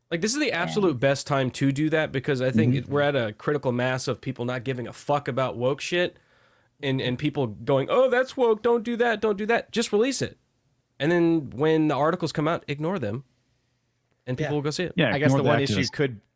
Like, this is the absolute best time to do that, because I think we're at a critical mass of people not giving a fuck about woke shit, and people going, oh, that's woke, don't do that. Just release it. And then when the articles come out, ignore them, and people will go see it. Yeah, I guess the one issue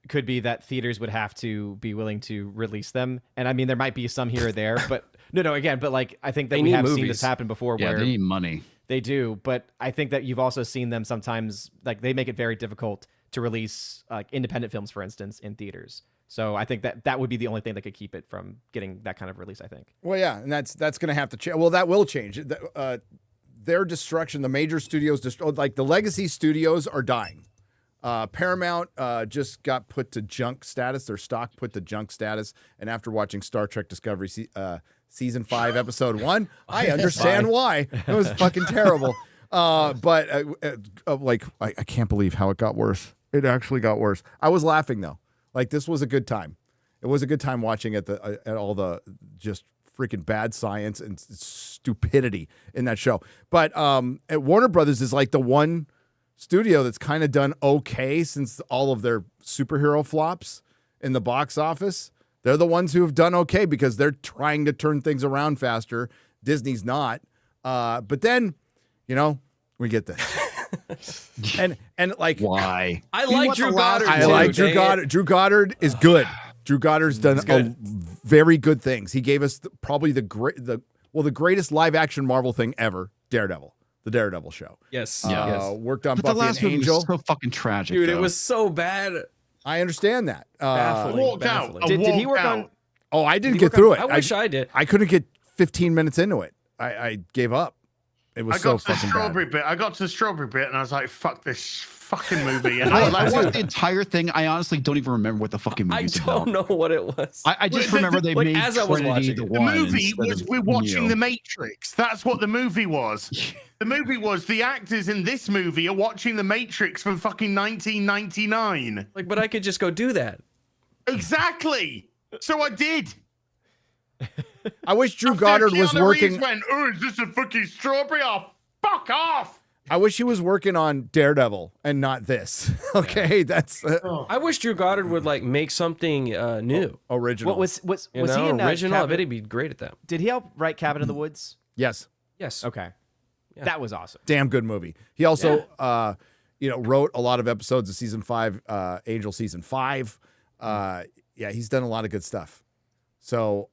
could be that theaters would have to be willing to release them. And I mean, there might be some here or there, but but like, I think that we have seen this happen before where they need money. They do, but I think that you've also seen them sometimes, like, they make it very difficult to release independent films, for instance, in theaters. So I think that would be the only thing that could keep it from getting that kind of release, I think. Well, yeah, and that's going to have to change. Well, that will change. Their destruction, the major studios, like the legacy studios are dying. Paramount just got put to junk status, their stock put to junk status. And after watching Star Trek Discovery Season 5, Episode 1, I understand why. It was fucking terrible. But I can't believe how it got worse. It actually got worse. I was laughing though. Like, this was a good time. It was a good time watching at all the just freaking bad science and stupidity in that show. But at Warner Brothers is like the one studio that's kind of done okay since all of their superhero flops in the box office. They're the ones who have done okay because they're trying to turn things around faster. Disney's not. But then, we get this. and like, why? I like Drew Goddard. I like Drew Goddard. Drew Goddard is good. Drew Goddard's done very good things. He gave us probably Well, the greatest live action Marvel thing ever, Daredevil. The Daredevil show. Yes. Worked on But Buffy the last and movie Angel. was so fucking tragic, Dude, though. it was so bad. I understand that. Baffling. Baffling. Did he work on? Oh, I didn't he get work through on- it. I wish I did. I couldn't get 15 minutes into it. I gave up. It was I so got to the fucking strawberry bad. bit. I got to the strawberry bit, and I was like, "Fuck this fucking movie." And I I watched the entire thing. I honestly don't even remember what the fucking I movie's don't about. know what it was. I just Well, remember they like, made as I was Trinity watching the it. The one. movie instead was of we're watching Neo. The Matrix. That's what the movie was. The movie was the actors in this movie are watching The Matrix from fucking 1999. Like, but I could just go do that. Exactly. So I did. I wish Drew After Goddard was Keanu working. Reeves went, "Oh, is this a fucking strawberry? Oh, fuck off." I wish he was working on Daredevil and not this. Okay, that's I wish Drew Goddard would like make something new, original. What was you he know, in original? I Cabin- bet he'd be great at that. Did he help write Cabin in the Woods? Yes, Yes. Okay, Yeah. that was awesome. damn good movie. He also, wrote a lot of episodes of season 5, Angel season 5. Yeah, he's done a lot of good stuff. So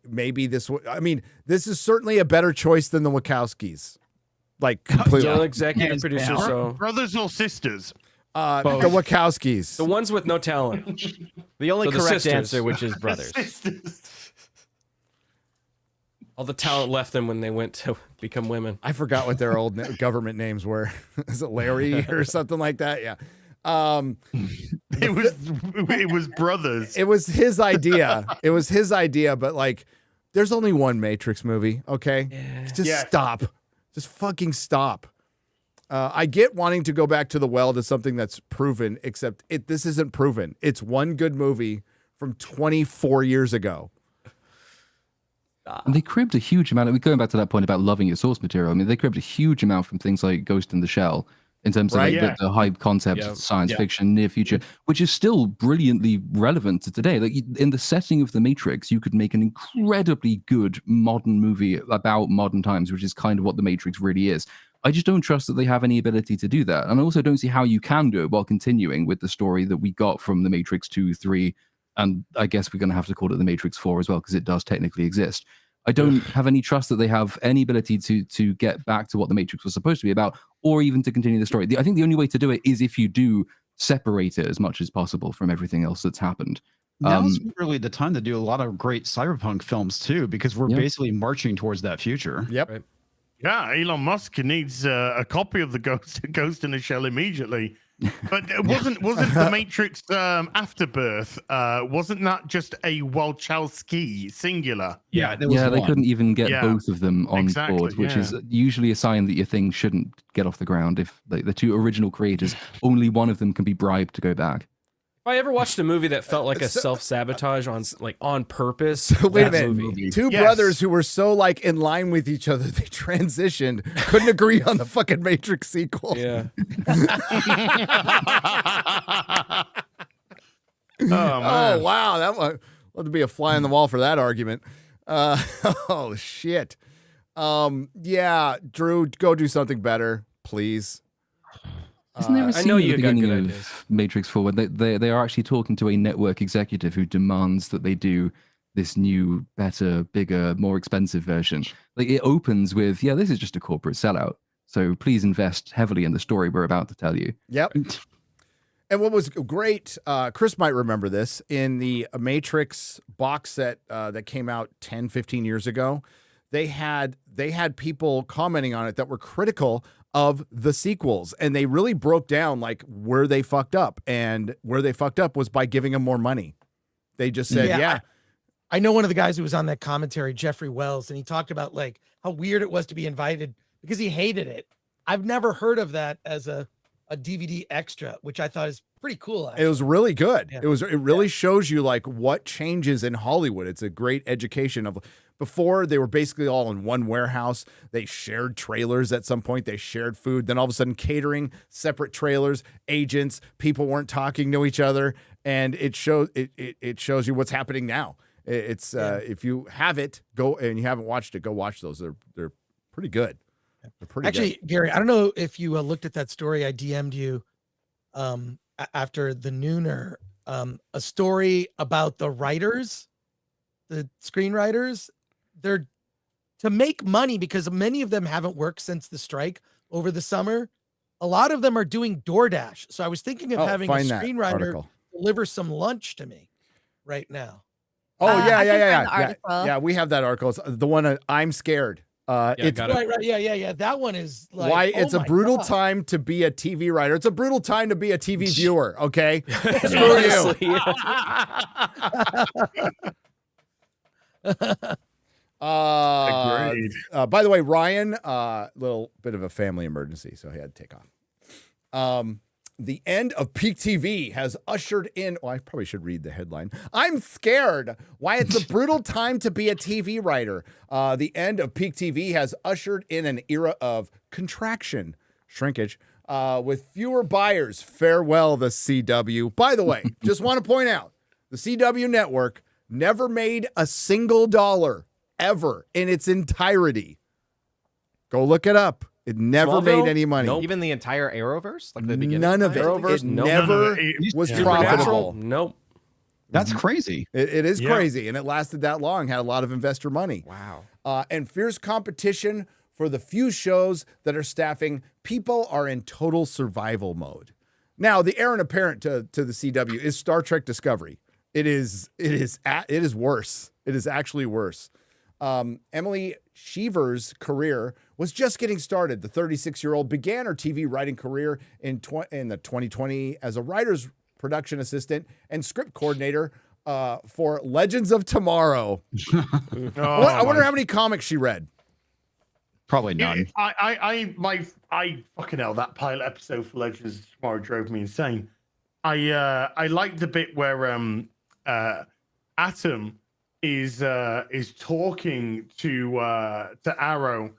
maybe this. I mean, this is certainly a better choice than the Wachowskis. Like completely. Still executive producer, so Brothers or sisters? The Wachowskis. the ones with no talent. The only So the correct sisters. answer, which is brothers. All the talent left them when they went to become women. I forgot what their old government names were. Is it Larry or something like that? Yeah. It was brothers. It was his idea. But like, there's only one Matrix movie. Okay, just stop. Just fucking stop. I get wanting to go back to the well to something that's proven, except this isn't proven. It's one good movie from 24 years ago. And they cribbed a huge amount. Going back to that point about loving your source material, I mean, they cribbed a huge amount from things like Ghost in the Shell in terms of Right, like, the hype concept, science fiction, near future, which is still brilliantly relevant to today. Like in the setting of The Matrix, you could make an incredibly good modern movie about modern times, which is kind of what The Matrix really is. I just don't trust that they have any ability to do that. And I also don't see how you can do it while continuing with the story that we got from The Matrix 2, 3, and I guess we're going to have to call it The Matrix 4 as well, because it does technically exist. I don't have any trust that they have any ability to get back to what The Matrix was supposed to be about, or even to continue the story. I think the only way to do it is if you do separate it as much as possible from everything else that's happened. Now's really the time to do a lot of great cyberpunk films too, because we're basically marching towards that future. Yep. Right. Yeah, Elon Musk needs a copy of the Ghost in the Shell immediately. But wasn't the Matrix Afterbirth? Wasn't that just a Wachowski singular? Yeah, they couldn't even get both of them on board, which is usually a sign that your thing shouldn't get off the ground. If the two original creators, only one of them can be bribed to go back. If I ever watched a movie that felt like a self-sabotage on purpose, Wait a that minute. movie. Two brothers who were so like in line with each other, they transitioned, couldn't agree on the fucking Matrix sequel. Yeah. Oh wow, that one love to be a fly on the wall for that argument. Oh shit. Yeah, Drew, go do something better, please. Isn't there a I scene know at the you got beginning good of ideas. Matrix 4 where they are actually talking to a network executive who demands that they do this new, better, bigger, more expensive version? Like it opens with, this is just a corporate sellout. So please invest heavily in the story we're about to tell you. Yep. And what was great, Chris might remember this, in the Matrix box set that came out 10, 15 years ago, they had people commenting on it that were critical of the sequels, and they really broke down like where they fucked up, and where they fucked up was by giving them more money. They just said, I know one of the guys who was on that commentary, Jeffrey Wells, and he talked about like how weird it was to be invited because he hated it. I've never heard of that as a DVD extra, which I thought is pretty cool. Actually. It was really good. Yeah. It really shows you like what changes in Hollywood. It's a great education of. Before, they were basically all in one warehouse. They shared trailers at some point. They shared food. Then all of a sudden, catering, separate trailers, agents, people weren't talking to each other, and it shows you what's happening now. It's if you have it, go and you haven't watched it, go watch those. They're pretty good. They're pretty Actually, good. Gary, I don't know if you looked at that story I DM'd you after the Nooner, a story about the writers, the screenwriters. They're to make money, because many of them haven't worked since the strike over the summer. A lot of them are doing DoorDash. So I was thinking of having a find that screenwriter article. deliver some lunch to me right now. Oh, I can find the yeah. article. Yeah, we have that article. It's the one I'm scared. It's Right. Yeah. That one is like, why oh it's a my brutal God. time to be a TV writer. It's a brutal time to be a TV viewer. Okay, screw Honestly, you. Agreed. By the way, Ryan, little bit of a family emergency, so he had to take off. The end of peak TV has ushered in. Well, I probably should read the headline. I'm scared. Why it's a brutal time to be a TV writer. The end of peak TV has ushered in an era of contraction, shrinkage, with fewer buyers. Farewell, the CW. By the way, just want to point out, the CW network never made a single dollar ever in its entirety. Go look it up. It never Smallville? made any money. Nope. Even the entire Arrowverse, like the beginning. None of it. Arrowverse, It never was profitable. Nope. That's crazy. It is Yeah. crazy, and it lasted that long. Had a lot of investor money. Wow. And fierce competition for the few shows that are staffing. People are in total survival mode. Now, the heir and apparent to the CW is Star Trek Discovery. It is worse. It is actually worse. Emily Sheaver's career was just getting started. The 36-year-old began her TV writing career in the 2020 as a writer's production assistant and script coordinator for Legends of Tomorrow. I wonder how many comics she read. Probably none. I fucking hell, that pilot episode for Legends of Tomorrow drove me insane. I liked the bit where Atom is talking to Arrow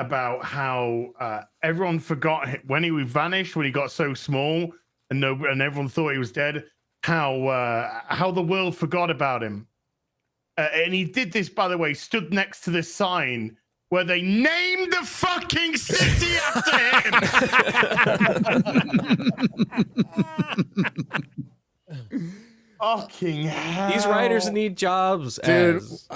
about how everyone forgot when he vanished, when he got so small and everyone thought he was dead, how the world forgot about him. And he did this, by the way, stood next to this sign where they named the fucking city after him. Fucking hell. These writers need jobs, Dude, as-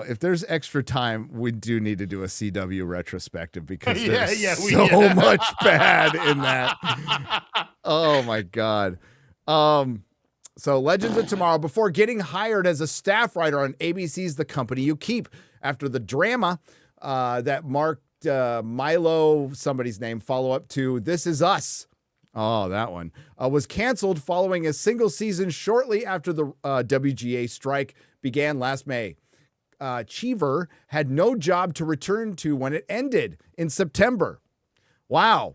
if there's extra time, we do need to do a CW retrospective because there's we so much bad in that. Oh my God. So Legends of Tomorrow, before getting hired as a staff writer on ABC's The Company You Keep, after the drama that marked Milo, somebody's name, follow-up to This Is Us. Oh, that one was canceled following a single season shortly after the WGA strike began last May. Cheever had no job to return to when it ended in September. Wow.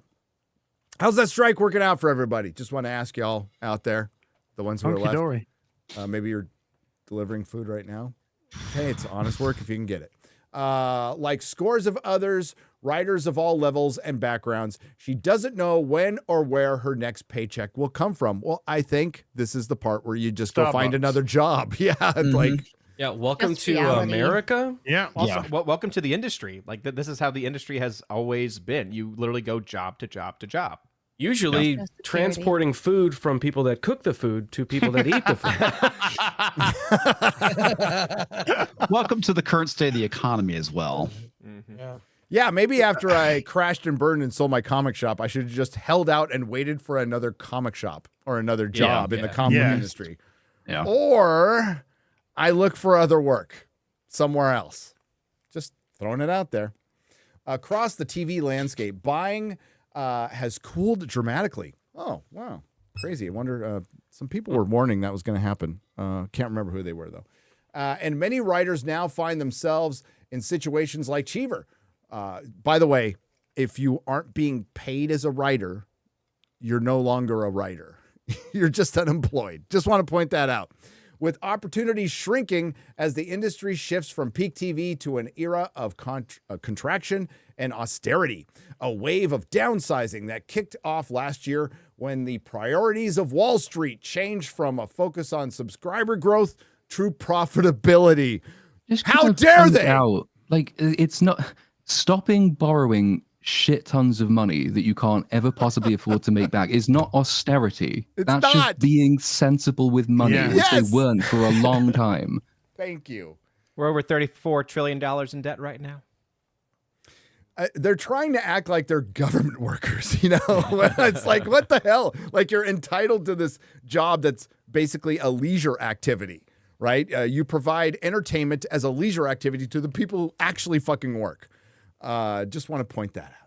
How's that strike working out for everybody? Just want to ask y'all out there, the ones who are Hunky-dory. left. Maybe you're delivering food right now. Hey, it's honest work if you can get it. Like scores of others, writers of all levels and backgrounds, she doesn't know when or where her next paycheck will come from. Well, I think this is the part where you just go find Starbucks. another job. Yeah, like yeah. Welcome Just to reality. America. Yeah. Also, welcome to the industry. Like this is how the industry has always been. You literally go job to job to job. Usually Yeah. transporting food from people that cook the food to people that eat the food. Welcome to the current state of the economy as well. Yeah, maybe after I crashed and burned and sold my comic shop, I should have just held out and waited for another comic shop or another job in the comic industry. Yeah. Or I look for other work somewhere else. Just throwing it out there. Across the TV landscape, buying has cooled dramatically. Oh, wow. Crazy. I wonder, some people were warning that was going to happen. Can't remember who they were, though. And many writers now find themselves in situations like Cheever. By the way, if you aren't being paid as a writer, you're no longer a writer. You're just unemployed. Just want to point that out. With opportunities shrinking as the industry shifts from peak TV to an era of contraction and austerity, a wave of downsizing that kicked off last year when the priorities of Wall Street changed from a focus on subscriber growth to profitability. How dare they? Like, it's not stopping borrowing shit tons of money that you can't ever possibly afford to make back is not austerity. That's not. just being sensible with money, Yeah. which Yes. they weren't for a long time. Thank you. We're over $34 trillion in debt right now. they're trying to act like they're government workers, you know? It's like, what the hell? Like, you're entitled to this job that's basically a leisure activity, right? You provide entertainment as a leisure activity to the people who actually fucking work. Just want to point that out.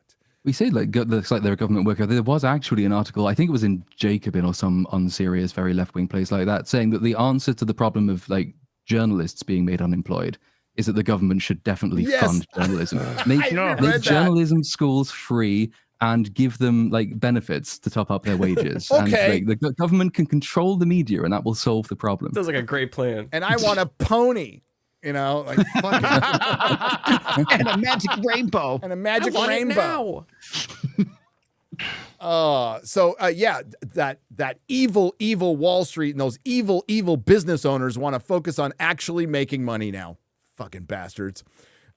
We say looks like they're a government worker. There was actually an article, I think it was in Jacobin or some unserious, very left-wing place like that, saying that the answer to the problem of like journalists being made unemployed is that the government should definitely fund journalism. Make journalism schools free and give them like benefits to top up their wages. Okay. And like, the government can control the media, and that will solve the problem. Sounds like a great plan. And I want a pony. You know, like fucking and a magic rainbow. And a magic I want rainbow. It now. That evil Wall Street and those evil business owners want to focus on actually making money now. Fucking bastards.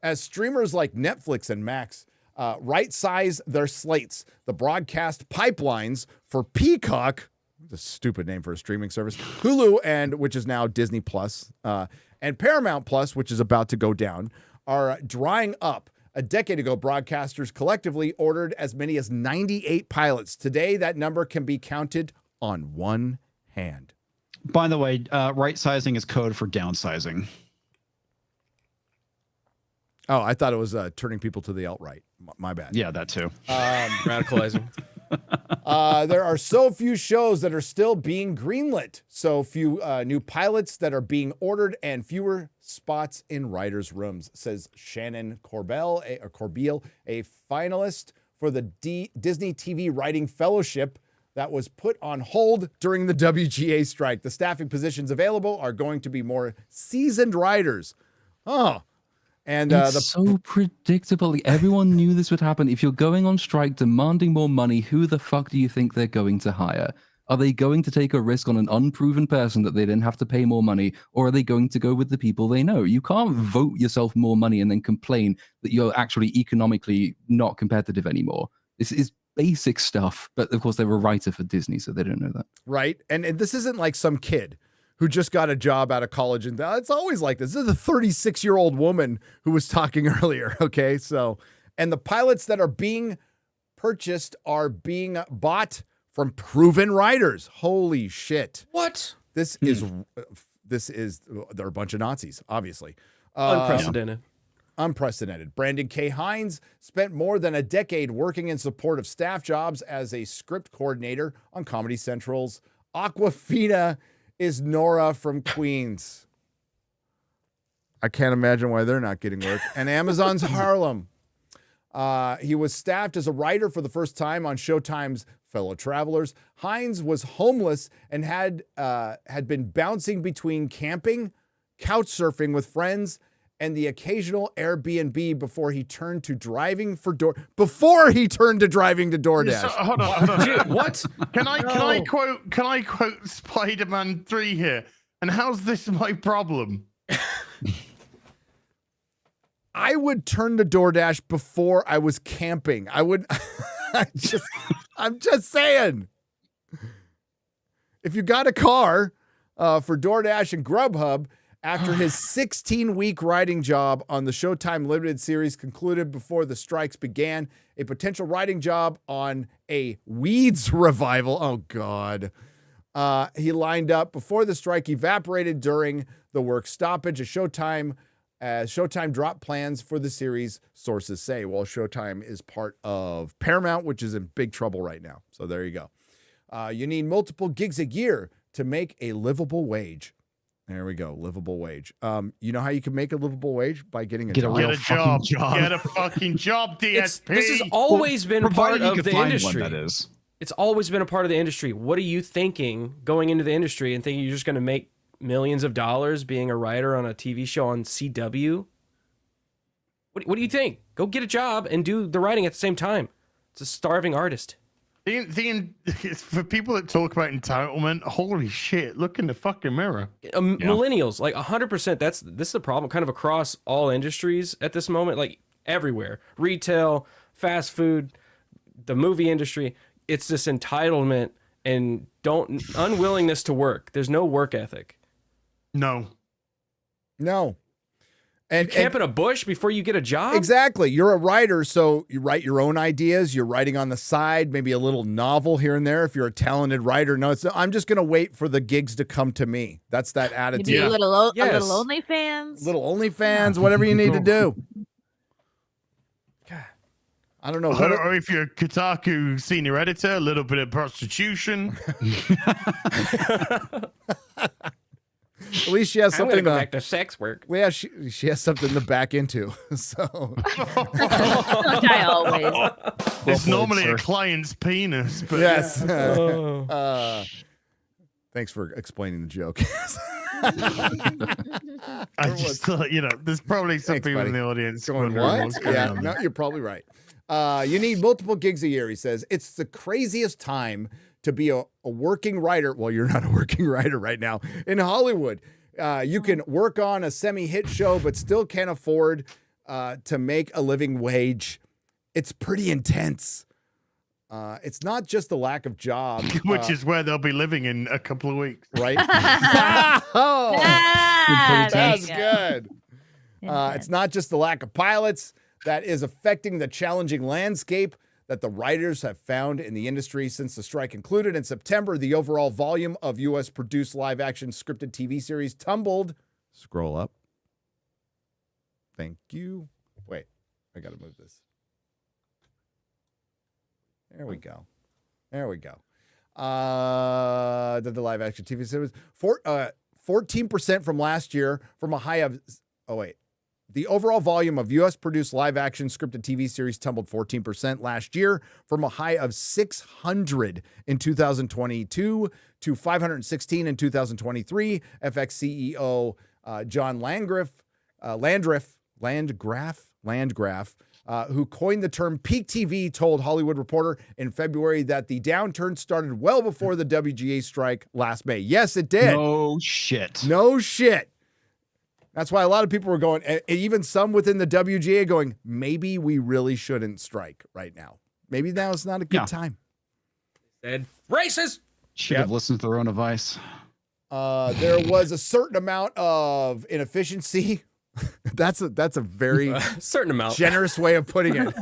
As streamers like Netflix and Max right-size their slates, the broadcast pipelines for Peacock, a stupid name for a streaming service, Hulu, and which is now Disney Plus, and Paramount Plus, which is about to go down, are drying up. A decade ago, broadcasters collectively ordered as many as 98 pilots. Today, that number can be counted on one hand. By the way, right sizing is code for downsizing. Oh, I thought it was turning people to the alt-right. My bad. Yeah, that too. Radicalizing. There are so few shows that are still being greenlit, so few new pilots that are being ordered, and fewer spots in writers' rooms, says Shannon Corbeil, a finalist for the Disney TV Writing Fellowship that was put on hold during the WGA strike. The staffing positions available are going to be more seasoned writers. Oh. And it's so predictable. Everyone knew this would happen. If you're going on strike demanding more money, who the fuck do you think they're going to hire? Are they going to take a risk on an unproven person that they then have to pay more money, or are they going to go with the people they know? You can't vote yourself more money and then complain that you're actually economically not competitive anymore. This is basic stuff, but of course they're a writer for Disney, so they don't know that. Right, and this isn't like some kid who just got a job out of college. And it's always like this. This is a 36-year-old woman who was talking earlier, okay? So, and the pilots that are being purchased are being bought from proven writers. Holy shit. What? This is, they're a bunch of Nazis, obviously. Unprecedented. Unprecedented. Brandon K. Hines spent more than a decade working in support of staff jobs as a script coordinator on Comedy Central's Aquafina is Nora from Queens. I can't imagine why they're not getting work. And Amazon's Harlem. He was staffed as a writer for the first time on Showtime's Fellow Travelers. Hines was homeless and had been bouncing between camping, couch surfing with friends, and the occasional Airbnb before he turned to driving to DoorDash. So, hold on. Dude, what? Can I quote Spider-Man 3 here? And how's this my problem? I would turn to DoorDash before I was camping. I would I'm just saying. If you got a car for DoorDash and Grubhub, after his 16-week writing job on the Showtime Limited series concluded before the strikes began, a potential writing job on a Weeds revival. Oh, God. He lined up before the strike evaporated during the work stoppage. Showtime dropped plans for the series, sources say. Well, Showtime is part of Paramount, which is in big trouble right now. So there you go. You need multiple gigs a year to make a livable wage. There we go. Livable wage. You know how you can make a livable wage? By getting a job. Get a job. Get a fucking job, DSP. This has always been part of the industry. That is. It's always been a part of the industry. What are you thinking going into the industry and thinking you're just going to make millions of dollars being a writer on a TV show on CW? What do you think? Go get a job and do the writing at the same time. It's a starving artist. For people that talk about entitlement, holy shit, look in the fucking mirror. Millennials, like 100%, this is a problem kind of across all industries at this moment, like everywhere. Retail, fast food, the movie industry. It's this entitlement and unwillingness to work. There's no work ethic. No. And camp in a bush before you get a job? Exactly. You're a writer, so you write your own ideas. You're writing on the side, maybe a little novel here and there if you're a talented writer. No, I'm just going to wait for the gigs to come to me. That's that attitude. Maybe a little OnlyFans. Little OnlyFans, whatever you need to do. I don't know. Or if you're a Kotaku senior editor, a little bit of prostitution. At least she has I'm something gonna go back to sex work. Well, yeah, she has something to back into. So I always. It's normally a client's penis, but yes. Thanks for explaining the joke. I just thought, there's probably some people in the audience going, wondering what? what's going Yeah, on. no, you're probably right. You need multiple gigs a year, he says. It's the craziest time to be a working writer. Well, you're not a working writer right now in Hollywood. You can work on a semi-hit show, but still can't afford to make a living wage. It's pretty intense. It's not just the lack of jobs. Which is where they'll be living in a couple of weeks. Right? That's good. It's not just the lack of pilots that is affecting the challenging landscape that the writers have found in the industry since the strike concluded in September. The overall volume of U.S. produced live-action scripted TV series tumbled. Scroll up. Thank you. Wait, I got to move this. There we go. There we go. The live-action TV series 14% from last year, from a high of. Oh wait. The overall volume of U.S. produced live-action scripted TV series tumbled 14% last year from a high of 600 in 2022 to 516 in 2023. FX CEO John Landgraf, who coined the term peak TV, told Hollywood Reporter in February that the downturn started well before the WGA strike last May. Yes, it did. No shit. No shit. That's why a lot of people were going, even some within the WGA going, maybe we really shouldn't strike right now. Maybe now is not a good time. Said racist. Should have listened to their own advice. There was a certain amount of inefficiency. That's a very certain amount, generous way of putting it.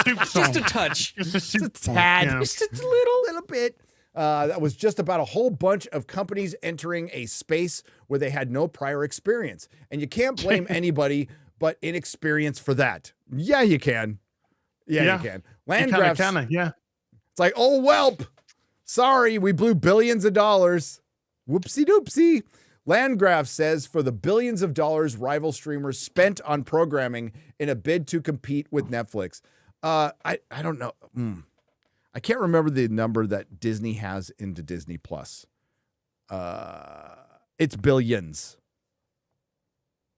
Just a touch, just a tad, just a little bit. That was just about a whole bunch of companies entering a space where they had no prior experience. And you can't blame anybody but inexperience for that. Yeah, you can. Yeah, you can. Landgraf's, yeah. It's like, oh, welp. Sorry, we blew billions of dollars. Whoopsie doopsie. Landgraf says for the billions of dollars rival streamers spent on programming in a bid to compete with Netflix. I don't know. I can't remember the number that Disney has into Disney Plus. It's billions.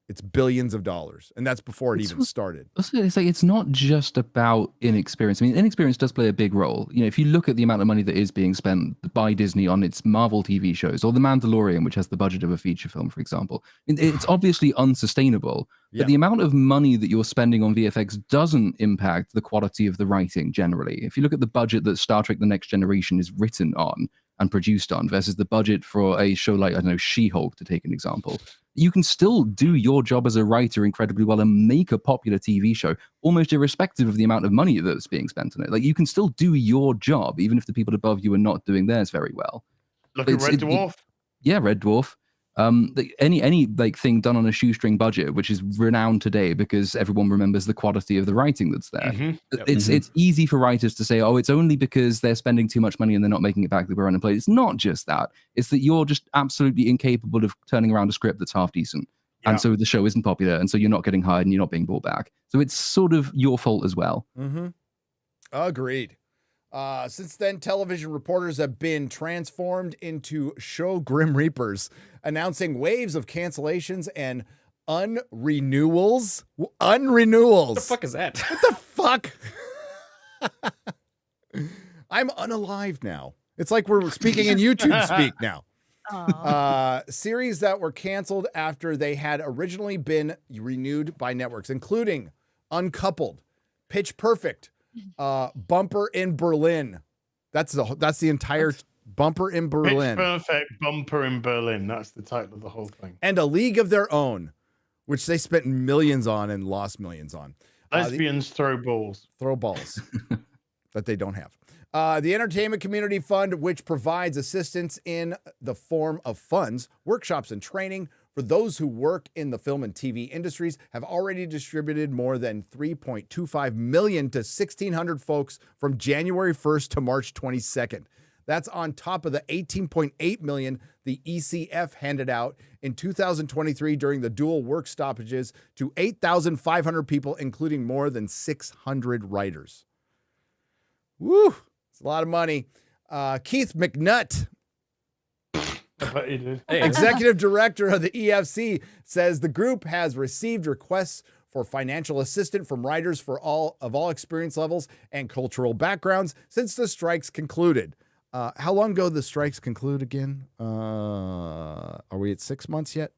It's billions of dollars, and that's before it even started. It's like it's not just about inexperience. I mean, inexperience does play a big role. You know, if you look at the amount of money that is being spent by Disney on its Marvel TV shows, or The Mandalorian, which has the budget of a feature film, for example, it's obviously unsustainable. But the amount of money that you're spending on VFX doesn't impact the quality of the writing generally. If you look at the budget that Star Trek: The Next Generation is written on and produced on versus the budget for a show like, I don't know, She-Hulk, to take an example, you can still do your job as a writer incredibly well and make a popular TV show almost irrespective of the amount of money that's being spent on it. Like, you can still do your job even if the people above you are not doing theirs very well. Look at Red Dwarf. Yeah, Red Dwarf. Any like thing done on a shoestring budget, which is renowned today because everyone remembers the quality of the writing that's there. It's easy for writers to say, oh, it's only because they're spending too much money and they're not making it back that we're unemployed. It's not just that. It's that you're just absolutely incapable of turning around a script that's half decent. And so the show isn't popular, and so you're not getting hired and you're not being brought back. So it's sort of your fault as well. Agreed. Since then, television reporters have been transformed into show Grim Reapers, announcing waves of cancellations and unrenewals. Unrenewals. What the fuck is that? What the fuck? I'm unalive now. It's like we're speaking in YouTube speak now. Series that were canceled after they had originally been renewed by networks, including Uncoupled, Pitch Perfect, Bumper in Berlin. That's the entire Bumper in Berlin. Pitch Perfect, Bumper in Berlin. That's the title of the whole thing. And A League of Their Own, which they spent millions on and lost millions on. Lesbians throw balls. Throw balls that they don't have. The Entertainment Community Fund, which provides assistance in the form of funds, workshops, and training for those who work in the film and TV industries, have already distributed more than $3.25 million to 1,600 folks from January 1st to March 22nd. That's on top of the $18.8 million the ECF handed out in 2023 during the dual work stoppages to 8,500 people, including more than 600 writers. Woo! It's a lot of money. Keith McNutt, I bet he did. executive director of the EFC, says the group has received requests for financial assistance from writers for all experience levels and cultural backgrounds since the strikes concluded. How long ago the strikes conclude again? Are we at 6 months yet?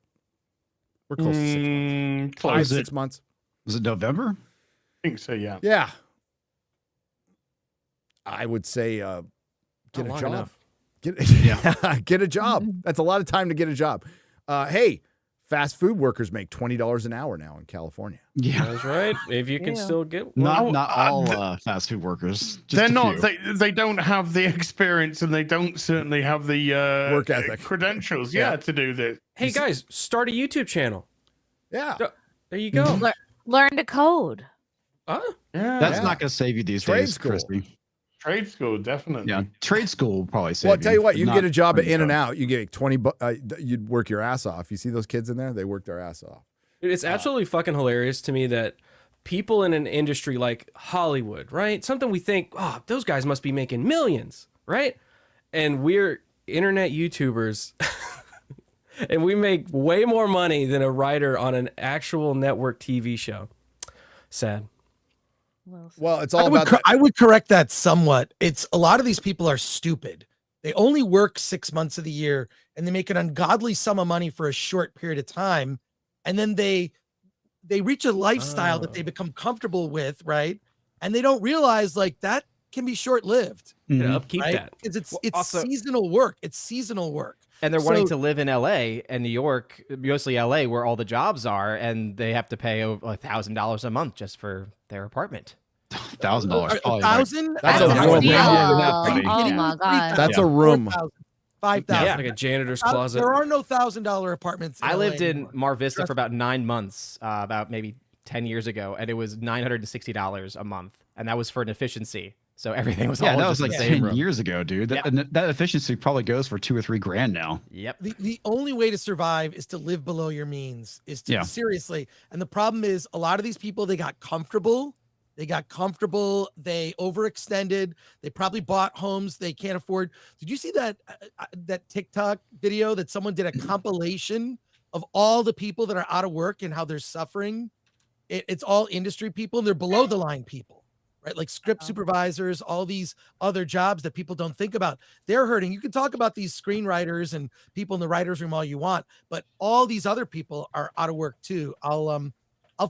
We're close to 6 months. Close. 6 months. Was it November? I think so, yeah. Yeah. I would say get a long job. enough. Get a job. That's a lot of time to get a job. Hey, fast food workers make $20 an hour now in California. Yeah, that's right. If you can still get not all fast food workers. Just They're a not. few. They don't have the experience, and they don't certainly have the work ethic credentials. Yeah. To do this. Hey guys, start a YouTube channel. Yeah, there you go. Learn to code. Huh? That's not going to save you these Trade days, school. Christy. Trade school, definitely. Yeah, trade school will probably save Well, I'll tell you what, you but can get a not job at running In and stuff. Out. You get 20. You'd work your ass off. You see those kids in there? They work their ass off. It's absolutely fucking hilarious to me that people in an industry like Hollywood, right? Something we think, oh, those guys must be making millions, right? And we're internet YouTubers and we make way more money than a writer on an actual network TV show. Sad. Well, it's all about I would correct that somewhat. It's a lot of these people are stupid. They only work 6 months of the year and they make an ungodly sum of money for a short period of time. And then they reach a lifestyle that they become comfortable with, right? And they don't realize like that can be short-lived. Upkeep right? that. Because it's also- seasonal work. It's seasonal work. And they're wanting So- to live in LA and New York, mostly LA, where all the jobs are, and they have to pay over $1,000 a month just for their apartment. $1,000 probably. 1,000? That's a That's room. steal. Oh my god. That's a room. 5,000. Yeah, like a janitor's closet. There are no $1,000 apartments. I lived LA in anymore. Mar Vista Trust for about 9 months, about maybe 10 years ago, and it was $960 a month, and that was for an efficiency. So everything was Yeah, all that just was the like same 10 room. years ago, dude. Yep. That efficiency probably goes for $2,000 or $3,000 now. Yep. The only way to survive is to live below your means. Is to Yeah. seriously. And the problem is a lot of these people, they got comfortable. They overextended. They probably bought homes they can't afford. Did you see that that TikTok video that someone did a compilation of all the people that are out of work and how they're suffering? It's all industry people and they're below the line people, right? Like script supervisors, all these other jobs that people don't think about. They're hurting. You can talk about these screenwriters and people in the writer's room all you want, but all these other people are out of work too. I'll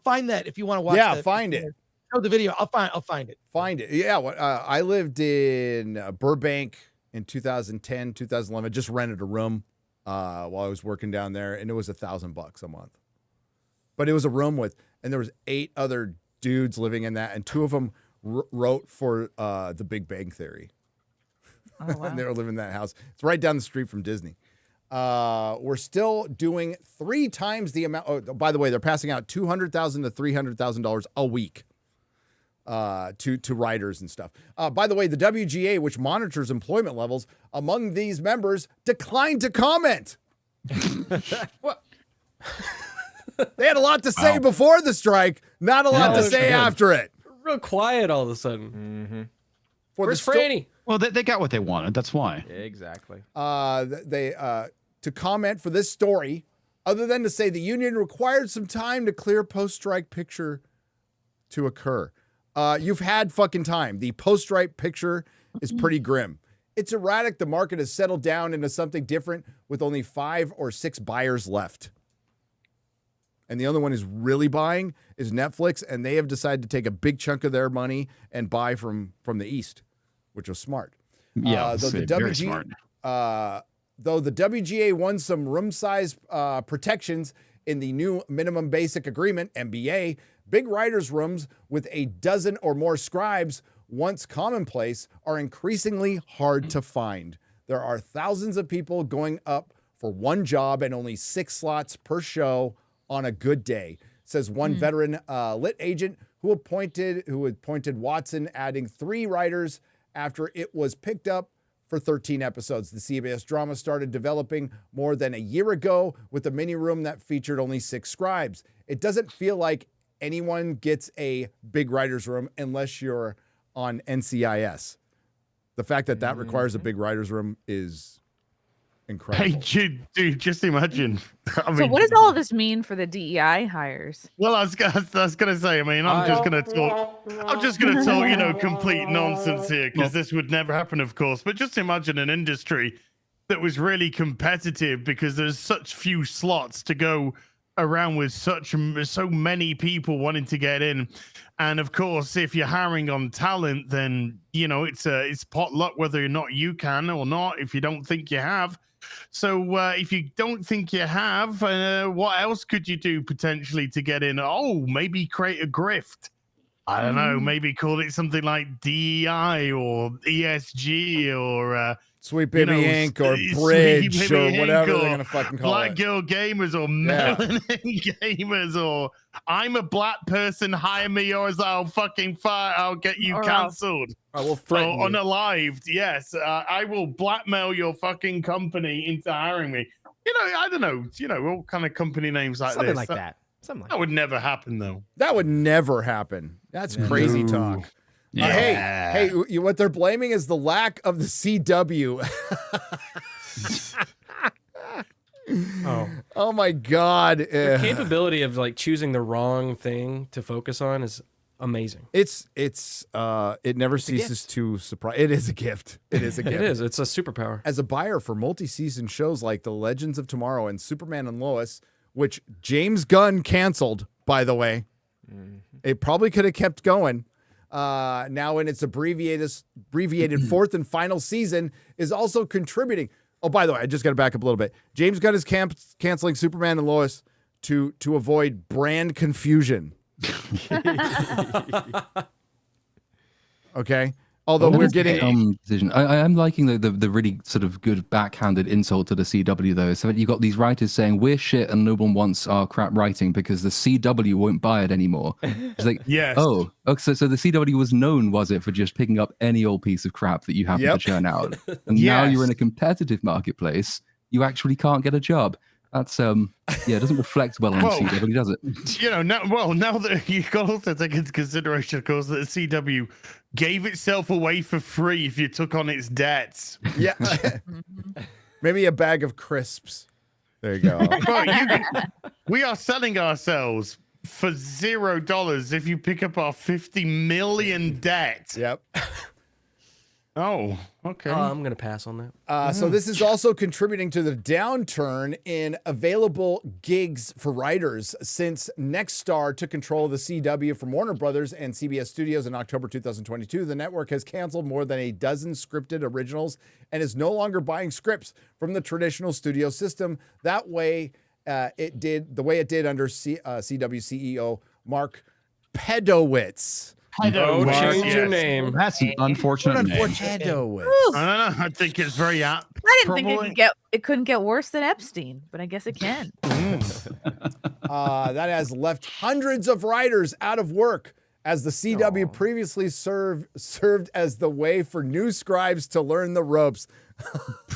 find that if you want to watch. Yeah, that. find it. Show the video. I'll find it. Find it. Yeah. I lived in Burbank in 2010, 2011. Just rented a room while I was working down there, and it was $1,000 a month. But it was a room and there was 8 other dudes living in that, and 2 of them wrote for The Big Bang Theory. Oh, wow. And they were living in that house. It's right down the street from Disney. We're still doing 3 times the amount. Oh, by the way, they're passing out $200,000 to $300,000 a week to writers and stuff. By the way, the WGA, which monitors employment levels among these members, declined to comment. What? They had a lot to say before the strike, not a lot to say after it. Real quiet all of a sudden. Where's Franny? Well, they got what they wanted. That's why. Exactly. They to comment for this story, other than to say the union required some time to clear post-strike picture to occur. You've had fucking time. The post-strike picture is pretty grim. It's erratic. The market has settled down into something different with only 5 or 6 buyers left. And the other one is really buying is Netflix, and they have decided to take a big chunk of their money and buy from the East, which was smart. Yeah, Though the WGA won some room size protections In the new minimum basic agreement, MBA, big writers' rooms with a dozen or more scribes, once commonplace, are increasingly hard to find. There are thousands of people going up for one job and only 6 slots per show on a good day, says one veteran lit agent who appointed Watson, adding 3 writers after it was picked up for 13 episodes. The CBS drama started developing more than a year ago with a mini room that featured only 6 scribes. It doesn't feel like anyone gets a big writer's room unless you're on NCIS. The fact that requires a big writer's room is incredible. Hey, dude, just imagine. So what does all of this mean for the DEI hires? Well, I was gonna say. I mean, I'm just gonna talk. You know, complete nonsense here because this would never happen, of course. But just imagine an industry that was really competitive because there's such few slots to go around with so many people wanting to get in. And of course, if you're hiring on talent, then you know it's potluck whether or not you can or not. If you don't think you have. So if you don't think you have, what else could you do potentially to get in? Oh, maybe create a grift. I don't know. Maybe call it something like DEI or ESG or Sweet Baby Inc. or Bridge or whatever they're going to fucking call Black it. Girl Gamers or Melanin Gamers or I'm a black person, hire me or I'll fucking fire. I'll get you cancelled. I will threaten you. Unalived. Yes. I will blackmail your fucking company into hiring me. You know, I don't know. You know, all kind of company names like Something this. like that. Something like that would never happen though. That would never happen. That's crazy talk. Yeah. Hey, what they're blaming is the lack of the CW. Oh my God. The capability of like choosing the wrong thing to focus on is amazing. It never ceases to surprise. It is a gift. It is a gift. It is. It's a superpower. As a buyer for multi-season shows like The Legends of Tomorrow and Superman and Lois, which James Gunn canceled, by the way, it probably could have kept going. Now in its abbreviated 4th and final season is also contributing. Oh, by the way, I just got to back up a little bit. James Gunn is canceling Superman and Lois to avoid brand confusion. Okay. Although we're getting decision. I'm liking the really sort of good backhanded insult to the CW though. So you got these writers saying we're shit and no one wants our crap writing because the CW won't buy it anymore. It's like, yes. Oh, so the CW was known, was it, for just picking up any old piece of crap that you happen to churn out, and now you're in a competitive marketplace. You actually can't get a job. That's it doesn't reflect well on CW, does it? You know, now that you can also take into consideration, of course, that the CW gave itself away for free if you took on its debts. Yeah. Maybe a bag of crisps. There you go. We are selling ourselves for $0 if you pick up our 50 million debt. Yep. Oh, okay. I'm going to pass on that. So this is also contributing to the downturn in available gigs for writers since Nexstar took control of the CW from Warner Brothers and CBS Studios in October 2022. The network has canceled more than a dozen scripted originals and is no longer buying scripts from the traditional studio system. That way, it did under CW CEO Mark Pedowitz. Change your name. That's an unfortunate name. I don't know. I think it's very apt. I didn't think it couldn't get worse than Epstein, but I guess it can. That has left hundreds of writers out of work, as the CW previously served as the way for new scribes to learn the ropes.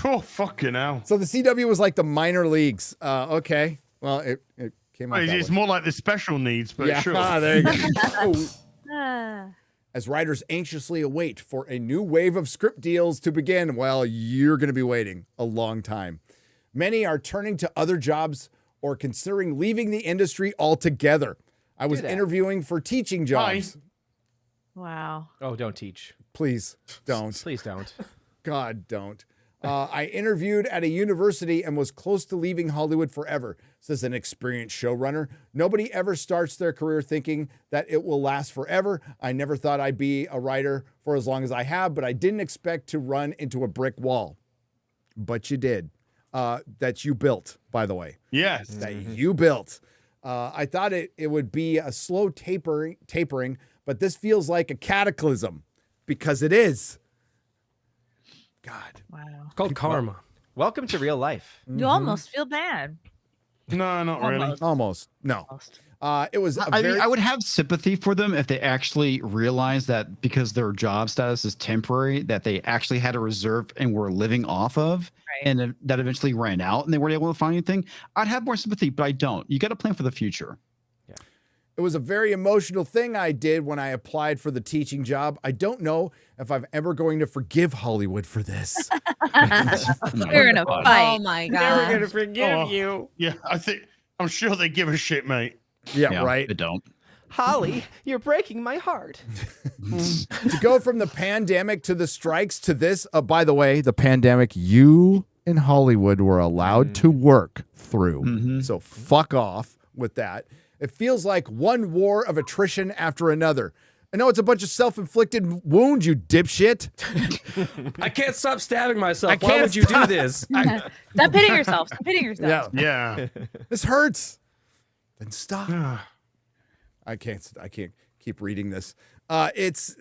Oh, fucking hell. So the CW was like the minor leagues. Okay. Well, it came out that It's way. more like the special needs, but sure. There you go. As writers anxiously await for a new wave of script deals to begin, well, you're going to be waiting a long time. Many are turning to other jobs or considering leaving the industry altogether. I was interviewing for teaching jobs. Wow. Oh, don't teach. Please don't. Please don't. God, don't. I interviewed at a university and was close to leaving Hollywood forever, says an experienced showrunner. Nobody ever starts their career thinking that it will last forever. I never thought I'd be a writer for as long as I have, but I didn't expect to run into a brick wall. But you did. that you built, by the way. Yes. That you built. I thought it would be a slow tapering, but this feels like a cataclysm because it is. God. Wow. It's called karma. Welcome to real life. You almost feel bad. No, not really. Almost. No. It was. I mean, I would have sympathy for them if they actually realized that because their job status is temporary, that they actually had a reserve and were living off of, and that eventually ran out and they weren't able to find anything. I'd have more sympathy, but I don't. You got to plan for the future. It was a very emotional thing I did when I applied for the teaching job. I don't know if I'm ever going to forgive Hollywood for this. We're in a fight. Oh my Never god. gonna forgive you. Yeah, I'm sure they give a shit, mate. Yeah, right. They don't. Holly, you're breaking my heart. To go from the pandemic to the strikes to this, by the way, the pandemic you in Hollywood were allowed to work through. So fuck off with that. It feels like one war of attrition after another. I know it's a bunch of self-inflicted wounds, you dipshit. I can't stop stabbing myself. I Why can't would you do stop. this? Stop hitting yourself. Stop hitting yourself. Yeah. This hurts. Then stop. I can't keep reading this. It's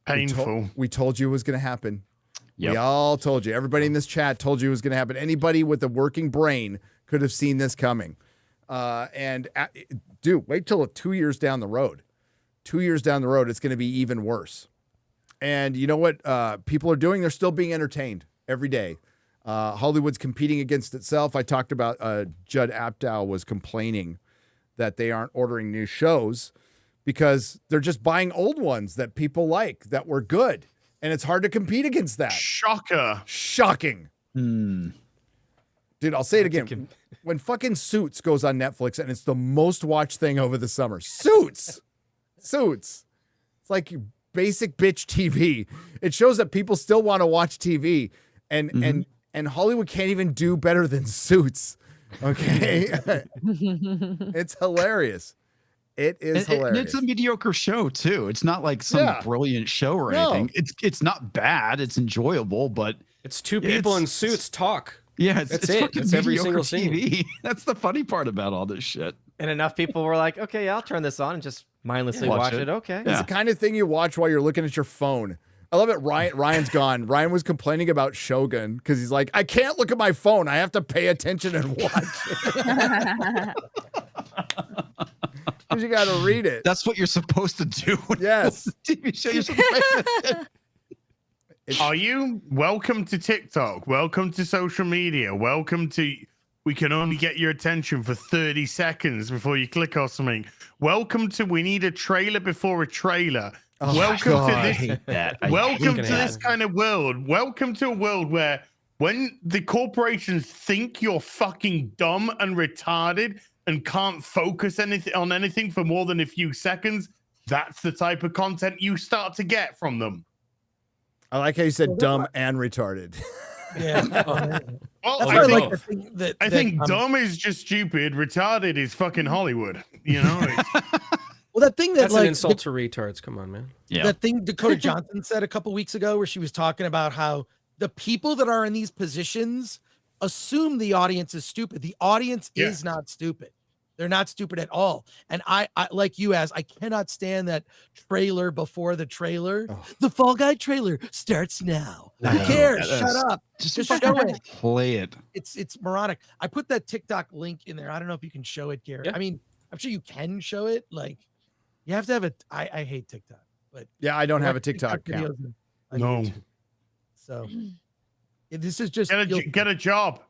painful. We told you it was going to happen. Yep. We all told you. Everybody in this chat told you it was going to happen. Anybody with a working brain could have seen this coming. Dude, wait till 2 years down the road. 2 years down the road, it's going to be even worse. And you know what people are doing? They're still being entertained every day. Hollywood's competing against itself. I talked about Judd Apatow was complaining that they aren't ordering new shows because they're just buying old ones that people like, that were good. And it's hard to compete against that. Shocker. Shocking. Dude, I'll say it again. When fucking Suits goes on Netflix and it's the most watched thing over the summer. Suits. It's like basic bitch TV. It shows that people still want to watch TV. And Hollywood can't even do better than Suits. Okay? It's hilarious. It is hilarious. And it's a mediocre show too. It's not like some brilliant show or anything. It's not bad. It's enjoyable, but it's two people in suits talk. Yeah, it's it. It's every single scene. TV. That's the funny part about all this shit. And enough people were like, okay, I'll turn this on and just mindlessly watch it. Okay. It's the kind of thing you watch while you're looking at your phone. I love it. Ryan's gone. Ryan was complaining about Shogun because he's like, I can't look at my phone. I have to pay attention and watch it. Because you got to read it. That's what you're supposed to do. Yes. TV show. You're supposed to Are you? Welcome to TikTok. Welcome to social media. Welcome to. We can only get your attention for 30 seconds before you click on something. Welcome to. We need a trailer before a trailer. Oh, welcome God, to I this. hate that. Welcome to this kind of world. Welcome to a world where when the corporations think you're fucking dumb and retarded and can't focus on anything for more than a few seconds, that's the type of content you start to get from them. I like how you said dumb and retarded. Yeah. Well, That's I why I think, like the thing that I think dumb is just stupid. Retarded is fucking Hollywood. You know. Well, that thing that That's like an insult to retards. Come on, man. that thing Dakota Johnson said a couple weeks ago, where she was talking about how the people that are in these positions assume the audience is stupid. The audience is not stupid. They're not stupid at all. And I like you, as I cannot stand that trailer before the trailer. The Fall Guy trailer starts now. Who cares? Shut up. Just show it. Play it. It's moronic. I put that TikTok link in there. I don't know if you can show it, Garrett. I mean, I'm sure you can show it. Like, you have to have a. I hate TikTok, but yeah, I don't have a TikTok account. No. So this is just get a job.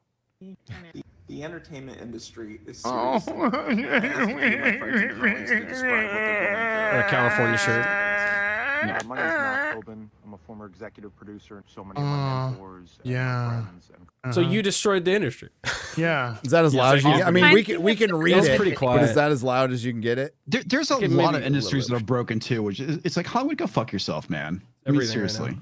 The entertainment industry is Oh. seriously Or a California shirt. My name's Matt Tobin. I'm a former executive producer and so many of my mentors and my friends. So you destroyed the industry. Yeah. Is that as loud as you can? I mean, we can read That's it, pretty quiet. but is that as loud as you can get it? There's a lot of industries that are broken too, which is, it's like Hollywood, go fuck yourself, man. I mean, Everything right seriously.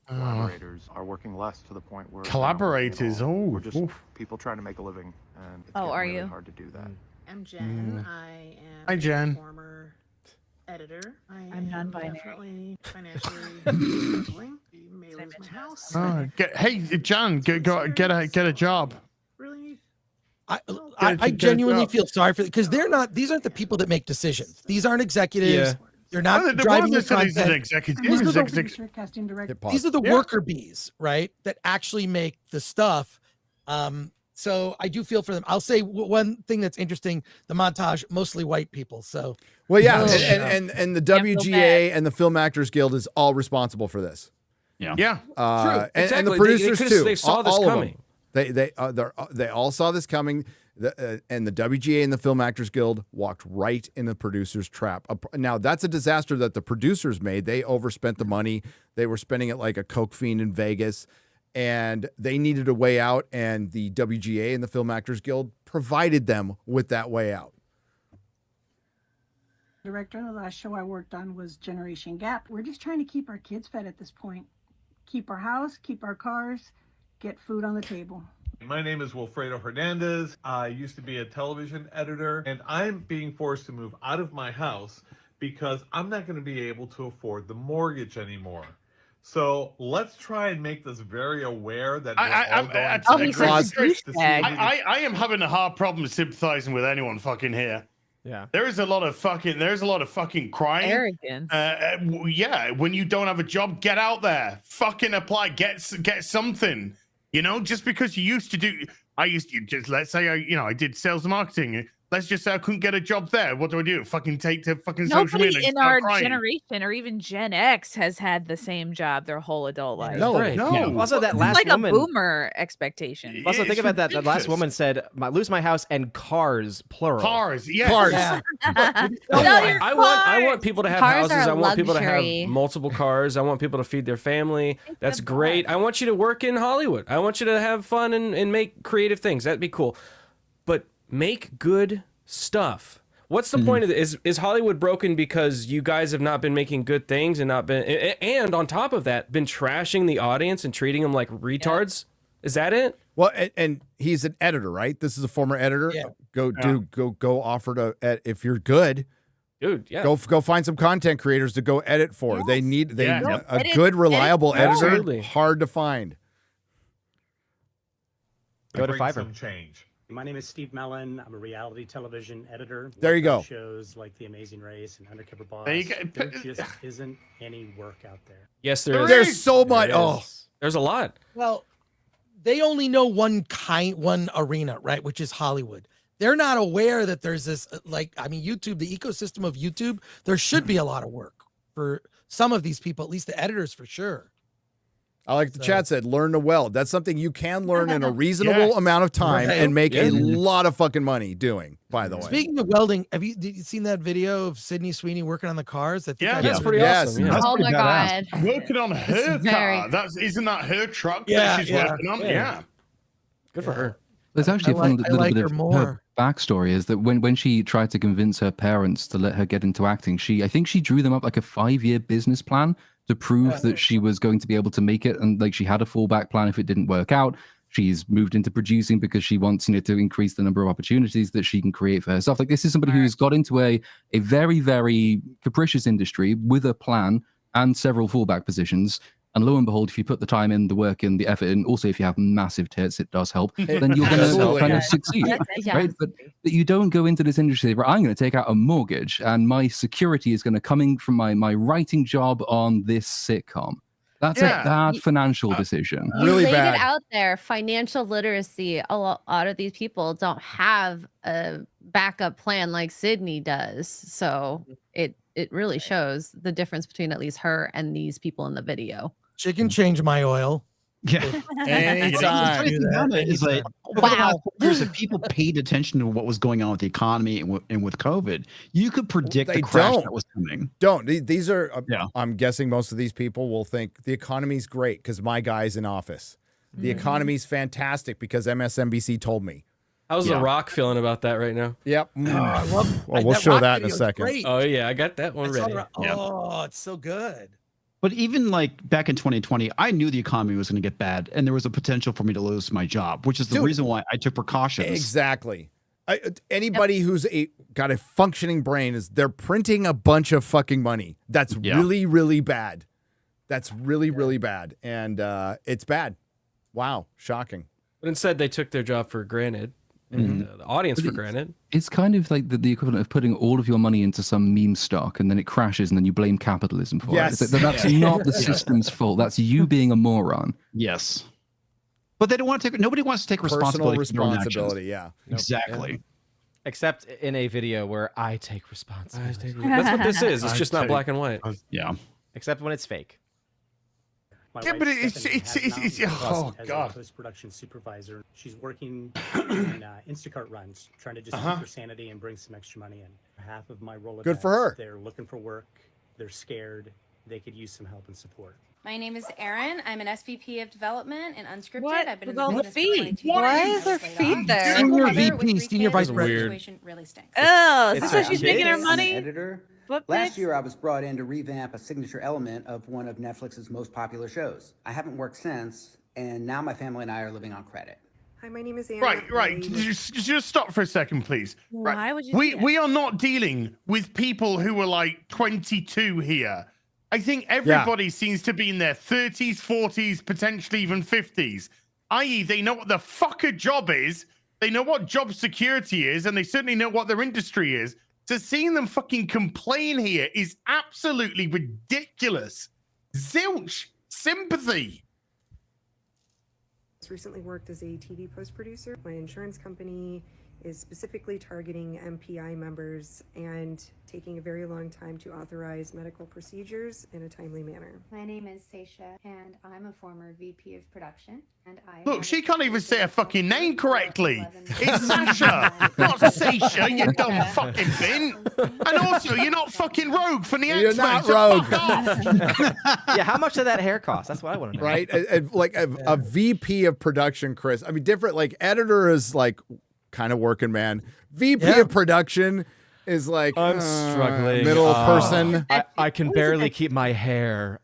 Collaborators are working less to the point where Collaborators. we're just people trying to make a living, and it's Oh, getting are really you? hard to do that. I'm Jen. I am Hi, Jen. a former editor. I'm non-binary. Definitely financially struggling. May lose my house. Hey, John, get a job. Really? I genuinely feel sorry for because these aren't the people that make decisions. These aren't executives. Yeah. They're not driving the content. Casting director. These are the worker bees, right? That actually make the stuff. So I do feel for them. I'll say one thing that's interesting: the montage, mostly white people. So well, yeah, and the WGA and the Film Actors Guild is all responsible for this. Yeah. And Exactly. the producers too. They saw this all of coming. them. They all saw this coming. And the WGA and the Film Actors Guild walked right in the producer's trap. Now, that's a disaster that the producers made. They overspent the money. They were spending it like a coke fiend in Vegas, and they needed a way out, and the WGA and the Film Actors Guild provided them with that way out. Director, the last show I worked on was Generation Gap. We're just trying to keep our kids fed at this point. Keep our house, keep our cars, get food on the table. My name is Wilfredo Hernandez. I used to be a television editor, and I'm being forced to move out of my house because I'm not going to be able to afford the mortgage anymore. So let's try and make this very aware that I am having a hard problem sympathizing with anyone fucking here. Yeah, there's a lot of fucking crying, arrogance. Yeah, when you don't have a job, get out there, fucking apply, get something. You know, just because you used to do, let's say I did sales and marketing. Let's just say I couldn't get a job there. What do? Fucking take to fucking social media. Nobody in our generation or even Gen X has had the same job their whole adult life. No. Also, that last it's like woman, a boomer expectation. Also, think about that. That last woman said, "Lose my house and cars, plural." Cars, yes. Cars. Yeah. I want people to have Cars houses. are I want people to luxury. have multiple cars. I want people to feed their family. That's great. I want you to work in Hollywood. I want you to have fun and make creative things. That'd be cool. But make good stuff. What's the point of this? Is Hollywood broken because you guys have not been making good things and on top of that, been trashing the audience and treating them like retards? Yeah. Is that it? Well, and he's an editor, right? This is a former editor. Yeah. Go offer to if you're good. Dude, yeah. Go find some content creators to go edit for. Yes. They need a good, reliable editor. Absolutely. Hard to find. Go to Fiverr. Some change. My name is Steve Mellon. I'm a reality television editor. There you go. Shows like The Amazing Race and Undercover Boss. There you go. There just isn't any work out there. Yes, there is. There's so much. Oh, there's a lot. Well, they only know one arena, right? Which is Hollywood. They're not aware that there's this, YouTube, the ecosystem of YouTube. There should be a lot of work for some of these people, at least the editors for sure. I like the chat said, learn to weld. That's something you can learn in a reasonable amount of time and make a lot of fucking money doing, by the way. Speaking of welding, did you seen that video of Sydney Sweeney working on the cars? That's pretty awesome. Yeah. Oh my God. Working on her car. Isn't that her truck that she's working on? Yeah. Good for her. There's actually a fun little bit of her backstory is that when she tried to convince her parents to let her get into acting, I think she drew them up like a 5-year business plan to prove that she was going to be able to make it, and like she had a fallback plan if it didn't work out. She's moved into producing because she wants to increase the number of opportunities that she can create for herself. Like this is somebody who's got into a very, very capricious industry with a plan and several fallback positions. And lo and behold, if you put the time in, the work in, the effort in, also if you have massive tits, it does help, then you're going to kind of succeed, right? But you don't go into this industry, right, I'm going to take out a mortgage and my security is going to come from my writing job on this sitcom. That's a bad financial decision. Really laid bad. It out there. Financial literacy. A lot of these people don't have a backup plan like Sydney does. So it really shows the difference between at least her and these people in the video. She can change my oil. Yeah. Anytime. It's like, wow. Years if people paid attention to what was going on with the economy and with COVID, you could predict the crash that was coming. These are, I'm guessing most of these people will think the economy's great because my guy's in office. The economy's fantastic because MSNBC told me. How's The Rock feeling about that right now? Yep. I love well, we'll show that in a second. Great. Oh, yeah. I got that one ready. Oh, it's so good. But even like back in 2020, I knew the economy was going to get bad and there was a potential for me to lose my job, which is the reason why I took precautions. Exactly. Anybody who's got a functioning brain they're printing a bunch of fucking money. That's really, really bad. That's really, really bad. And it's bad. Wow. Shocking. But instead, they took their job for granted and the audience for granted. It's kind of like the equivalent of putting all of your money into some meme stock and then it crashes and then you blame capitalism for it. It's like, that's not the system's fault. That's you being a moron. Yes. But they don't want to take. Nobody wants to take responsibility. Yeah, exactly. Except in a video where I take responsibility. That's what this is. It's just not black and white. Yeah. Except when it's fake. My Yeah, wife, but it's Stephanie, has oh as god. a post-production supervisor. She's working in Instacart runs, trying to just keep her sanity and bring some extra money in. Half of my Rolodex, Good for her. They're looking for work. They're scared. They could use some help and support. My name is Erin. I'm an SVP of Development and Unscripted. What? I've been in With all the the business for feet? 22 Why years. is there Laid feet off. there? Single Senior mother with VP, 3 senior kids. vice The president. situation really stinks. Oh, is It's this why a she's kid. making her I'm an money? Editor. Flip Last pics? year, I was brought in to revamp a signature element of one of Netflix's most popular shows. I haven't worked since, and now my family and I are living on credit. Hi, my name is Anna. Right. Just stop for a second, please. Why Right. would you do that? We are not dealing with people who are like 22 here. I think everybody seems to be in their 30s, 40s, potentially even 50s. I.e., they know what the fuck a job is, they know what job security is, and they certainly know what their industry is. So seeing them fucking complain here is absolutely ridiculous. Zilch sympathy. Recently worked as a TV post producer. My insurance company is specifically targeting MPI members and taking a very long time to authorize medical procedures in a timely manner. My name is Seisha, and I'm a former VP of Production. And I Look, she can't even say her fucking name correctly. It's Sasha, not Seisha, you dumb fucking bin. And also, you're not fucking Rogue from the You're X-Men. not so Rogue. fuck off. Yeah, how much did that hair cost? That's what I want to know. Right? Like a VP of production, Chris. I mean, different. Like editor is like kind of working man. VP of production is like I'm struggling. middle person. I can barely keep my hair.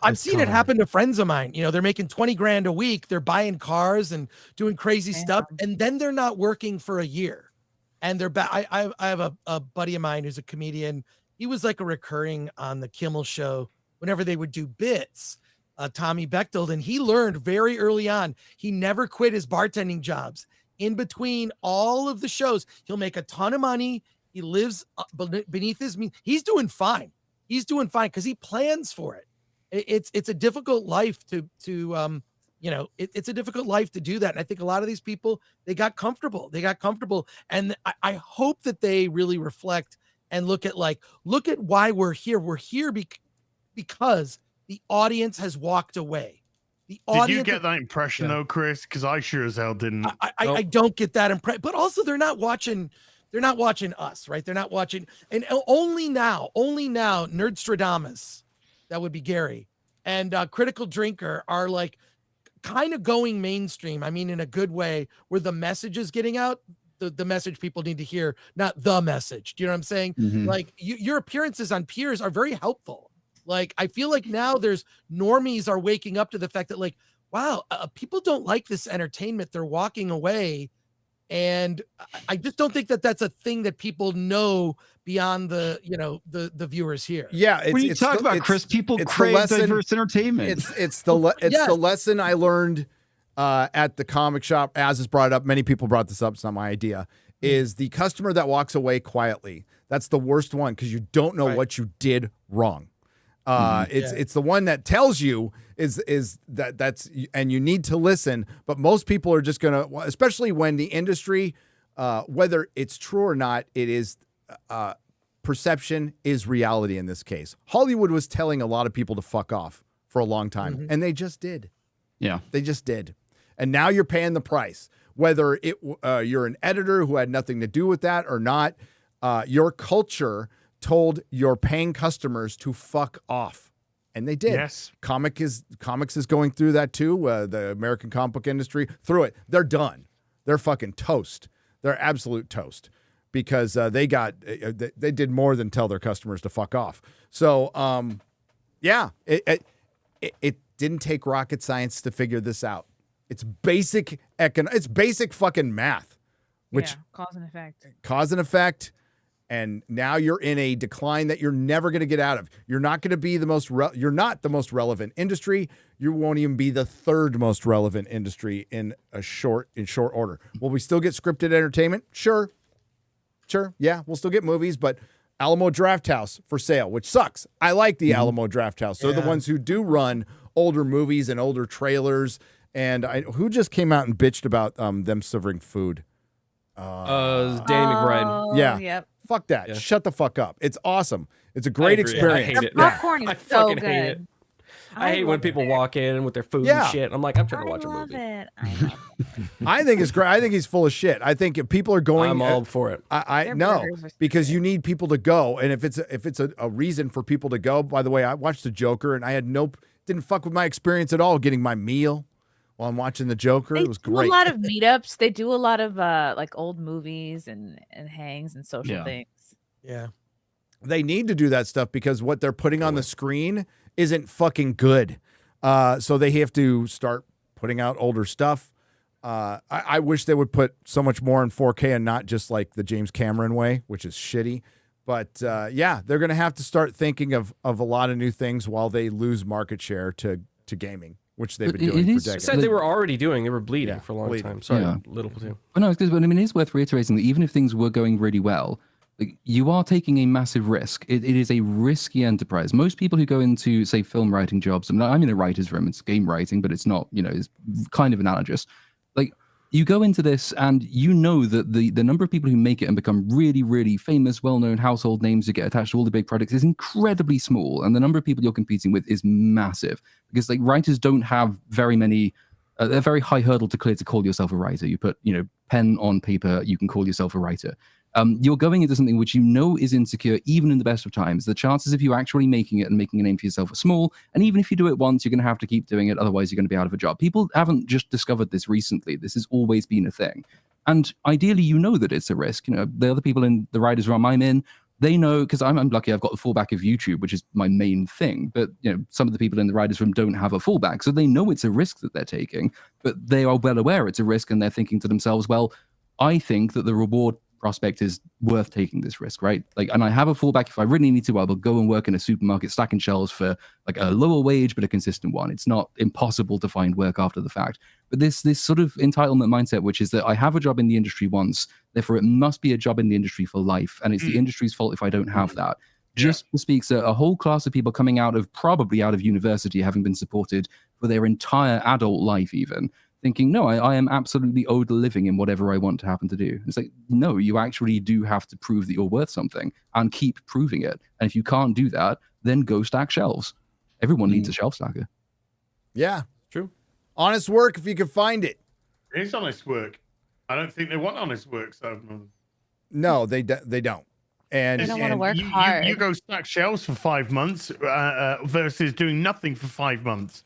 I've seen it happen to friends of mine. You know, they're making 20 grand a week. They're buying cars and doing crazy stuff. And then they're not working for a year. And they're back. I have a buddy of mine who's a comedian. He was like a recurring on the Kimmel show whenever they would do bits, Tommy Bechtold. And he learned very early on, he never quit his bartending jobs. In between all of the shows, he'll make a ton of money. He lives beneath his means. He's doing fine. He's doing fine because he plans for it. It's a difficult life to it's a difficult life to do that. And I think a lot of these people, they got comfortable. And I hope that they really reflect and look at why we're here. We're here because the audience has walked away. Did you get that impression though, Chris? Because I sure as hell didn't. I don't get that impression. But also they're not watching us, right? They're not watching. And only now, Nerdstradamus, that would be Gary, and Critical Drinker are like kind of going mainstream. I mean, in a good way, where the message is getting out, the message people need to hear, not the message. Do you know what I'm saying? Mhm. Like your appearances on Peers are very helpful. Like, I feel like now there's normies are waking up to the fact that like, wow, people don't like this entertainment. They're walking away. And I just don't think that that's a thing that people know beyond the viewers here. Yeah. When you talk about Chris, people crave diverse entertainment. It's the lesson I learned at the comic shop, as is brought up. Many people brought this up. It's not my idea. Is the customer that walks away quietly. That's the worst one because you don't know what you did wrong. It's the one that tells you that's and you need to listen, but most people are just gonna, especially when the industry, whether it's true or not, it is perception is reality in this case. Hollywood was telling a lot of people to fuck off for a long time, and they just did. Yeah, they just did, and now you're paying the price. Whether you're an editor who had nothing to do with that or not, your culture told your paying customers to fuck off, and they did. Yes, comics is going through that too. The American comic book industry through it. They're done. They're fucking toast. They're absolute toast because they did more than tell their customers to fuck off. So it didn't take rocket science to figure this out. It's basic it's basic fucking math. which cause and effect. Cause and effect. And now you're in a decline that you're never going to get out of. You're not going to be the most you're not the most relevant industry. You won't even be the third most relevant industry in short order. Will we still get scripted entertainment? Sure. Yeah, we'll still get movies, but Alamo Drafthouse for sale, which sucks. I like the Alamo Drafthouse. They're the ones who do run older movies and older trailers. And who just came out and bitched about them serving food? Danny McBride. Yeah. Yep. Fuck that. Yeah. Shut the fuck up. It's awesome. It's a great experience. I hate it. Popcorn is I so fucking hate it. good. I hate when people walk in with their food Yeah. and shit. I'm like, I'm trying to watch a Love movie. it. I think it's great. I think he's full of shit. I think if people are going, I'm all for it. I Their know, burgers are so because you need people to go, and if it's a reason for people to go. By the way, I watched the Joker, and I had didn't fuck with my experience at all getting my meal while I'm watching the Joker. They It was do great. a lot of meetups. They do a lot of like old movies and hangs and social things. Yeah. They need to do that stuff because what they're putting on the screen isn't fucking good. So they have to start putting out older stuff. I wish they would put so much more in 4K and not just like the James Cameron way, which is shitty. But yeah, they're going to have to start thinking of a lot of new things while they lose market share to gaming, which they've been doing for decades. Said they were already doing. They were bleeding for a long time. Sorry, Yeah. little platoon. But no, but I mean, it's worth reiterating that even if things were going really well, like, you are taking a massive risk. It is a risky enterprise. Most people who go into, say, film writing jobs, I mean, I'm in a writer's room, it's game writing, but it's not, it's kind of analogous. Like, you go into this and you know that the number of people who make it and become really, really famous, well-known household names who get attached to all the big projects is incredibly small. And the number of people you're competing with is massive. Because, like, writers don't have very many... a very high hurdle to clear to call yourself a writer. You put, pen on paper, you can call yourself a writer. You're going into something which you know is insecure, even in the best of times. The chances of you actually making it and making a name for yourself are small. And even if you do it once, you're going to have to keep doing it. Otherwise, you're going to be out of a job. People haven't just discovered this recently. This has always been a thing. And ideally, you know that it's a risk. The other people in the writers' room I'm in, they know, because I'm lucky I've got the fallback of YouTube, which is my main thing. But some of the people in the writers' room don't have a fallback. So they know it's a risk that they're taking, but they are well aware it's a risk, and they're thinking to themselves, well, I think that the reward prospect is worth taking this risk, right? Like, and I have a fallback if I really need to. I will go and work in a supermarket stacking shelves for like a lower wage but a consistent one. It's not impossible to find work after the fact. But this sort of entitlement mindset, which is that I have a job in the industry once, therefore it must be a job in the industry for life, and it's the industry's fault if I don't have that. Just speaks a whole class of people coming probably out of university, having been supported for their entire adult life, even thinking, no, I am absolutely owed a living in whatever I want to happen to do. It's like, no, you actually do have to prove that you're worth something and keep proving it. And if you can't do that, then go stack shelves. Everyone needs a shelf stacker. Yeah. True. Honest work if you can find it. It is honest work. I don't think they want honest work, so. No, they don't. And They don't want to work you, hard. You go stack shelves for 5 months versus doing nothing for 5 months.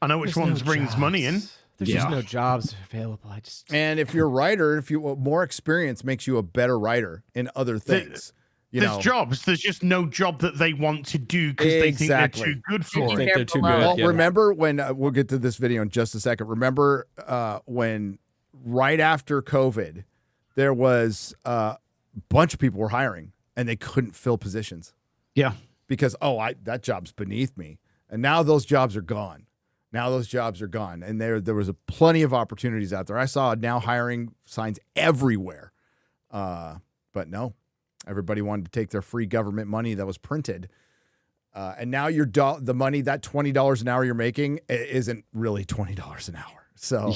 I know which There's ones no brings jobs. money in. There's just no jobs available. And if you're a writer, more experience makes you a better writer in other things. There's jobs. There's just no job that they want to do because they think they're too good for it. They're too good. Well, yeah. remember when we'll get to this video in just a second. Remember when right after COVID, there was a bunch of people were hiring and they couldn't fill positions. Yeah, because that job's beneath me, and now those jobs are gone. And there was plenty of opportunities out there. I saw now hiring signs everywhere, but no, everybody wanted to take their free government money that was printed. And now the money, that $20 an hour you're making isn't really $20 an hour. So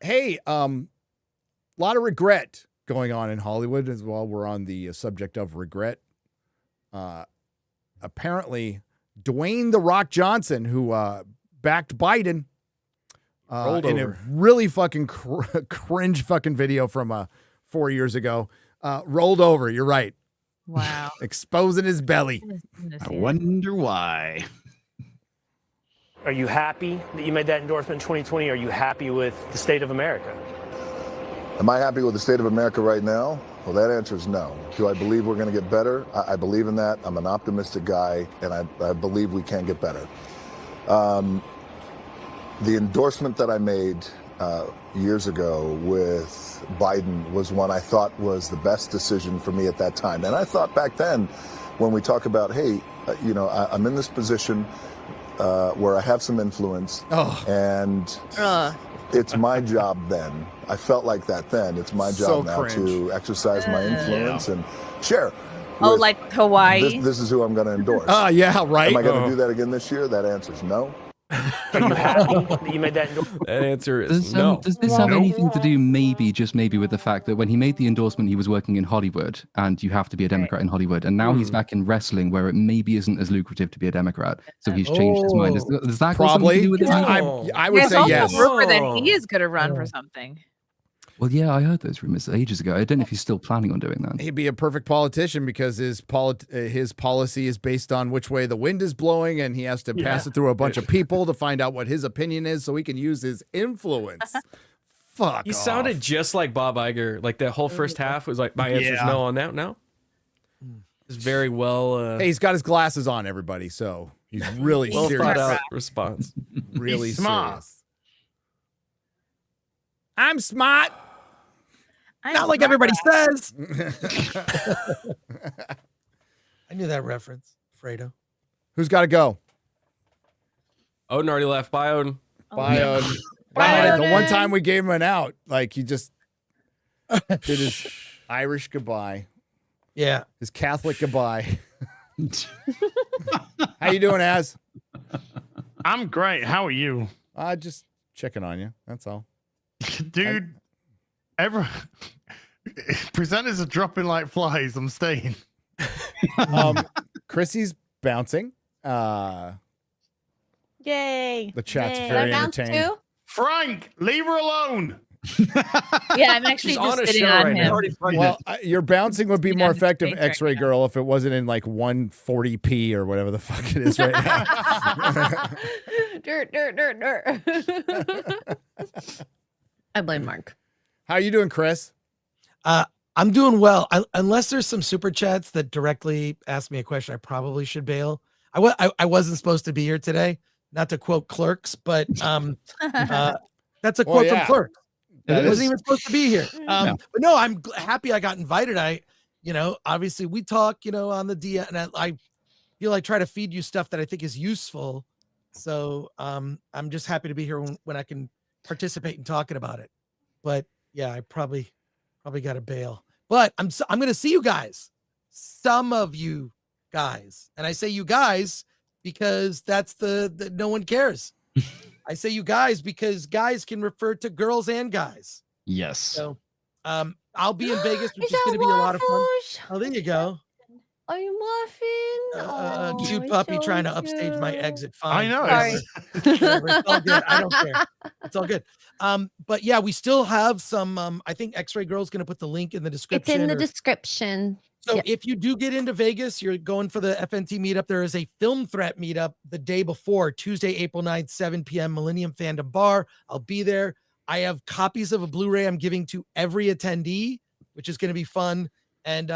hey, lot of regret going on in Hollywood as well. We're on the subject of regret. Apparently, Dwayne "The Rock" Johnson, who backed Biden in a really fucking cringe fucking video from 4 years ago, rolled over. You're right. Wow. Exposing his belly. I wonder why. Are you happy that you made that endorsement in 2020? Are you happy with the state of America? Am I happy with the state of America right now? Well, that answer is no. Do I believe we're going to get better? I believe in that. I'm an optimistic guy, and I believe we can get better. The endorsement that I made years ago with Biden was one I thought was the best decision for me at that time. And I thought back then, when we talk about, hey, I'm in this position where I have some influence, and it's my job then. I felt like that then. It's my job now to exercise my influence and share. Oh, like Hawaii? This is who I'm going to endorse. Yeah, right. Am I going to do that again this year? That answer is no. Are you happy that you made that endorsement? That answer is no. Does this have anything to do, maybe, just maybe, with the fact that when he made the endorsement, he was working in Hollywood, and you have to be a Democrat in Hollywood, and now he's back in wrestling, where it maybe isn't as lucrative to be a Democrat, so he's changed his mind. Does that got something to do with it? I would There's say also yes. a rumor that he is going to run for something. Well, yeah, I heard those rumors ages ago. I don't know if he's still planning on doing that. He'd be a perfect politician because his policy is based on which way the wind is blowing, and he has to pass it through a bunch of people to find out what his opinion is so he can use his influence. Fuck He off. sounded just like Bob Iger. Like that whole first half was like, my answer's no on that now. It's very well. Hey, he's got his glasses on, everybody, so he's really well serious. thought out response. Really He's smart. serious. I'm smart. Not like everybody says. I knew that reference, Fredo. Who's got to go? Odin already left. Bye, Odin. Bye, Odin. Bye. The one time we gave him an out, like he just did his Irish goodbye. Yeah. His Catholic goodbye. How you doing, Az? I'm great. How are you? Just checking on you. That's all. Dude, presenters are dropping like flies. I'm staying. Chrissie's bouncing. Yay. The chat's Yay. very Did I bounce entertaining. too? Frank, leave her alone. Yeah, I'm actually She's just on a sitting show on right him. now. Well, your bouncing would be Yeah, more I'm just effective, picturing X-Ray it. Girl, if it wasn't in like 140p or whatever the fuck it is right now. Dirt. I blame Mark. How you doing, Chris? I'm doing well. Unless there's some super chats that directly ask me a question, I probably should bail. I wasn't supposed to be here today. Not to quote Clerks, but that's a quote from Clerks. I wasn't even supposed to be here. But no, I'm happy I got invited. Obviously we talk, on the DM, and I feel I try to feed you stuff that I think is useful. So I'm just happy to be here when I can participate in talking about it. But yeah, I probably got to bail. But I'm going to see you guys. Some of you guys, and I say you guys because that's the no one cares. I say you guys because guys can refer to girls and guys. Yes. So I'll be in Vegas, which is going to be a lot of fun. Oh, there you go. Are you muffin? Cute puppy trying to upstage my exit. I Fine. know. Whatever. It's all good. I don't care. It's all good. But yeah, we still have some. I think X-Ray Girl's going to put the link in the description. It's in the description. So Yep. if you do get into Vegas, you're going for the FNT meetup. There is a Film Threat meetup the day before, Tuesday, April 9th, 7 p.m. Millennium Fandom Bar. I'll be there. I have copies of a Blu-ray I'm giving to every attendee, which is going to be fun. And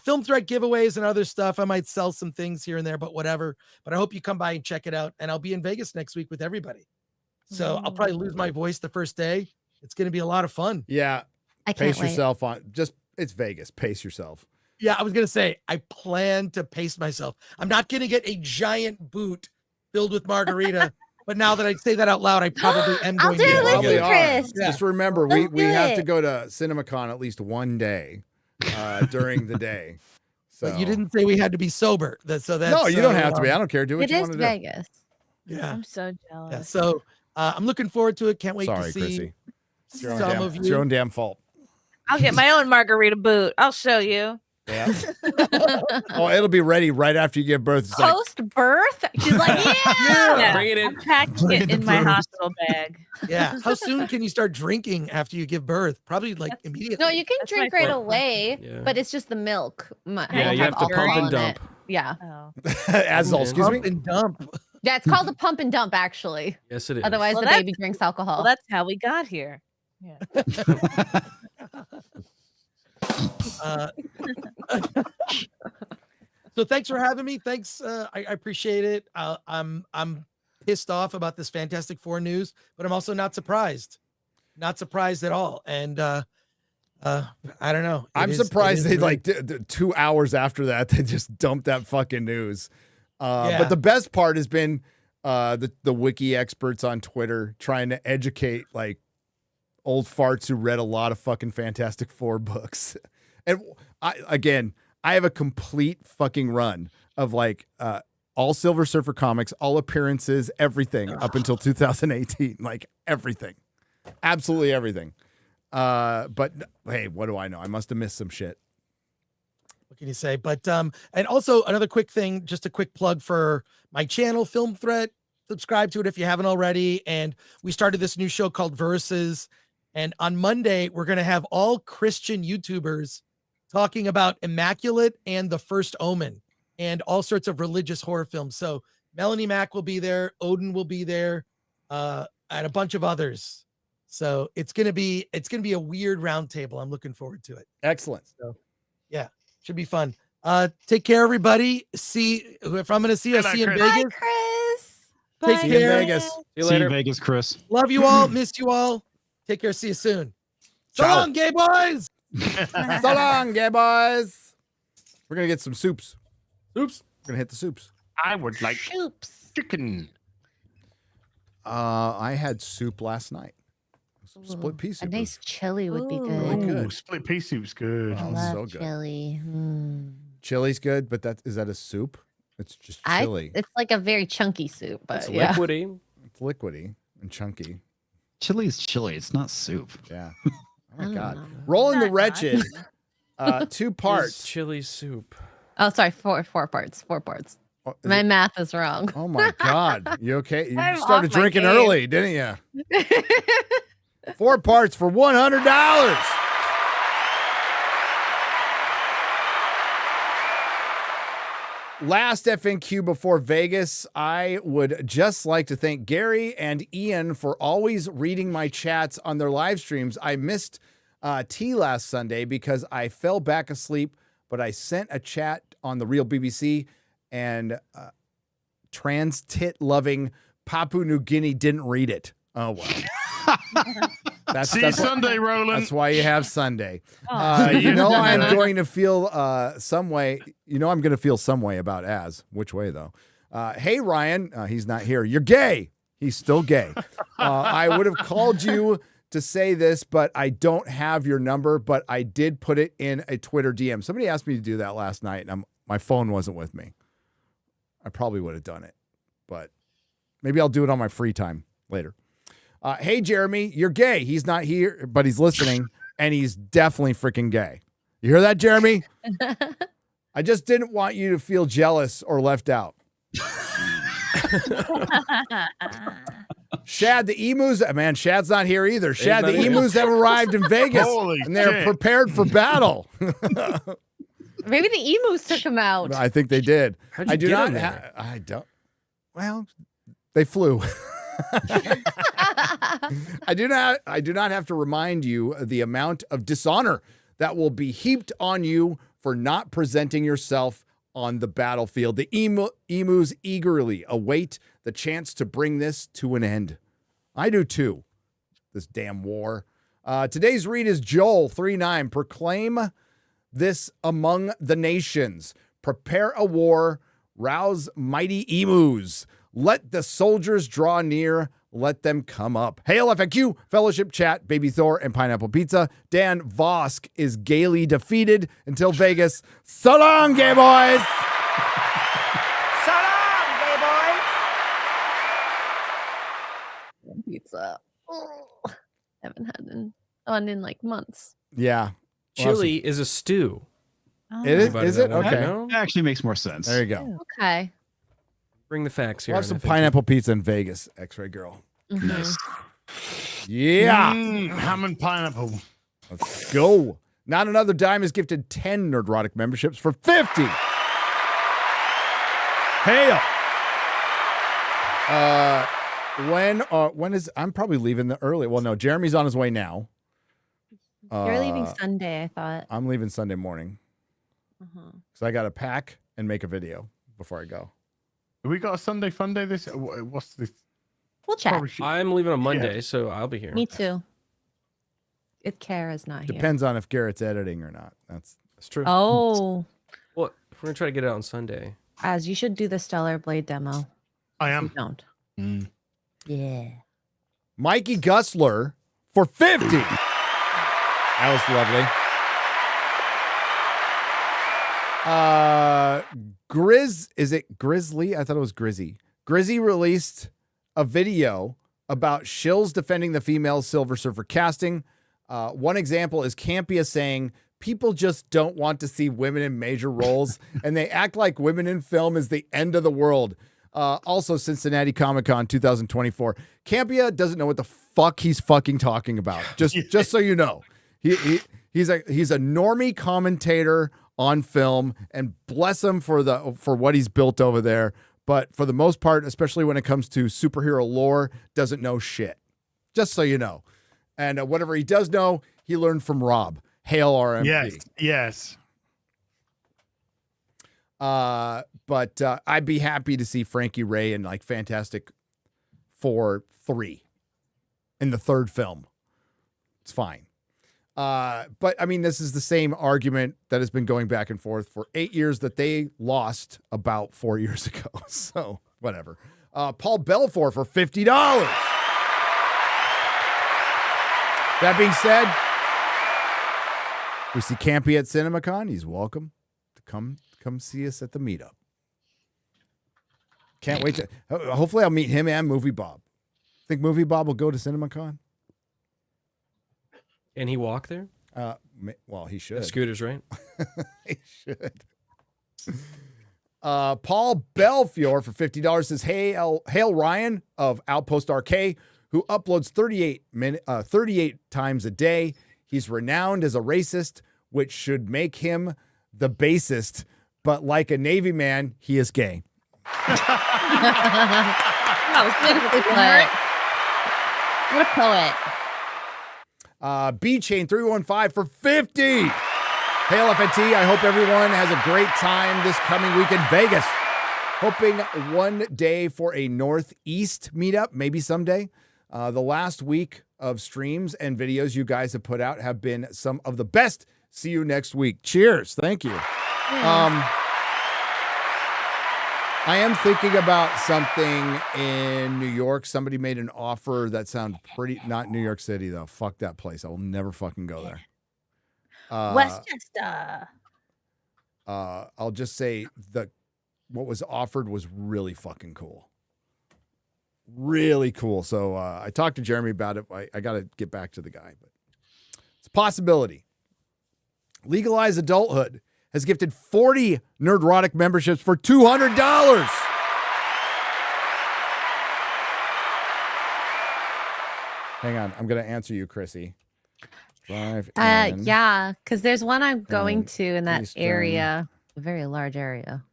Film Threat giveaways and other stuff. I might sell some things here and there, but whatever. But I hope you come by and check it out. And I'll be in Vegas next week with everybody. So I'll probably lose my voice the first day. It's going to be a lot of fun. Yeah. I can't Pace wait. yourself on. It's Vegas. Pace yourself. Yeah, I was going to say, I plan to pace myself. I'm not going to get a giant boot filled with margarita. But now that I say that out loud, I probably am I'll going do to. it with Probably you, are. Chris. Just remember, Let's we do have it. to go to CinemaCon at least one day during the day. So But you didn't say we had to be sober. So that's No, you don't have to be. I don't care. Do what It you is want to do. Vegas. Yeah. I'm so jealous. Yeah. So I'm looking forward to it. Can't wait Sorry, to see Chrissy. It's your own some damn- of it's your you. own damn fault. I'll get my own margarita boot. I'll show you. Yeah. Oh, it'll be ready right after you give birth. It's like, Post birth, she's like, yeah. Bring it in. I'm packing it in my hospital bag. Yeah. How soon can you start drinking after you give birth? Probably like immediately. No, you can That's drink my right point. away, Yeah. but it's just the milk. Yeah, you have to pump and dump. Yeah. Oh. as all, excuse me. Pump and dump. Yeah, it's called a pump and dump, actually. Yes, it is. Otherwise, Well, the that's- baby drinks alcohol. Well, that's how we got here. Yeah. So thanks for having me. Thanks. I appreciate it. I'm pissed off about this Fantastic Four news, but I'm also not surprised. not surprised at all. And I don't know. I'm surprised they like 2 hours after that they just dumped that fucking news. But the best part has been the wiki experts on Twitter trying to educate like old farts who read a lot of fucking Fantastic Four books. And I have a complete fucking run of like all Silver Surfer comics, all appearances, everything up until 2018, like everything, absolutely everything. But hey, what do I know? I must have missed some shit. What can you say? But and also another quick thing, just a quick plug for my channel, Film Threat. Subscribe to it if you haven't already. And we started this new show called Versus. And on Monday, we're going to have all Christian YouTubers talking about Immaculate and The First Omen and all sorts of religious horror films. So Melanie Mack will be there, Odin will be there, and a bunch of others. So it's gonna be a weird roundtable. I'm looking forward to it. Excellent. So yeah, should be fun. Take care, everybody. See if I'm gonna see you. See you in Vegas. Bye, Chris. Take Bye, care. Vegas. See you See later. you in Vegas, Chris. Love you all. Missed you all. Take care. See you soon. So Ciao. long, gay boys. So long, gay boys. We're gonna get some soups. We're gonna hit the soups. I would like chicken. I had soup last night. Split pea A soup. nice chili would be Really good. good. Ooh, split pea soup's good. I Oh, love so good. chili. Chili's good, but is that a soup? It's just chili. It's like a very chunky soup, but It's yeah. liquidy. It's liquidy and chunky. Chili is chili. It's not soup. Yeah. Oh my god. Rolling the Wretched. 2 parts. It's chili soup. Oh, sorry, four parts. Oh, My math is wrong. Oh my god. You okay? You I'm started off my drinking game. early, didn't you? 4 parts for $100. Last FNQ before Vegas, I would just like to thank Gary and Ian for always reading my chats on their live streams. I missed T last Sunday because I fell back asleep, but I sent a chat on the Real BBC, and trans tit loving Papua New Guinea didn't read it. Oh well. See you Sunday, Roland. That's why you have Sunday. Oh. You know I'm going to feel some way. You know I'm going to feel some way about Az. Which way though? Hey Ryan, he's not here. You're gay. He's still gay. I would have called you to say this, but I don't have your number. But I did put it in a Twitter DM. Somebody asked me to do that last night, and my phone wasn't with me. I probably would have done it, but maybe I'll do it on my free time later. Hey, Jeremy, you're gay. He's not here, but he's listening, and he's definitely freaking gay. You hear that, Jeremy? I just didn't want you to feel jealous or left out. Shad, the emus, man, Shad's not here either. Shad, the emus have arrived in Vegas, and they're shit. prepared for battle. Maybe the emus took him out. I think they did. How'd you I do get not. him there? I don't. Well, they flew. I do not have to remind you the amount of dishonor that will be heaped on you for not presenting yourself on the battlefield. The emus eagerly await the chance to bring this to an end. I do too. This damn war. Today's read is Joel 3:9. Proclaim this among the nations. Prepare a war. Rouse mighty emus. Let the soldiers draw near. Let them come up. Hail FAQ, Fellowship Chat, Baby Thor, and Pineapple Pizza. Dan Vosk is gaily defeated until Vegas. So long, gay boys. So long, gay boy. Pizza. Oh, haven't had one in like months. Yeah. Chili is a stew. It is? Anybody Is that it? wants to Okay. know? That actually makes more sense. There you go. Okay. Bring the facts here. We'll have on some FNT. pineapple pizza in Vegas, X-Ray Girl. Nice. Yeah. Ham and pineapple. Let's go. Not Another Dime is gifted 10 Nerdrotic memberships for 50. Hail. When is I'm probably leaving the early. Well, no, Jeremy's on his way now. You're leaving Sunday, I thought. I'm leaving Sunday morning. So I got to pack and make a video before I go. We got a Sunday fun day this. What's this? We'll chat. I'm leaving on Monday, so I'll be here. Me too. If Kara's not here. Depends on if Garrett's editing or not. That's true. Oh, Well, if we're gonna try to get it out on Sunday. as you should do the Stellar Blade demo. I If you am. don't. Mm. Yeah. Mikey Gusler for 50. That was lovely. Is it Grizzly? I thought it was Grizzy. Grizzy released a video about shills defending the female Silver Surfer casting. One example is Campia saying, people just don't want to see women in major roles, and they act like women in film is the end of the world. Also, Cincinnati Comic-Con 2024. Campia doesn't know what the fuck he's fucking talking about. Just so you know. He's a normie commentator on film, and bless him for what he's built over there. But for the most part, especially when it comes to superhero lore, doesn't know shit. Just so you know. And whatever he does know, he learned from Rob. Hail RMP. Yes. But I'd be happy to see Frankie Ray in like Fantastic Four 3 in the third film. It's fine. But I mean, this is the same argument that has been going back and forth for 8 years that they lost about 4 years ago. So whatever. Paul Belfour for $50. That being said, we see Campy at CinemaCon. He's welcome to come see us at the meetup. Can't wait to. Hopefully, I'll meet him and Movie Bob. Think Movie Bob will go to CinemaCon? And he walk there? Well, he should. The scooters, right? He should. Paul Belfiore for $50 says, Hail Ryan of Outpost RK, who uploads 38 times a day. He's renowned as a racist, which should make him the basest, but like a Navy man, he is gay. That was beautifully put. What a poet. B-Chain 315 for 50. Hail FNT. I hope everyone has a great time this coming week in Vegas. Hoping one day for a Northeast meetup, maybe someday. The last week of streams and videos you guys have put out have been some of the best. See you next week. Cheers. Thank you. I am thinking about something in New York. Somebody made an offer that sounded pretty, not New York City though. Fuck that place. I will never fucking go there. Westchester. I'll just say what was offered was really fucking cool. Really cool. So I talked to Jeremy about it. I got to get back to the guy, but it's a possibility. Legalize Adulthood has gifted 40 Nerdrotic memberships for $200. Hang on. I'm going to answer you, Chrissy. Yeah, because there's one I'm going to in that Eastern. area, a very large area.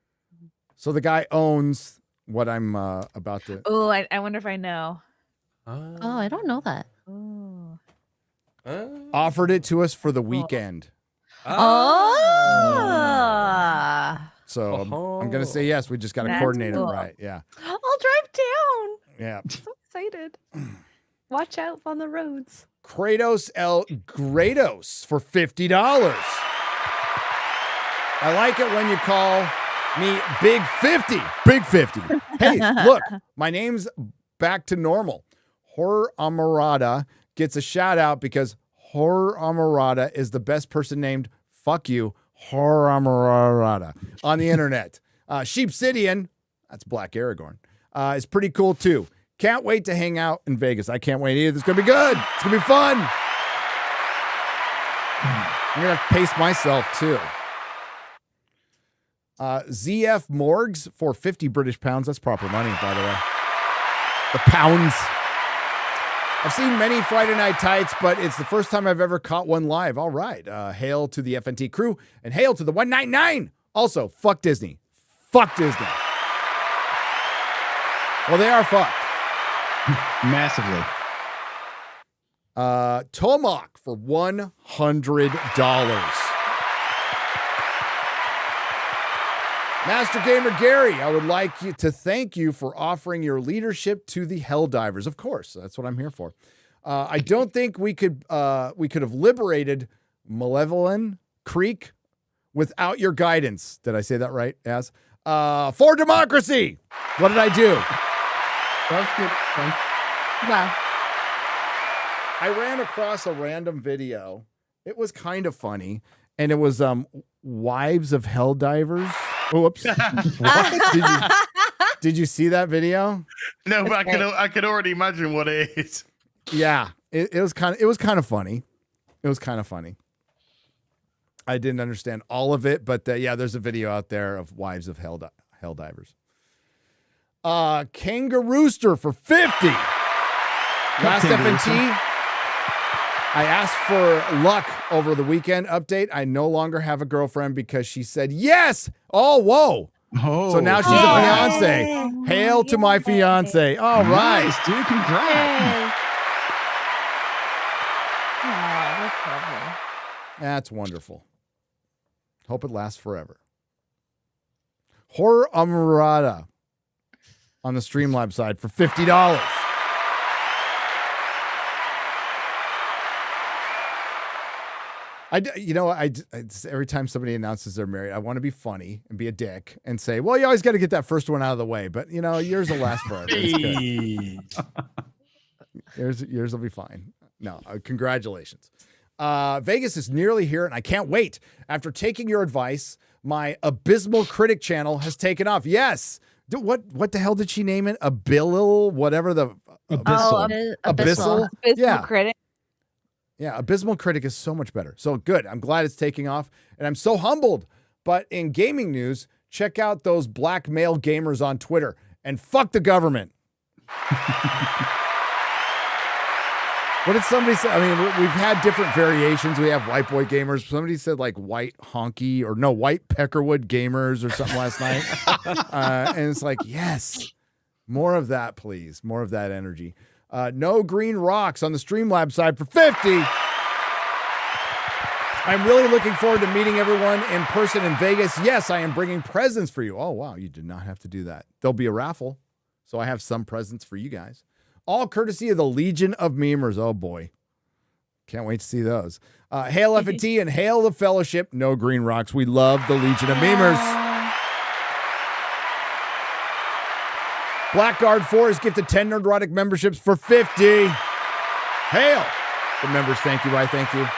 So the guy owns what I'm about to. Oh, I wonder if I know. Oh, I don't know that. Oh. Offered it to us for the weekend. So I'm going to say yes. We just got to That's coordinate cool. it right. Yeah. I'll drive down. Yeah. I'm so excited. Watch out on the roads. Kratos El Grados for $50. I like it when you call me Big 50. Big 50. Hey, look, my name's back to normal. Horror Amarada gets a shout out because Horror Amarada is the best person named fuck you, Horror Amarada on the internet. Sheepsidian, that's Black Aragorn, is pretty cool too. Can't wait to hang out in Vegas. I can't wait either. It's going to be good. It's going to be fun. I'm going to have to pace myself too. ZF Morgs for 50 British pounds. That's proper money, by the way. The pounds. I've seen many Friday Night Tights, but it's the first time I've ever caught one live. All right. Hail to the FNT crew and hail to the 199. Also, fuck Disney. Fuck Disney. Well, they are fucked. Massively. Tomac for $100. Master Gamer Gary, I would like to thank you for offering your leadership to the Helldivers. Of course, that's what I'm here for. I don't think we could have liberated Malevolent Creek without your guidance. Did I say that right? As for democracy. What did I do? That's good. Well, I ran across a random video. It was kind of funny, and it was Wives of Helldivers. Whoops. Did you see that video? No, but I could already imagine what it is. Yeah, it was kind of funny. It was kind of funny. I didn't understand all of it, but yeah, there's a video out there of Wives of Helldivers. Kangarooster for 50. Last FNT. I asked for luck over the weekend update. I no longer have a girlfriend because she said yes. Oh, whoa. Oh, so now she's a fiance. Hail to my fiance. All right. Nice, dude. Congrats. That's lovely. That's wonderful. Hope it lasts forever. Horror Amurata on the Streamlab side for $50. Every time somebody announces they're married, I want to be funny and be a dick and say, well, you always got to get that first one out of the way. But, yours will last forever. Yours will be fine. No, congratulations. Vegas is nearly here, and I can't wait. After taking your advice, my Abysmal Critic channel has taken off. Yes. What the hell did she name it? Abyssal, whatever the... Abyssal. Abyssal? Abysmal Critic. Yeah, Abysmal Critic is so much better. So good. I'm glad it's taking off, and I'm so humbled. But in gaming news, check out those black male gamers on Twitter and fuck the government. What did somebody say? I mean, we've had different variations. We have white boy gamers. Somebody said like white honky or no, white peckerwood gamers or something last night. And it's like, yes, more of that, please. More of that energy. No green rocks on the Streamlab side for 50. I'm really looking forward to meeting everyone in person in Vegas. Yes, I am bringing presents for you. Oh, wow. You did not have to do that. There'll be a raffle. So I have some presents for you guys. All courtesy of the Legion of Memers. Oh, boy. Can't wait to see those. Hail FNT and hail the Fellowship. No green rocks. We love the Legion of Memers. Blackguard 4 has gifted 10 Nerdrotic memberships for 50. Hail the members. Thank you. Thank you.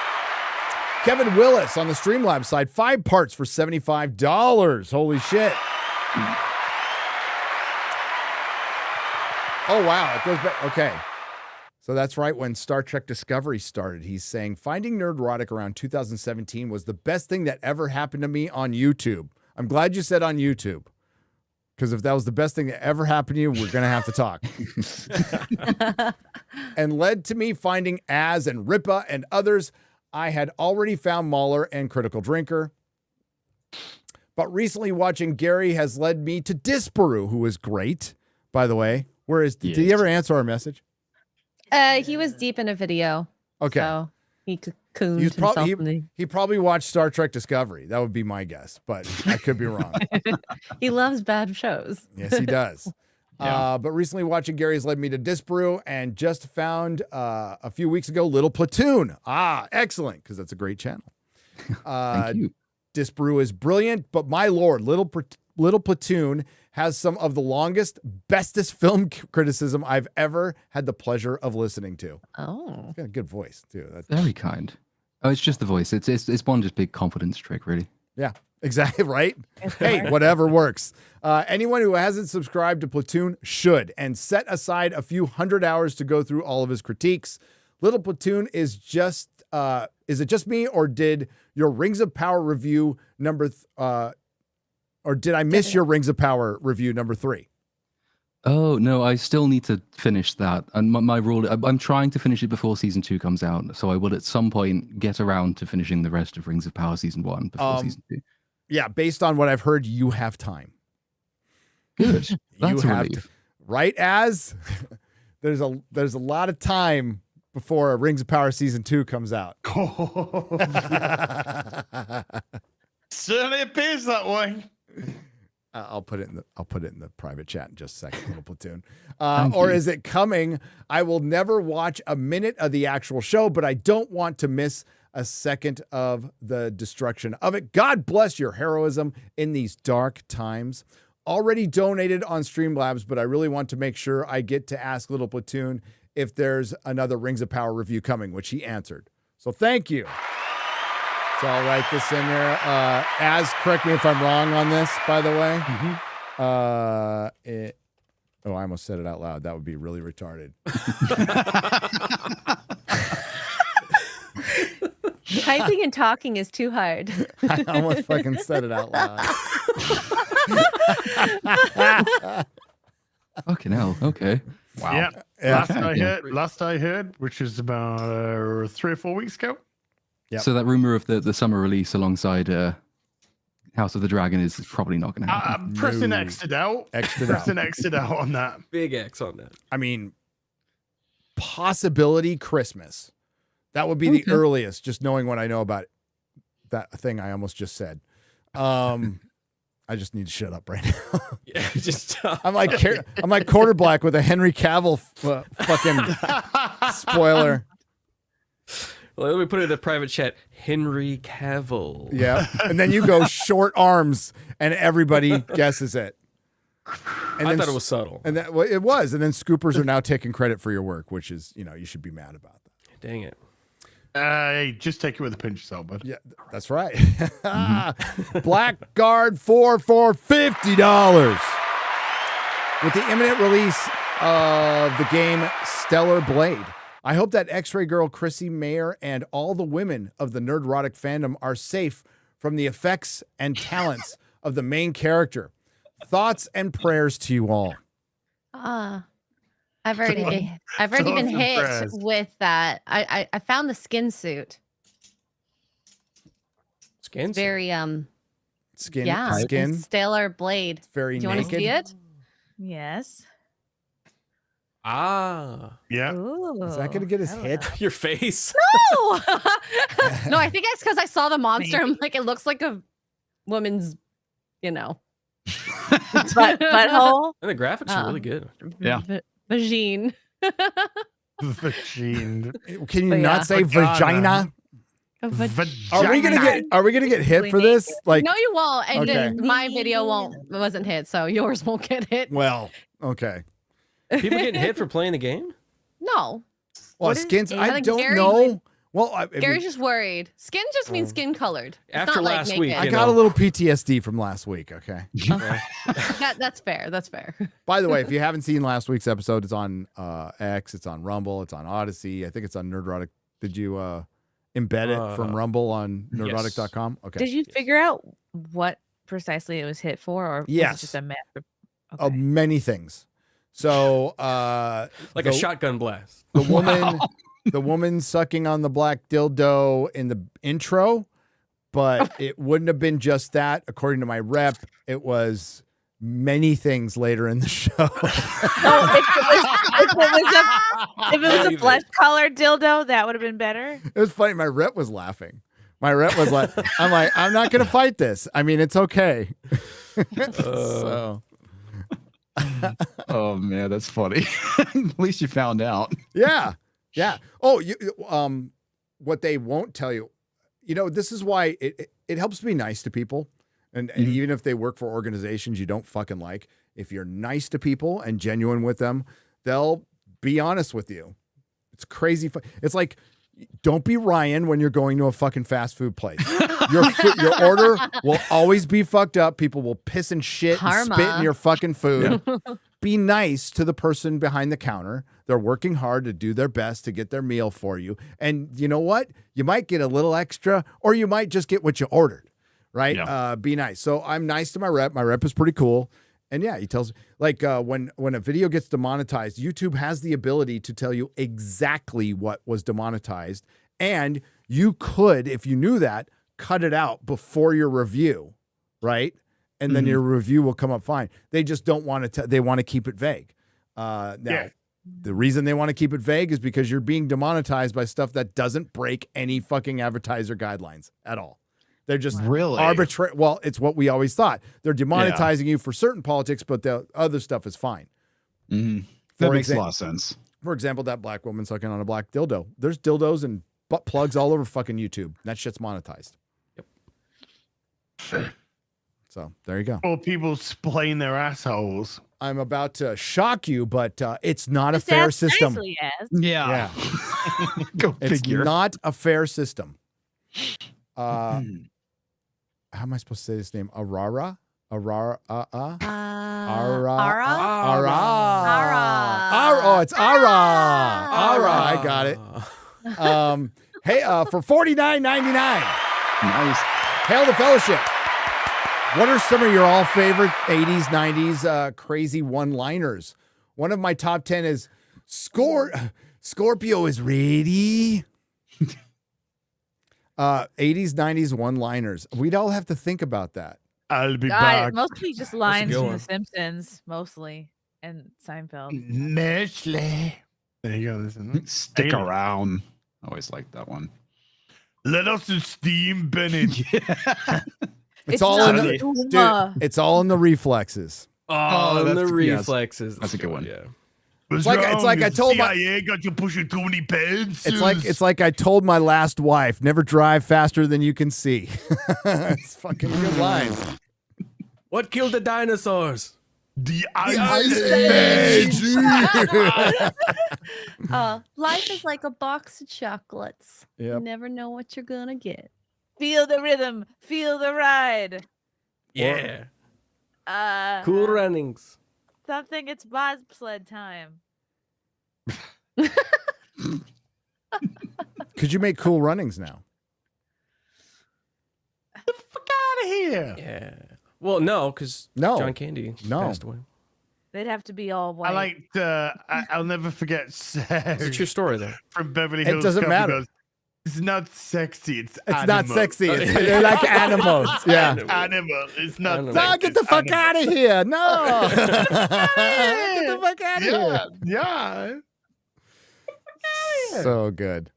Kevin Willis on the Streamlab side. 5 parts for $75. Holy shit. Oh, wow. It goes back. Okay. So that's right. When Star Trek Discovery started, he's saying, finding Nerdrotic around 2017 was the best thing that ever happened to me on YouTube. I'm glad you said on YouTube. Because if that was the best thing that ever happened to you, we're going to have to talk. And led to me finding Az and Ripa and others. I had already found Mahler and Critical Drinker. But recently watching Gary has led me to Disparu, who is great, by the way. Did he ever answer our message? He was deep in a video. Okay. So he cocooned himself. He probably watched Star Trek Discovery. That would be my guess, but I could be wrong. He loves bad shows. Yes, he does. Yeah. But recently watching Gary's led me to Disparu and just found a few weeks ago Little Platoon. Excellent, because that's a great channel. Thank you. Disparu is brilliant, but my lord, Little Platoon has some of the longest, bestest film criticism I've ever had the pleasure of listening to. Oh. He's got a good voice, too. Very kind. Oh, it's just the voice. It's one just big confidence trick, really. Yeah, exactly, right? Hey, whatever works. Anyone who hasn't subscribed to Platoon should, and set aside a few 100 hours to go through all of his critiques. Little Platoon is it just me, or did your Rings of Power review or did I miss your Rings of Power review number 3? Oh, no, I still need to finish that. And my rule, I'm trying to finish it before season 2 comes out. So I will at some point get around to finishing the rest of Rings of Power season 1 before season 2. Yeah, based on what I've heard, you have time. Good. That's a relief. Right, Az? There's a lot of time before Rings of Power season 2 comes out. Certainly appears that way. I'll put it in the private chat in just a second, little platoon. Or is it coming? I will never watch a minute of the actual show, but I don't want to miss a second of the destruction of it. God bless your heroism in these dark times. Already donated on Streamlabs, but I really want to make sure I get to ask Little Platoon if there's another Rings of Power review coming, which he answered. So thank you. So I'll write this in there. Correct me if I'm wrong on this, by the way. I almost said it out loud. That would be really retarded. Typing and talking is too hard. I almost fucking said it out loud. Fucking hell. Okay. Wow. Yeah. Last I heard, which is about 3 or 4 weeks ago. Yep. So that rumor of the summer release alongside House of the Dragon is probably not going to happen. Preston X'd out. Preston X'd out on that. Big X on that. I mean, possibility Christmas. That would be the earliest, just knowing what I know about that thing I almost just said. I just need to shut up right now. Yeah, just I'm like Quarter Black with a Henry Cavill fucking spoiler. Well, let me put it in the private chat. Henry Cavill. Yeah. And then you go short arms and everybody guesses it. And I thought it was subtle. And that, well, it was. And then scoopers are now taking credit for your work, which is, you should be mad about that. Dang it. Hey, just take it with a pinch of salt, bud. Yeah, that's right. Blackguard 4 for $50. With the imminent release of the game Stellar Blade, I hope that X-Ray Girl, Chrissie, Mayer, and all the women of the Nerdrotic fandom are safe from the effects and talents of the main character. Thoughts and prayers to you all. I've already been hit with that. I found the skin suit. Skin? Very Skin. Yeah. Skin. Stellar Blade. It's very Do you naked. want to see it? Yes. Yeah. Ooh. Is that going to get us hit? Your face? No. No, I think it's because I saw the monster. I'm like, it looks like a woman's, butthole. And the graphics are really good. Yeah. Vagine. Vagine. Can you not say vagina? Are we gonna get hit for this? Like, no, you won't. And Okay. then my video wasn't hit, so yours won't get hit. well, okay. People getting hit for playing the game? No. Well, skins. I think don't Gary know. Well, I mean, Gary's just worried. Skin just means skin colored. It's After not last like week, naked. I got a little PTSD from last week. Okay. That's fair. That's fair. By the way, if you haven't seen last week's episode, it's on X, it's on Rumble, it's on Odyssey. I think it's on Nerdrotic. Did you embed it from Rumble on nerdrotic.com? Okay. Did you figure out what precisely it was hit for, or was Yes. it just a matter? Of many things. So, Like a shotgun blast. The woman sucking on the black dildo in the intro, but it wouldn't have been just that. According to my rep, it was many things later in the show. No, if it was a flesh-colored dildo, that would have been better. It was funny. My rep was laughing. My rep was like, I'm not going to fight this. I mean, it's okay. So. Oh man, that's funny. At least you found out. Yeah. Yeah. Oh, what they won't tell you, this is why it helps to be nice to people. And even if they work for organizations you don't fucking like, if you're nice to people and genuine with them, they'll be honest with you. It's crazy. It's like, don't be Ryan when you're going to a fucking fast food place. Your order will always be fucked up. People will piss and shit and spit in your fucking food. Yeah. Be nice to the person behind the counter. They're working hard to do their best to get their meal for you. And you know what? You might get a little extra, or you might just get what you ordered, right? Yeah. Be nice. So I'm nice to my rep. My rep is pretty cool. And yeah, he tells like when a video gets demonetized, YouTube has the ability to tell you exactly what was demonetized. And you could, if you knew that, cut it out before your review, right? And then your review will come up fine. They just don't want to, they want to keep it vague. The reason they want to keep it vague is because you're being demonetized by stuff that doesn't break any fucking advertiser guidelines at all. They're just really arbitrary. Well, it's what we always thought. They're demonetizing you for certain politics, but the other stuff is fine. Mm-hmm. That makes a lot of sense. For example, that black woman sucking on a black dildo. There's dildos and butt plugs all over fucking YouTube. That shit's monetized. Yep. So there you go. Or people splaying their assholes. I'm about to shock you, but it's not a fair system. Yeah. Go figure. It's not a fair system. How am I supposed to say this name? Ara. Oh, it's Ara. I got it. Hey, for $49.99. Nice. Hail the Fellowship. What are some of your all favorite 80s, 90s crazy one-liners? One of my top 10 is Scorpio is ready. 80s, 90s one-liners. We'd all have to think about that. I'll be God, back. mostly just lines from The Simpsons, mostly, and Seinfeld. Nestle. There you go. Listen. Stick around. I always liked that one. Let us esteem Bennett. It's all in the, dude, it's all in the reflexes. Oh, and the reflexes. That's a good one. Yeah. It's like I told my CIA got you pushing too many pencils. It's like I told my last wife, never drive faster than you can see. It's fucking good line. What killed the dinosaurs? The Ice Age. Life is like a box of chocolates. You Yep. never know what you're gonna get. Feel the rhythm, feel the ride. Yeah. Cool runnings. Something, it's bobsled time. Could you make Cool Runnings now? Out of here. Yeah. Well, no, because John Candy passed away. They'd have to be all white. I liked. I'll never forget. Serge It's your story, though. from Beverly It Hills. doesn't Cop, who matter. goes, it's not sexy. It's Not animal." sexy. They're like animals. Yeah. Animal. It's not. No, sexy, get the it's fuck animal. out of here. No. Get the fuck out of here. Yeah. So good.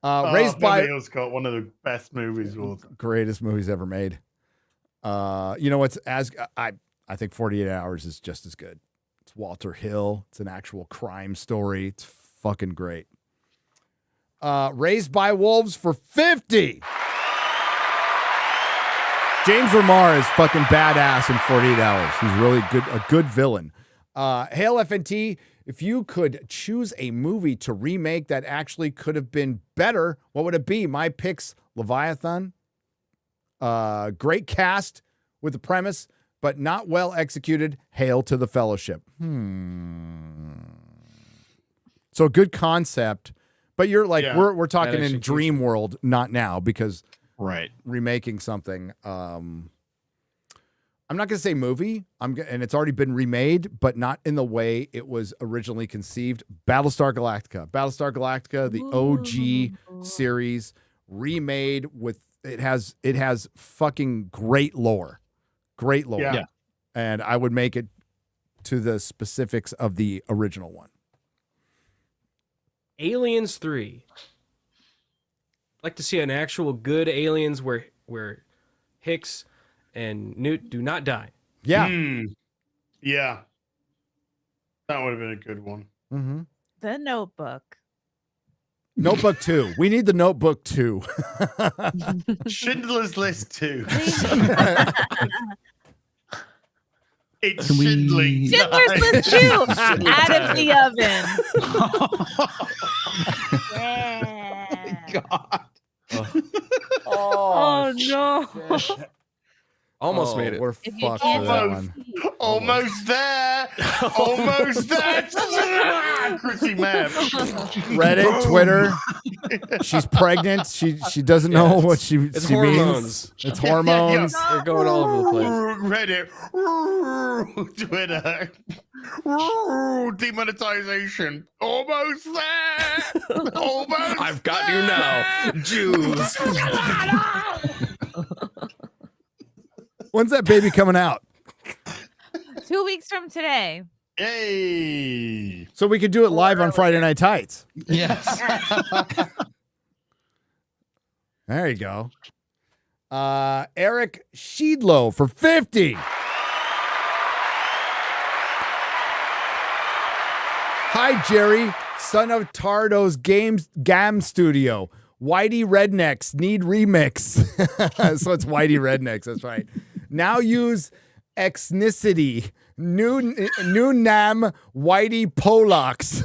Beverly Raised by Hills Cop, one of the best movies of all time. greatest movies ever made. You know what's I think 48 Hours is just as good. It's Walter Hill. It's an actual crime story. It's fucking great. Raised by Wolves for 50. James Remar is fucking badass in 48 Hours. He's really good, a good villain. Hail FNT. If you could choose a movie to remake that actually could have been better, what would it be? My picks: Leviathan. Great cast with the premise, but not well executed. Hail to the Fellowship. So a good concept, but you're like, we're talking in dream world, not now, because remaking something. I'm not going to say movie, and it's already been remade, but not in the way it was originally conceived. Battlestar Galactica. Battlestar Galactica, the OG series, remade with it has fucking great lore. Great lore. Yeah. And I would make it to the specifics of the original one. Aliens 3. I'd like to see an actual good Aliens where Hicks and Newt do not die. Yeah. Yeah. That would have been a good one. Mm-hmm. The Notebook. Notebook 2. We need the Notebook 2. Schindler's List 2. It's Can we- Schindling. Schindler's List 2. Out of the oven. Yeah. God. Oh no. Almost made it. We're If you fucked can't for that see- one. Almost there. Almost there. Chrissie mad. Reddit, Twitter. She's pregnant. She doesn't know what she It's she hormones. means. It's hormones. They're going all over the place. Reddit. Twitter. Demonetization. Almost there. Almost. I've got you now, Jews. When's that baby coming out? 2 weeks from today. Yay. So we could do it live on Friday Night Tights. Yes. There you go. Eric Sheedlow for 50. Hi, Jerry, son of Tardo's Gam Studio. Whitey Rednecks need remix. So it's Whitey Rednecks. That's right. Now use Exnicity. New Nam Whitey Polacks.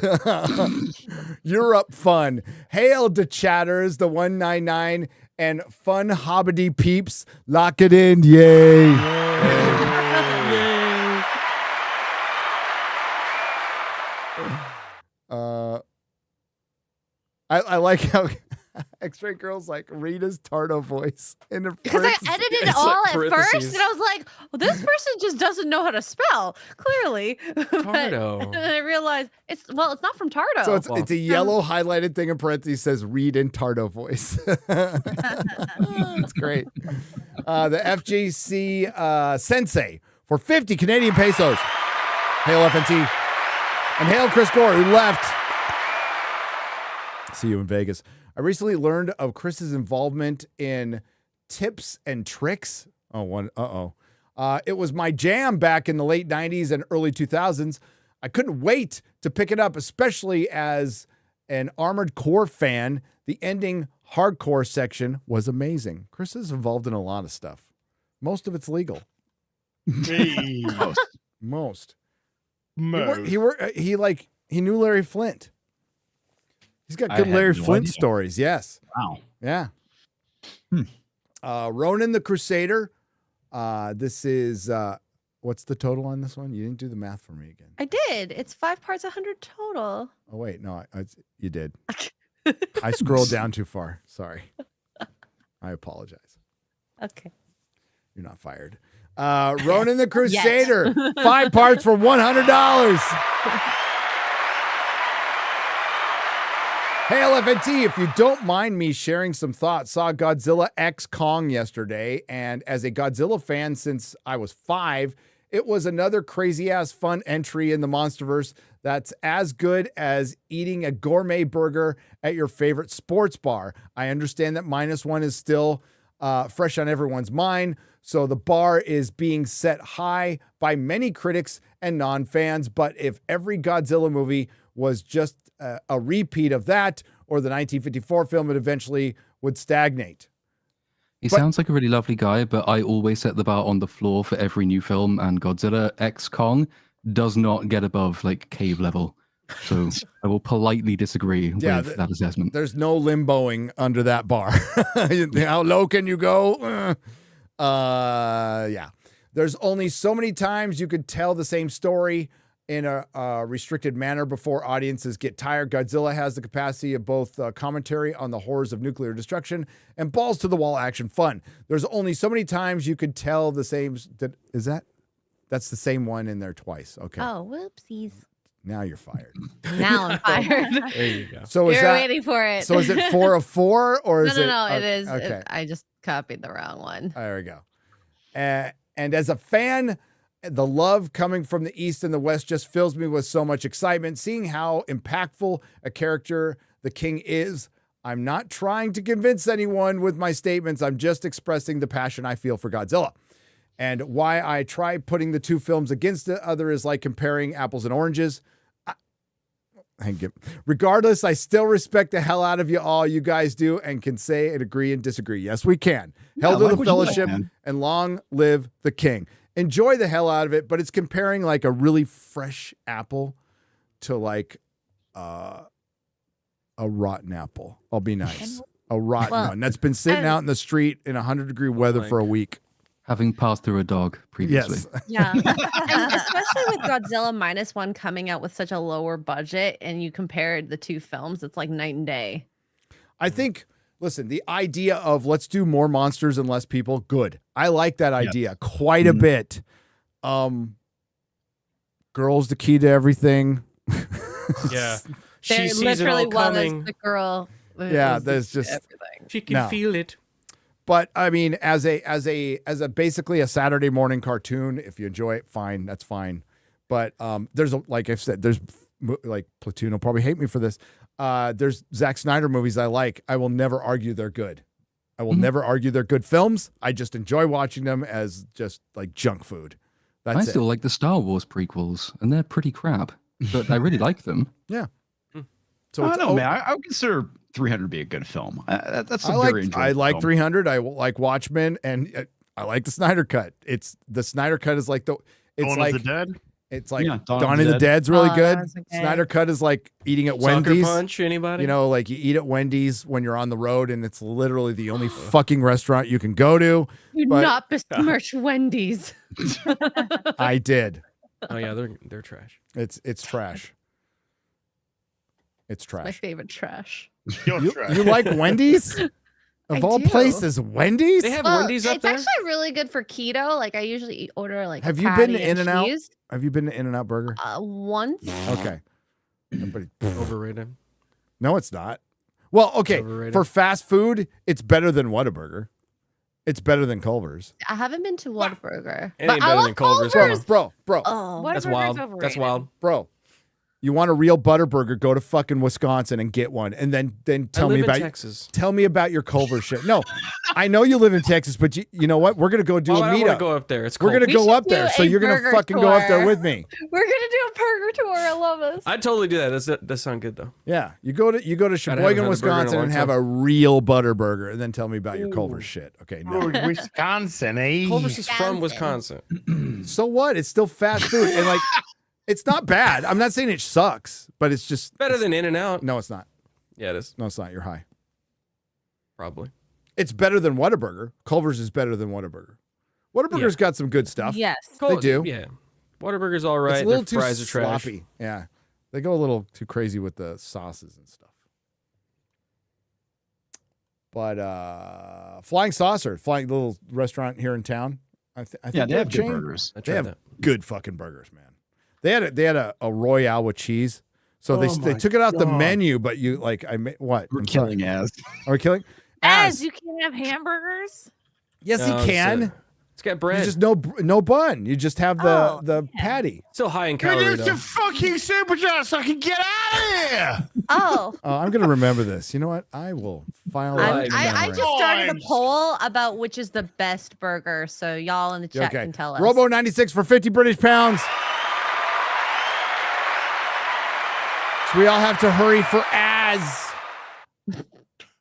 Europe fun. Hail to chatters, the 199 and fun hobbity peeps. Lock it in. Yay. I like how X-Ray Girl's like Rita's Tardo voice in the Because I edited it all at first, and I was like, well, this person just doesn't know how to spell, clearly. Tardo. And then I realized it's not from Tardo. So it's a yellow highlighted thing in parentheses says read in Tardo voice. It's great. The FGC Sensei for 50 Canadian pesos. Hail FNT. And hail Chris Gore, who left. See you in Vegas. I recently learned of Chris's involvement in Tips and Tricks. It was my jam back in the late 90s and early 2000s. I couldn't wait to pick it up, especially as an Armored Core fan. The ending hardcore section was amazing. Chris is involved in a lot of stuff. Most of it's legal. Most. He knew Larry Flint. He's got good Larry Flint stories. Yes. Wow. Yeah. Ronan the Crusader. This is what's the total on this one? You didn't do the math for me again. I did. It's 5 parts, 100 total. Oh wait, no, you did. I scrolled down too far. Sorry. I apologize. Okay. You're not fired. Ronan the Crusader. 5 parts for $100. Hail FNT, if you don't mind me sharing some thoughts, saw Godzilla X Kong yesterday, and as a Godzilla fan since I was 5, it was another crazy-ass fun entry in the Monsterverse that's as good as eating a gourmet burger at your favorite sports bar. I understand that -1 is still fresh on everyone's mind, so the bar is being set high by many critics and non-fans, but if every Godzilla movie was just a repeat of that or the 1954 film, it eventually would stagnate. He sounds like a really lovely guy, but I always set the bar on the floor for every new film, and Godzilla X Kong does not get above like cave level. So I will politely disagree with that assessment. There's no limboing under that bar. How low can you go? Yeah. There's only so many times you could tell the same story in a restricted manner before audiences get tired. Godzilla has the capacity of both commentary on the horrors of nuclear destruction and balls to the wall action fun. There's only so many times you could tell the same. That's the same one in there twice. Okay. Oh, whoopsies. Now you're fired. Now I'm fired. There you go. So You're waiting for it. So is it 4 of 4 or is it? No, it is. Okay. I just copied the wrong one. There we go. And as a fan, the love coming from the East and the West just fills me with so much excitement. Seeing how impactful a character the King is. I'm not trying to convince anyone with my statements. I'm just expressing the passion I feel for Godzilla. And why I try putting the two films against the other is like comparing apples and oranges. Regardless, I still respect the hell out of you all. You guys do and can say and agree and disagree. Yes, we can. Hell to the fellowship and long live the King. Enjoy the hell out of it, but it's comparing like a really fresh apple to like a rotten apple. I'll be nice. A rotten one that's been sitting out in the street in 100-degree weather for a week. Having passed through a dog previously. Yes. Yeah. And especially with Godzilla -1 coming out with such a lower budget and you compared the two films, it's like night and day. I think, listen, the idea of let's do more monsters and less people, good. I like that idea quite a bit. Girl's the key to everything. Yeah. There literally was the girl. Yeah, there's just everything. She can feel it. But I mean, as a basically a Saturday morning cartoon, if you enjoy it, fine, that's fine. But there's like I've said, there's like Platoon will probably hate me for this. There's Zack Snyder movies I like. I will never argue they're good. I will never argue they're good films. I just enjoy watching them as just like junk food. That's I still like the Star Wars prequels, and they're pretty crap, but I really like them. Yeah. So I don't know, man. I would consider 300 to be a good film. That's a very enjoyable I like film. 300. I like Watchmen, and I like the Snyder Cut. The Snyder Cut is like Dawn of the Dead? It's like Yeah, Dawn of the Dead's really good. that's okay. Snyder Cut is like eating at Sucker Wendy's. Punch, anybody? You know, like you eat at Wendy's when you're on the road, and it's literally the only fucking restaurant you can go to. Do But not besmirch Wendy's. I did. Oh yeah, they're trash. It's trash. It's My trash. favorite trash. You like Wendy's? Of I all do. places, Wendy's? They have Well, Wendy's up it's there. actually really good for keto. Like I usually order like. Have a you been patty to In-N-Out? cheese. Have you been to In-N-Out Burger? Once. Okay. Everybody- Overrated. No, it's not. Well, okay. Overrated. For fast food, it's better than Whataburger. It's better than Culver's. I haven't been to Whataburger. It But ain't I better love than Culver's. Culver's. Bro. Oh, That's Whataburger's wild. That's overrated. wild. Bro. You want a real Butterburger, go to fucking Wisconsin and get one. And then tell live me in about Texas. Tell me about your Culver's shit. No, I know you live in Texas, but you know what? We're gonna go do Oh, a I don't want to meetup. go up there. It's We're cold. gonna We go should up there, do so a you're gonna burger fucking go up there tour. with me. We're gonna do a burger tour. I love us. I'd totally do that. That sound good though. Yeah, you go to haven't had Sheboygan, a burger in a Wisconsin, long and have time. a real Butterburger, and then tell me about your Culver's shit. Okay, no. Oh, Wisconsin, eh? Culver's is from Wisconsin. So what? It's still fast food, and like, it's not bad. I'm not saying it sucks, but it's just Better than In-N-Out. no, it's not. Yeah, it is. No, it's not. You're high. Probably. It's better than Whataburger. Culver's is better than Whataburger. Whataburger's got some good stuff. Yes. They do. Yeah. Whataburger's all right. It's a little Their too fries are trash. sloppy. Yeah, they go a little too crazy with the sauces and stuff. But Flying Saucer, little restaurant here in town. I think Yeah, they they're have a good chain. burgers. They have good fucking burgers, man. They had a Royale with cheese. So they my took it out the God. menu, but you like what? We're I'm sorry. killing Az. Are we killing? As you can't have hamburgers. Yes, No, he can. It's got bread. You just no bun. You just have the patty. Still high in calorie Reduce though. the fucking super chat so I can get out of here. Oh. I'm gonna remember this. You know what? I will file I that. just started a poll about which is the best burger, so y'all in the chat can tell us. Robo 96 for 50 British pounds. So we all have to hurry for Az.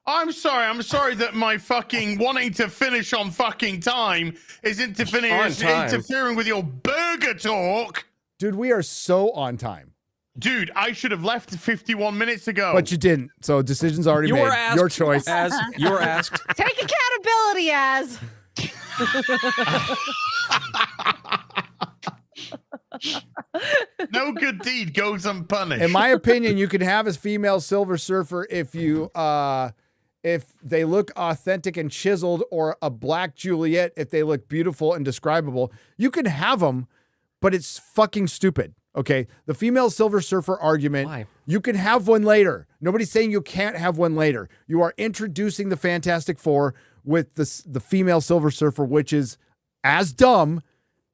I'm sorry that my fucking wanting to finish on fucking time is interfering with your burger talk. Dude, we are so on time. Dude, I should have left 51 minutes ago. But you didn't. So decision's already You made. were asked. Your choice. Az, you were asked. Take accountability, Az. No good deed goes unpunished. In my opinion, you can have a female Silver Surfer if they look authentic and chiseled, or a black Juliet if they look beautiful and describable. You can have them, but it's fucking stupid. Okay, the female Silver Surfer argument. Why? You can have one later. Nobody's saying you can't have one later. You are introducing the Fantastic Four with the female Silver Surfer, which is as dumb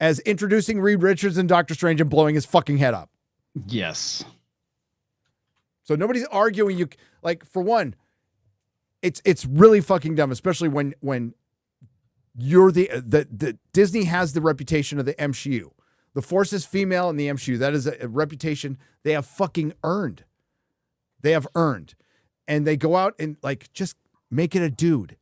as introducing Reed Richards and Doctor Strange and blowing his fucking head up. Yes. So nobody's arguing. You like, for one, it's really fucking dumb, especially when you're the Disney has the reputation of the MCU. The Force is female in the MCU. That is a reputation they have fucking earned. They have earned. And they go out and like just make it a dude.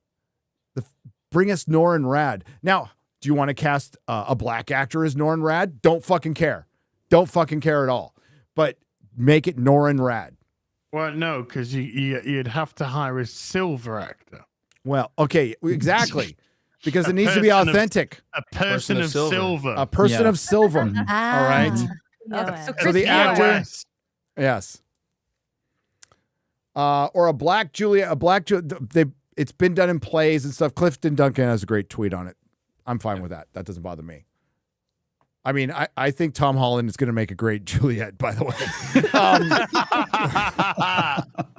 Bring us Norrin Rad. Now, do you want to cast a black actor as Norrin Rad? Don't fucking care. Don't fucking care at all. But make it Norrin Rad. Well, no, because you'd have to hire a silver actor. Well, okay, exactly. Because A it needs to be person of- authentic. A person of silver. A person Yeah. of silver. All right. So So the Chrissie, actor, yes. Or a black Julia, it's been done in plays and stuff. Clifton Duncan has a great tweet on it. I'm fine with that. That doesn't bother me. I mean, I think Tom Holland is going to make a great Juliet, by the way.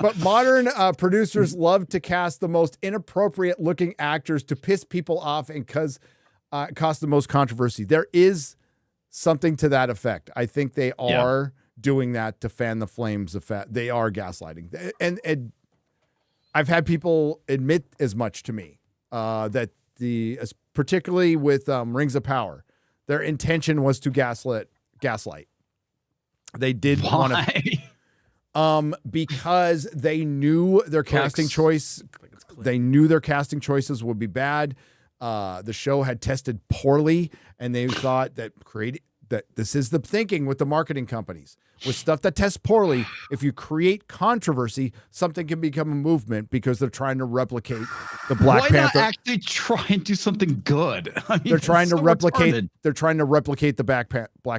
But modern producers love to cast the most inappropriate looking actors to piss people off and cause the most controversy. There is something to that effect. I think they are doing that to fan the flames of they are gaslighting. And I've had people admit as much to me. that particularly with Rings of Power, their intention was to gaslight. They did want to, because they knew their casting choice. They knew their casting choices would be bad. The show had tested poorly, and they thought that this is the thinking with the marketing companies. With stuff that tests poorly, if you create controversy, something can become a movement because they're trying to replicate the Black Panther. Why not actually try and do something good? I mean, They're trying to so replicate. retarded. They're trying to replicate the Black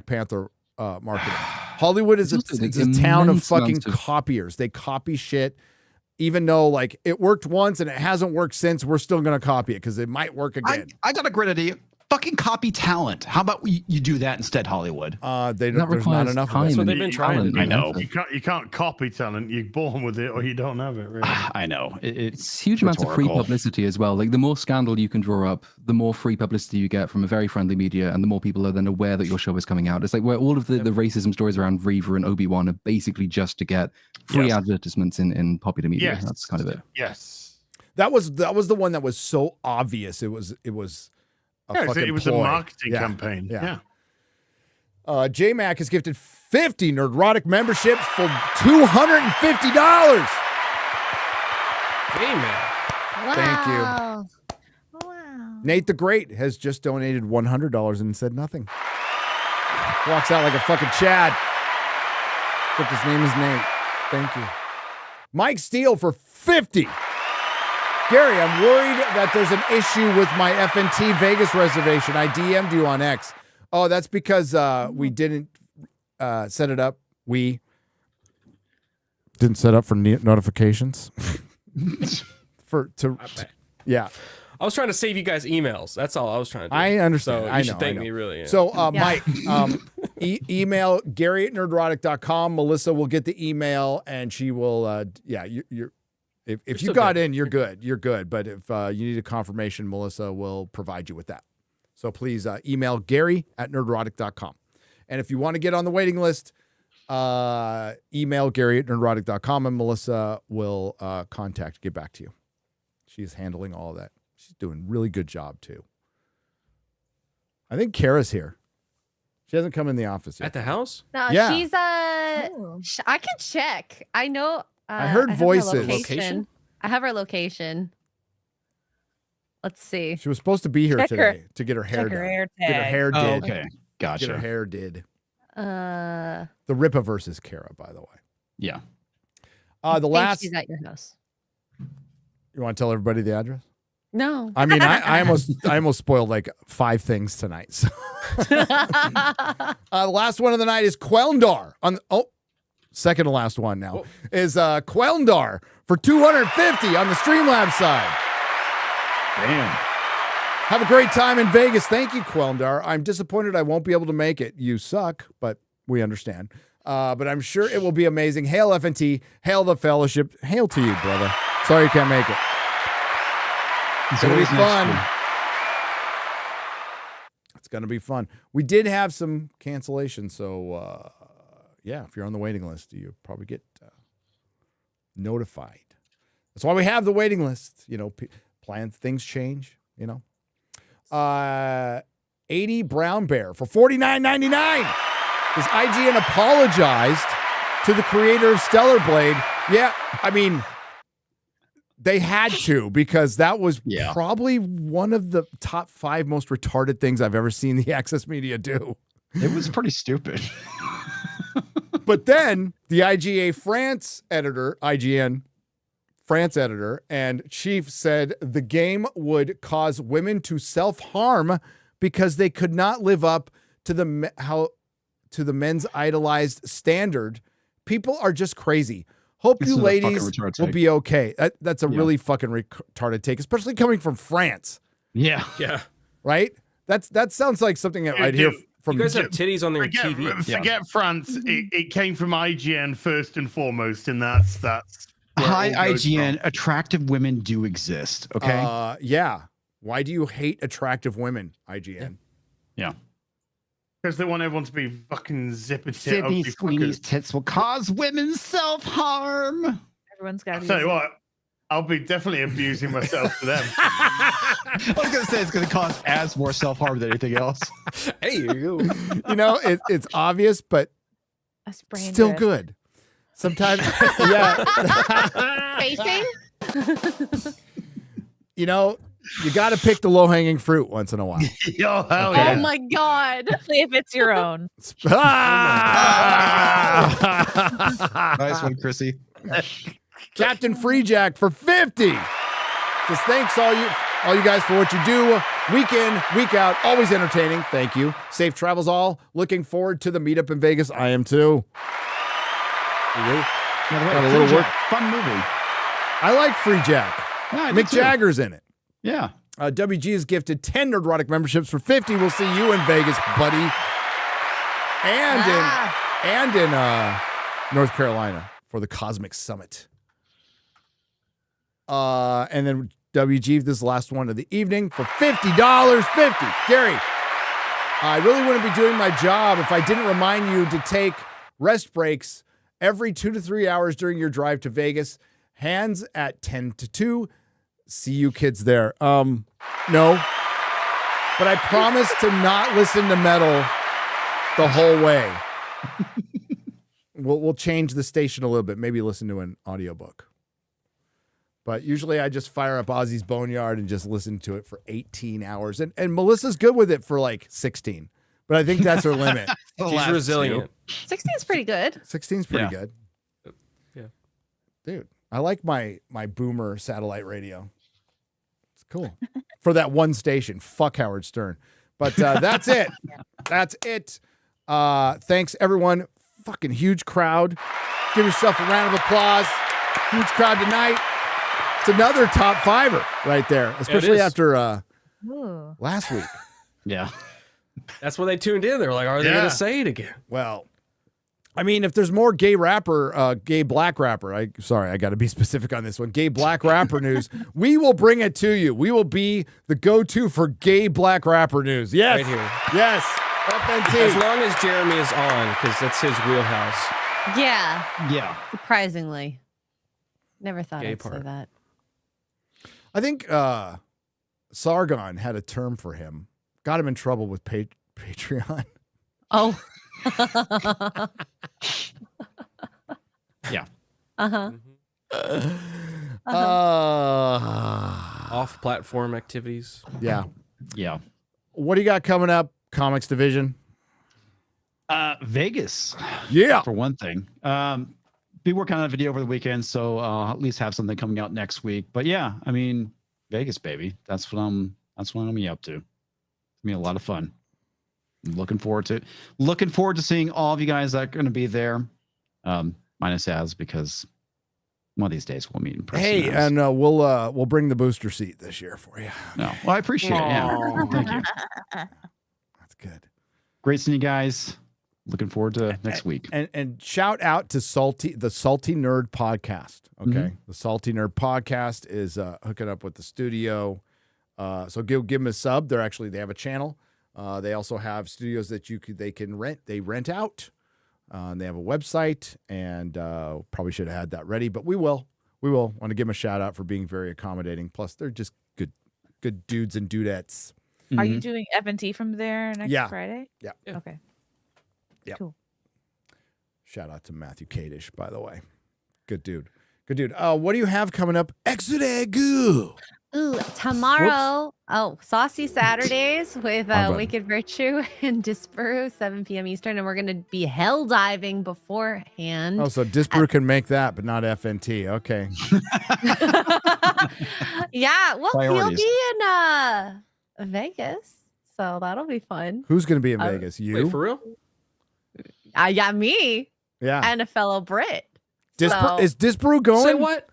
Panther marketing. Hollywood is it's a town of fucking copiers. They copy shit, even though like it worked once and it hasn't worked since. We're still gonna copy it because it might work again. I got a great idea. Fucking copy talent. How about you do that instead, Hollywood? There's not enough. That's what they've been trying. I know. You can't copy talent. You're born with it, or you don't have it. Really. I know. It's huge amounts of free publicity as well. Like the more scandal you can draw up, the more free publicity you get from a very friendly media, and the more people are then aware that your show is coming out. It's like where all of the racism stories around Reva and Obi-Wan are basically just to get free advertisements in popular media. Yes. That's kind of it. Yes. That was the one that was so obvious. It was It was a marketing campaign. Yeah. J-Mac has gifted 50 Nerdrotic memberships for $250. J-Mac. Thank you. Wow. Nate the Great has just donated $100 and said nothing. Walks out like a fucking Chad. Except his name is Nate. Thank you. Mike Steele for 50. Gary, I'm worried that there's an issue with my FNT Vegas reservation. I DM'd you on X. Oh, that's because we didn't set it up. We didn't set up for notifications. Yeah. I was trying to save you guys emails. That's all I was trying to do. I understand. So I you should know, thank I know. me, really. Yeah. So, Mike, email Gary@nerdrotic.com. Melissa will get the email, and she will. If you got in, you're good. You're good. But if you need a confirmation, Melissa will provide you with that. So please email Gary@nerdrotic.com. And if you want to get on the waiting list, email Gary@nerdrotic.com, and Melissa will get back to you. She's handling all of that. She's doing a really good job, too. I think Kara's here. She hasn't come in the office yet. At the house? No, Yeah. she's I can check. I know. I heard have her voices. location. I have her location. Let's see. She was supposed to be here Check today to get her hair check done. her hair Get her tag. hair Oh, did. okay. Gotcha. Get her hair did. Uh, The Ripaverse is Kara, by the way. Yeah. I The think last. she's at your house. You want to tell everybody the address? No. I mean, I almost spoiled like 5 things tonight. So. The last one of the night is Quelndar. Second to last one now is Quelndar for $250 on the Streamlabs side. Damn. Have a great time in Vegas. Thank you, Quelndar. I'm disappointed I won't be able to make it. You suck, but we understand. But I'm sure it will be amazing. Hail FNT. Hail the Fellowship. Hail to you, brother. Sorry you can't make it. It's going to be fun. It's going to be fun. We did have some cancellations, so yeah, if you're on the waiting list, you probably get notified. That's why we have the waiting list. You know, things change, you know. 80 Brown Bear for $49.99. Because IGN apologized to the creator of Stellar Blade. Yeah, I mean, they had to, because that was probably one of the top 5 most retarded things I've ever seen the Access Media do. It was pretty stupid. But then the IGN France editor and chief said the game would cause women to self-harm because they could not live up to the men's idolized standard. People are just crazy. Hope you ladies will be okay. That's a really fucking retarded take, especially coming from France. Yeah. Yeah. Right? That sounds like something that I'd hear from you guys have titties on their TV. Forget France. It came from IGN first and foremost, and that's Hi, IGN. Attractive women do exist. Okay. Yeah. Why do you hate attractive women, IGN? Yeah. Because they want everyone to be fucking zipper tit. Sydney Sweeney's tits will cause women self-harm. Everyone's got to Tell you what, I'll be definitely abusing myself to them. I was gonna say it's gonna cause ads more self-harm than anything else. Hey, you it's obvious, but A sprained still wrist. good. Sometimes, yeah. Facing? You got to pick the low-hanging fruit once in a while. Yo, hell Oh my god. Especially if it's your own. Nice one, Chrissy. Captain Freejack for 50. Just thanks all you guys for what you do. Week in, week out, always entertaining. Thank you. Safe travels all. Looking forward to the meetup in Vegas. I am too. Got a little work. Fun movie. I like Freejack. Yeah, I do Mick too. Jagger's in it. Yeah. WG has gifted 10 Nerdrotic memberships for 50. We'll see you in Vegas, buddy. And in North Carolina for the Cosmic Summit. And then WG, this is the last one of the evening for $50. 50. Gary, I really wouldn't be doing my job if I didn't remind you to take rest breaks every 2 to 3 hours during your drive to Vegas. Hands at 10 to 2. See you kids there. No. But I promise to not listen to metal the whole way. We'll change the station a little bit. Maybe listen to an audiobook. But usually I just fire up Ozzy's Boneyard and just listen to it for 18 hours. And Melissa's good with it for like 16. But I think that's her limit. She's resilient. 16 is pretty good. 16's pretty good. Yeah. Dude, I like my boomer satellite radio. It's cool. For that one station. Fuck Howard Stern. But that's it. That's it. Thanks, everyone. Fucking huge crowd. Give yourself a round of applause. Huge crowd tonight. It's another top fiver right there, especially after last week. Yeah. That's when they tuned in. They were like, are they going to say it again? Well, I mean, if there's more gay black rapper, I got to be specific on this one, gay black rapper news, we will bring it to you. We will be the go-to for gay black rapper news. Yes. Right here. Yes. FNT. As long as Jeremy is on, because that's his wheelhouse. Yeah. Yeah. Surprisingly. Never thought Gay I'd say part. that. I think Sargon had a term for him. Got him in trouble with Patreon. Oh. Yeah. Uh-huh. Off-platform activities. Yeah. Yeah. What do you got coming up, Comics Division? Vegas. Yeah. For one thing. Be working on a video over the weekend, so I'll at least have something coming out next week. But yeah, I mean, Vegas, baby. That's what I'm gonna be up to. It's gonna be a lot of fun. I'm looking forward to seeing all of you guys that are gonna be there. Minus Az, because one of these days we'll meet in person. Hey, and we'll bring the booster seat this year for you. No, well, I appreciate it. Yeah, thank you. That's good. Great seeing you guys. Looking forward to next week. And shout out to the Salty Nerd Podcast. Okay, the Salty Nerd Podcast is hooking up with the studio. So give them a sub. They have a channel. They also have studios that they can rent. They rent out. And they have a website, and probably should have had that ready, but we will. We will. Want to give them a shout out for being very accommodating. Plus, they're just good dudes and dudettes. Are you doing FNT from there next Friday? Yeah. Okay. Yeah. Cool. Shout out to Matthew Kadish, by the way. Good dude. Good dude. What do you have coming up? Exodegu. Ooh, tomorrow. Oh, Saucy Saturdays with Wicked Virtue and Disparu, 7 p.m. Eastern, and we're gonna be hell diving beforehand. Oh, so Disparu can make that, but not FNT. Okay. Yeah, well, Priorities. he'll be in Vegas, so that'll be fun. Who's going to be in Vegas? You? Wait, for real? Yeah, me. Yeah. And a fellow Brit. Is Disparu going? Say what?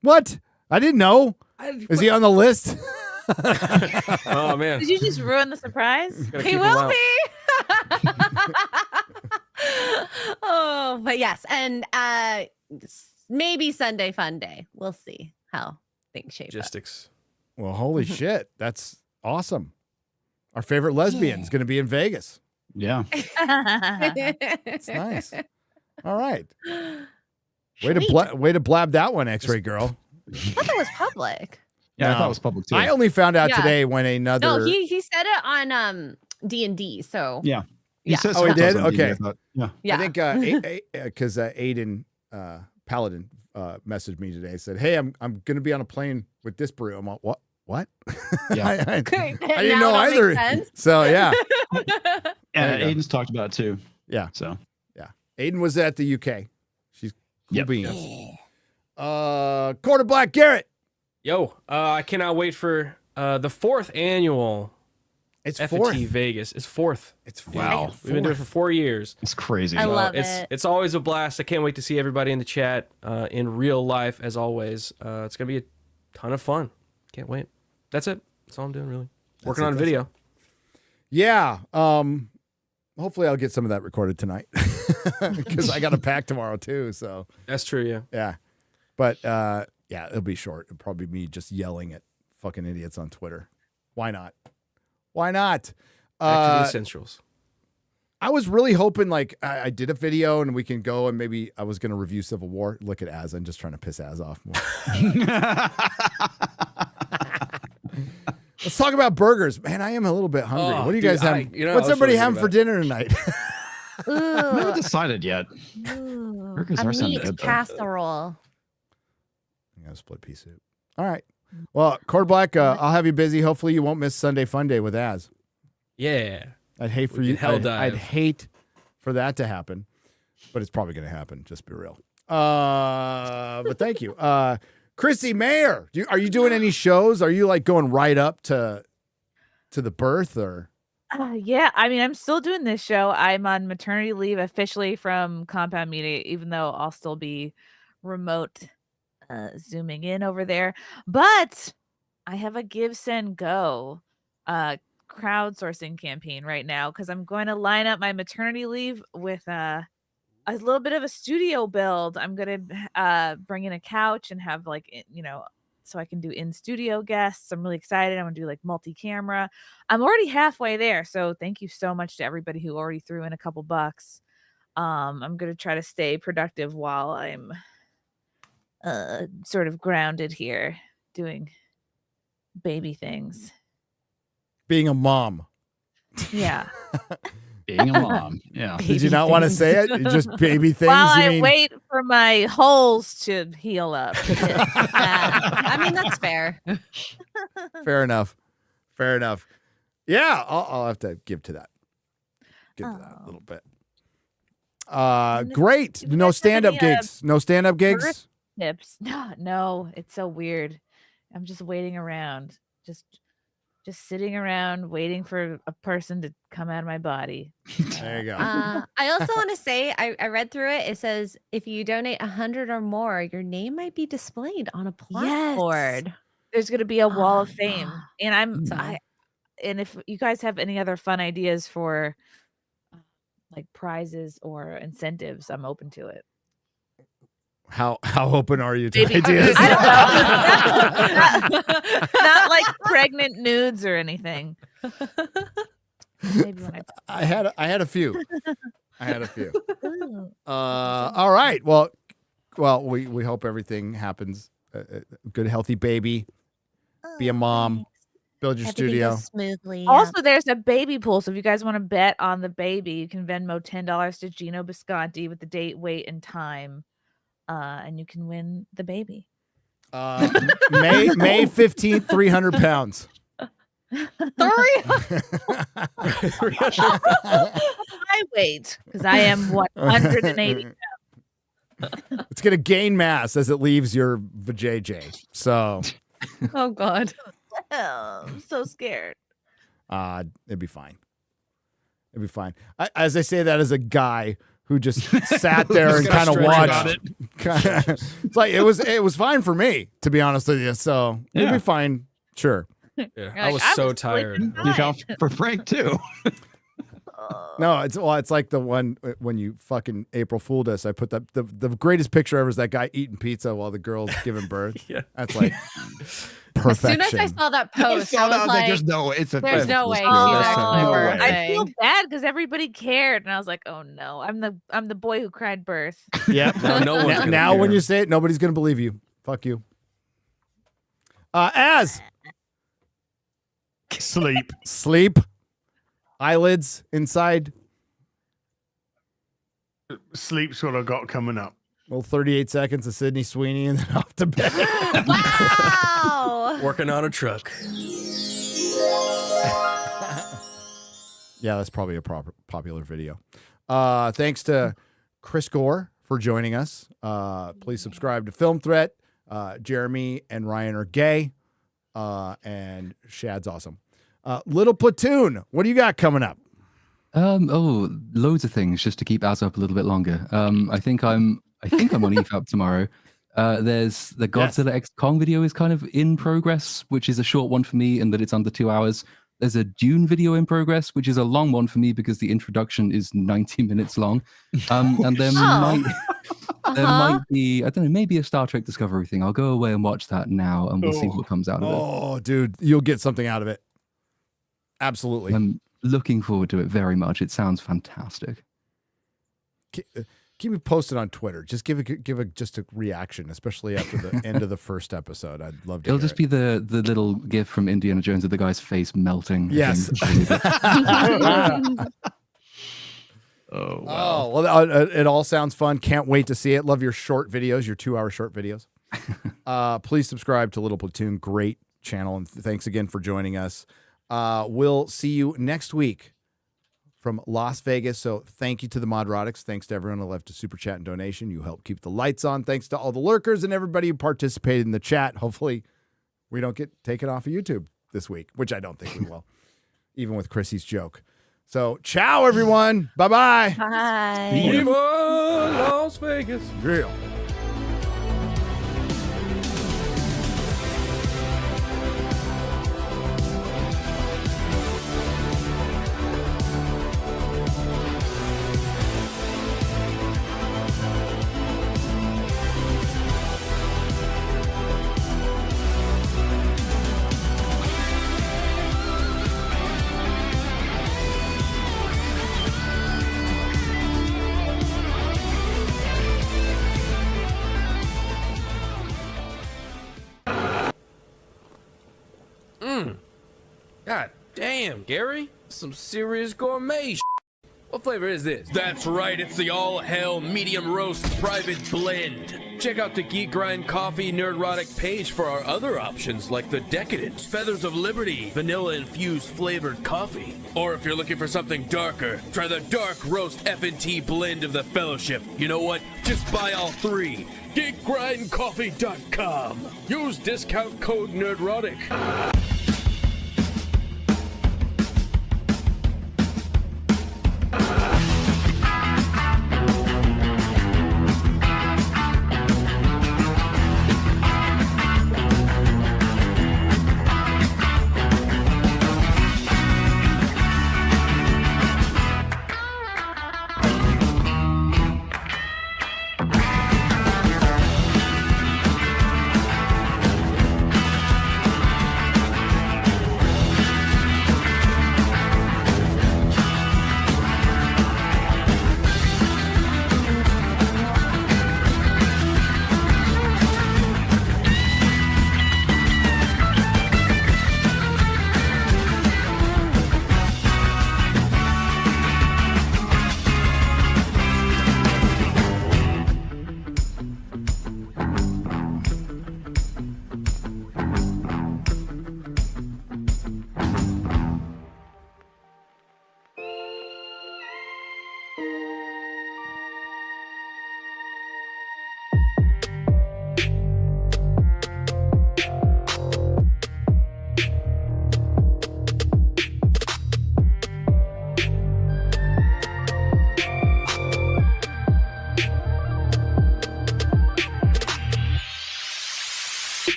What? I didn't know. Is he on the list? Oh, man. Did you just ruin the surprise? He will be. Oh, but yes, and maybe Sunday Fun Day. We'll see how things shape Logistics. Well, holy shit. That's awesome. Our favorite lesbian is going to be in Vegas. Yeah. It's nice. All right. Way to blab that one, X-Ray girl. I thought that was public. Yeah, I thought it was public too. I only found out Yeah. today when another. No, he said it on D&D. So yeah. Yeah. says Oh, he did. something on D&D, Okay. I thought. Yeah. Yeah. I think because Aiden Paladin messaged me today. Said, "Hey, I'm gonna be on a plane with this brew." I'm like, "What? What?" Yeah. I didn't Now know it all either. makes sense. So yeah. And Aiden's talked about it too. Yeah. So yeah. Aiden was at the UK. She's cool Yep. beans. Quarter Black Garrett. Yo, I cannot wait for the 4th annual. It's FNT 4th. Vegas. It's 4th. It's wow. We've been doing it for 4 years. It's crazy. I love it's, it. It's always a blast. I can't wait to see everybody in the chat in real life, as always. It's gonna be a ton of fun. Can't wait. That's it. That's all I'm doing, really. Working on video. Yeah. Hopefully I'll get some of that recorded tonight because I got to pack tomorrow too. So that's true. Yeah. Yeah. But yeah, it'll be short. It'll probably be me just yelling at fucking idiots on Twitter. Why not? Why not? Back to the essentials. I was really hoping like I did a video and we can go and maybe I was going to review Civil War. Look at Az. I'm just trying to piss Az off more. Let's talk about burgers. Man, I am a little bit hungry. Oh, what do you dude, guys have? you know, What's I was everybody really having good for about dinner tonight? I haven't decided yet. Burgers A are sounding meat good, though. casserole. I got a split pea soup. All right. Well, Cord Black, I'll have you busy. Hopefully you won't miss Sunday Fun Day with Az. Yeah. I'd hate for We you. can hell dive. I'd hate for that to happen, but it's probably going to happen. Just be real. But thank you. Chrissie Mayer, are you doing any shows? Are you like going right up to the birth or? Yeah, I mean, I'm still doing this show. I'm on maternity leave officially from Compound Media, even though I'll still be remote zooming in over there. But I have a Give, Send, Go crowdsourcing campaign right now because I'm going to line up my maternity leave with a little bit of a studio build. I'm going to bring in a couch and have so I can do in-studio guests. I'm really excited. I'm going to do like multi-camera. I'm already halfway there. So thank you so much to everybody who already threw in a couple bucks. I'm going to try to stay productive while I'm sort of grounded here doing baby things. Being a mom. Yeah. Being a mom. Yeah. Did you not want to say it? Just baby things? While you I mean? wait for my holes to heal up. I mean, that's fair. Fair enough. Fair enough. Yeah, I'll have to give to that. Give to that a little bit. Great. No stand-up gigs. No stand-up gigs. Birth tips. No, it's so weird. I'm just waiting around. Just sitting around waiting for a person to come out of my body. There you go. I also want to say, I read through it. It says if you donate 100 or more, your name might be displayed on a plaque. There's going to be a wall of fame, and and if you guys have any other fun ideas for like prizes or incentives, I'm open to it. How open are you to Maybe, ideas? I don't know. Not like pregnant nudes or anything. Maybe when I had a few. I had a few. All right. Well, we hope everything happens. Good, healthy baby. Be a mom. Build your studio. Smoothly. Also, there's a baby pool. So if you guys want to bet on the baby, you can Venmo $10 to Gino Bisconti with the date, weight, and time. And you can win the baby. May 15th, 300 pounds. I wait because I am 180 pounds. It's going to gain mass as it leaves your vajayjay. So. Oh, God. I'm so scared. It'd be fine. It'd be fine. As I say that as a guy who just sat there and kind of watched. It's like it was fine for me, to be honest with you. So it'd be fine. Sure. Yeah, I was so tired. You found for Frank too. No, it's like the one when you fucking April fooled us. I put the greatest picture ever is that guy eating pizza while the girl's giving birth. Yeah. That's like perfection. As soon as I saw that post, I was like, there's no way. There's no way she's Oh, actually birthing. I feel bad because everybody cared, and I was like, "Oh no, I'm the boy who cried birth." Yeah. No one's gonna now care. when you say it, nobody's going to believe you. Fuck you. Az. Sleep. Eyelids inside. Sleep's what I got coming up. Well, 38 seconds of Sydney Sweeney and then off to bed. Wow. Working on a truck. Yeah, that's probably a popular video. Thanks to Chris Gore for joining us. Please subscribe to Film Threat. Jeremy and Ryan are gay. And Shad's awesome. Little Platoon, what do you got coming up? Loads of things just to keep Az up a little bit longer. I think I'm on EFAP tomorrow. There's the Godzilla X Kong video is kind of in progress, which is a short one for me in that it's under 2 hours. There's a Dune video in progress, which is a long one for me because the introduction is 90 minutes long. And there might be, I don't know, maybe a Star Trek Discovery thing. I'll go away and watch that now, and we'll see what comes out of it. Oh, dude, you'll get something out of it. Absolutely. I'm looking forward to it very much. It sounds fantastic. Keep me posted on Twitter. Just give a reaction, especially after the end of the first episode. I'd love to. It'll just be the little gif from Indiana Jones of the guy's face melting. Yes. Oh, wow. Oh, well, it all sounds fun. Can't wait to see it. Love your short videos, your 2-hour short videos. Please subscribe to Little Platoon. Great channel. And thanks again for joining us. We'll see you next week from Las Vegas. So thank you to the Nerdrotics. Thanks to everyone who left a super chat and donation. You helped keep the lights on. Thanks to all the lurkers and everybody who participated in the chat. Hopefully we don't get taken off of YouTube this week, which I don't think we will, even with Chrissy's joke. So ciao, everyone. Bye-bye. Bye. Viva Las Vegas. Real. God damn, Gary. Some serious gourmet What flavor is this? That's right, it's the all-hell medium roast private blend. Check out the Geek Grind Coffee Nerdrotic page for our other options like the Decadent, Feathers of Liberty, vanilla-infused flavored coffee. Or if you're looking for something darker, try the Dark Roast FNT blend of the Fellowship. You know what? Just buy all three. GeekGrindCoffee.com. Use discount code Nerdrotic.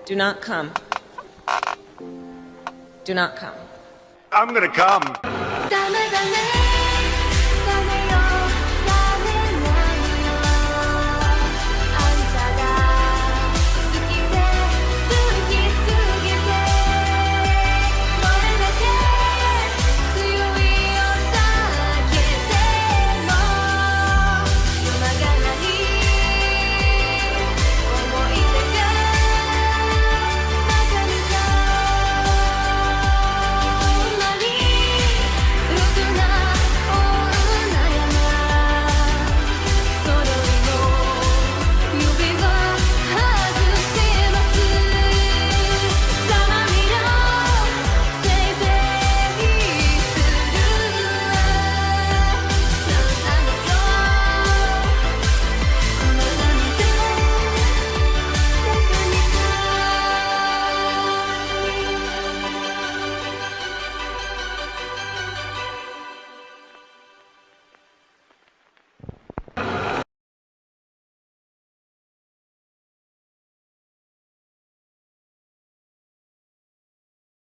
Do not come. Do not come. I'm gonna come.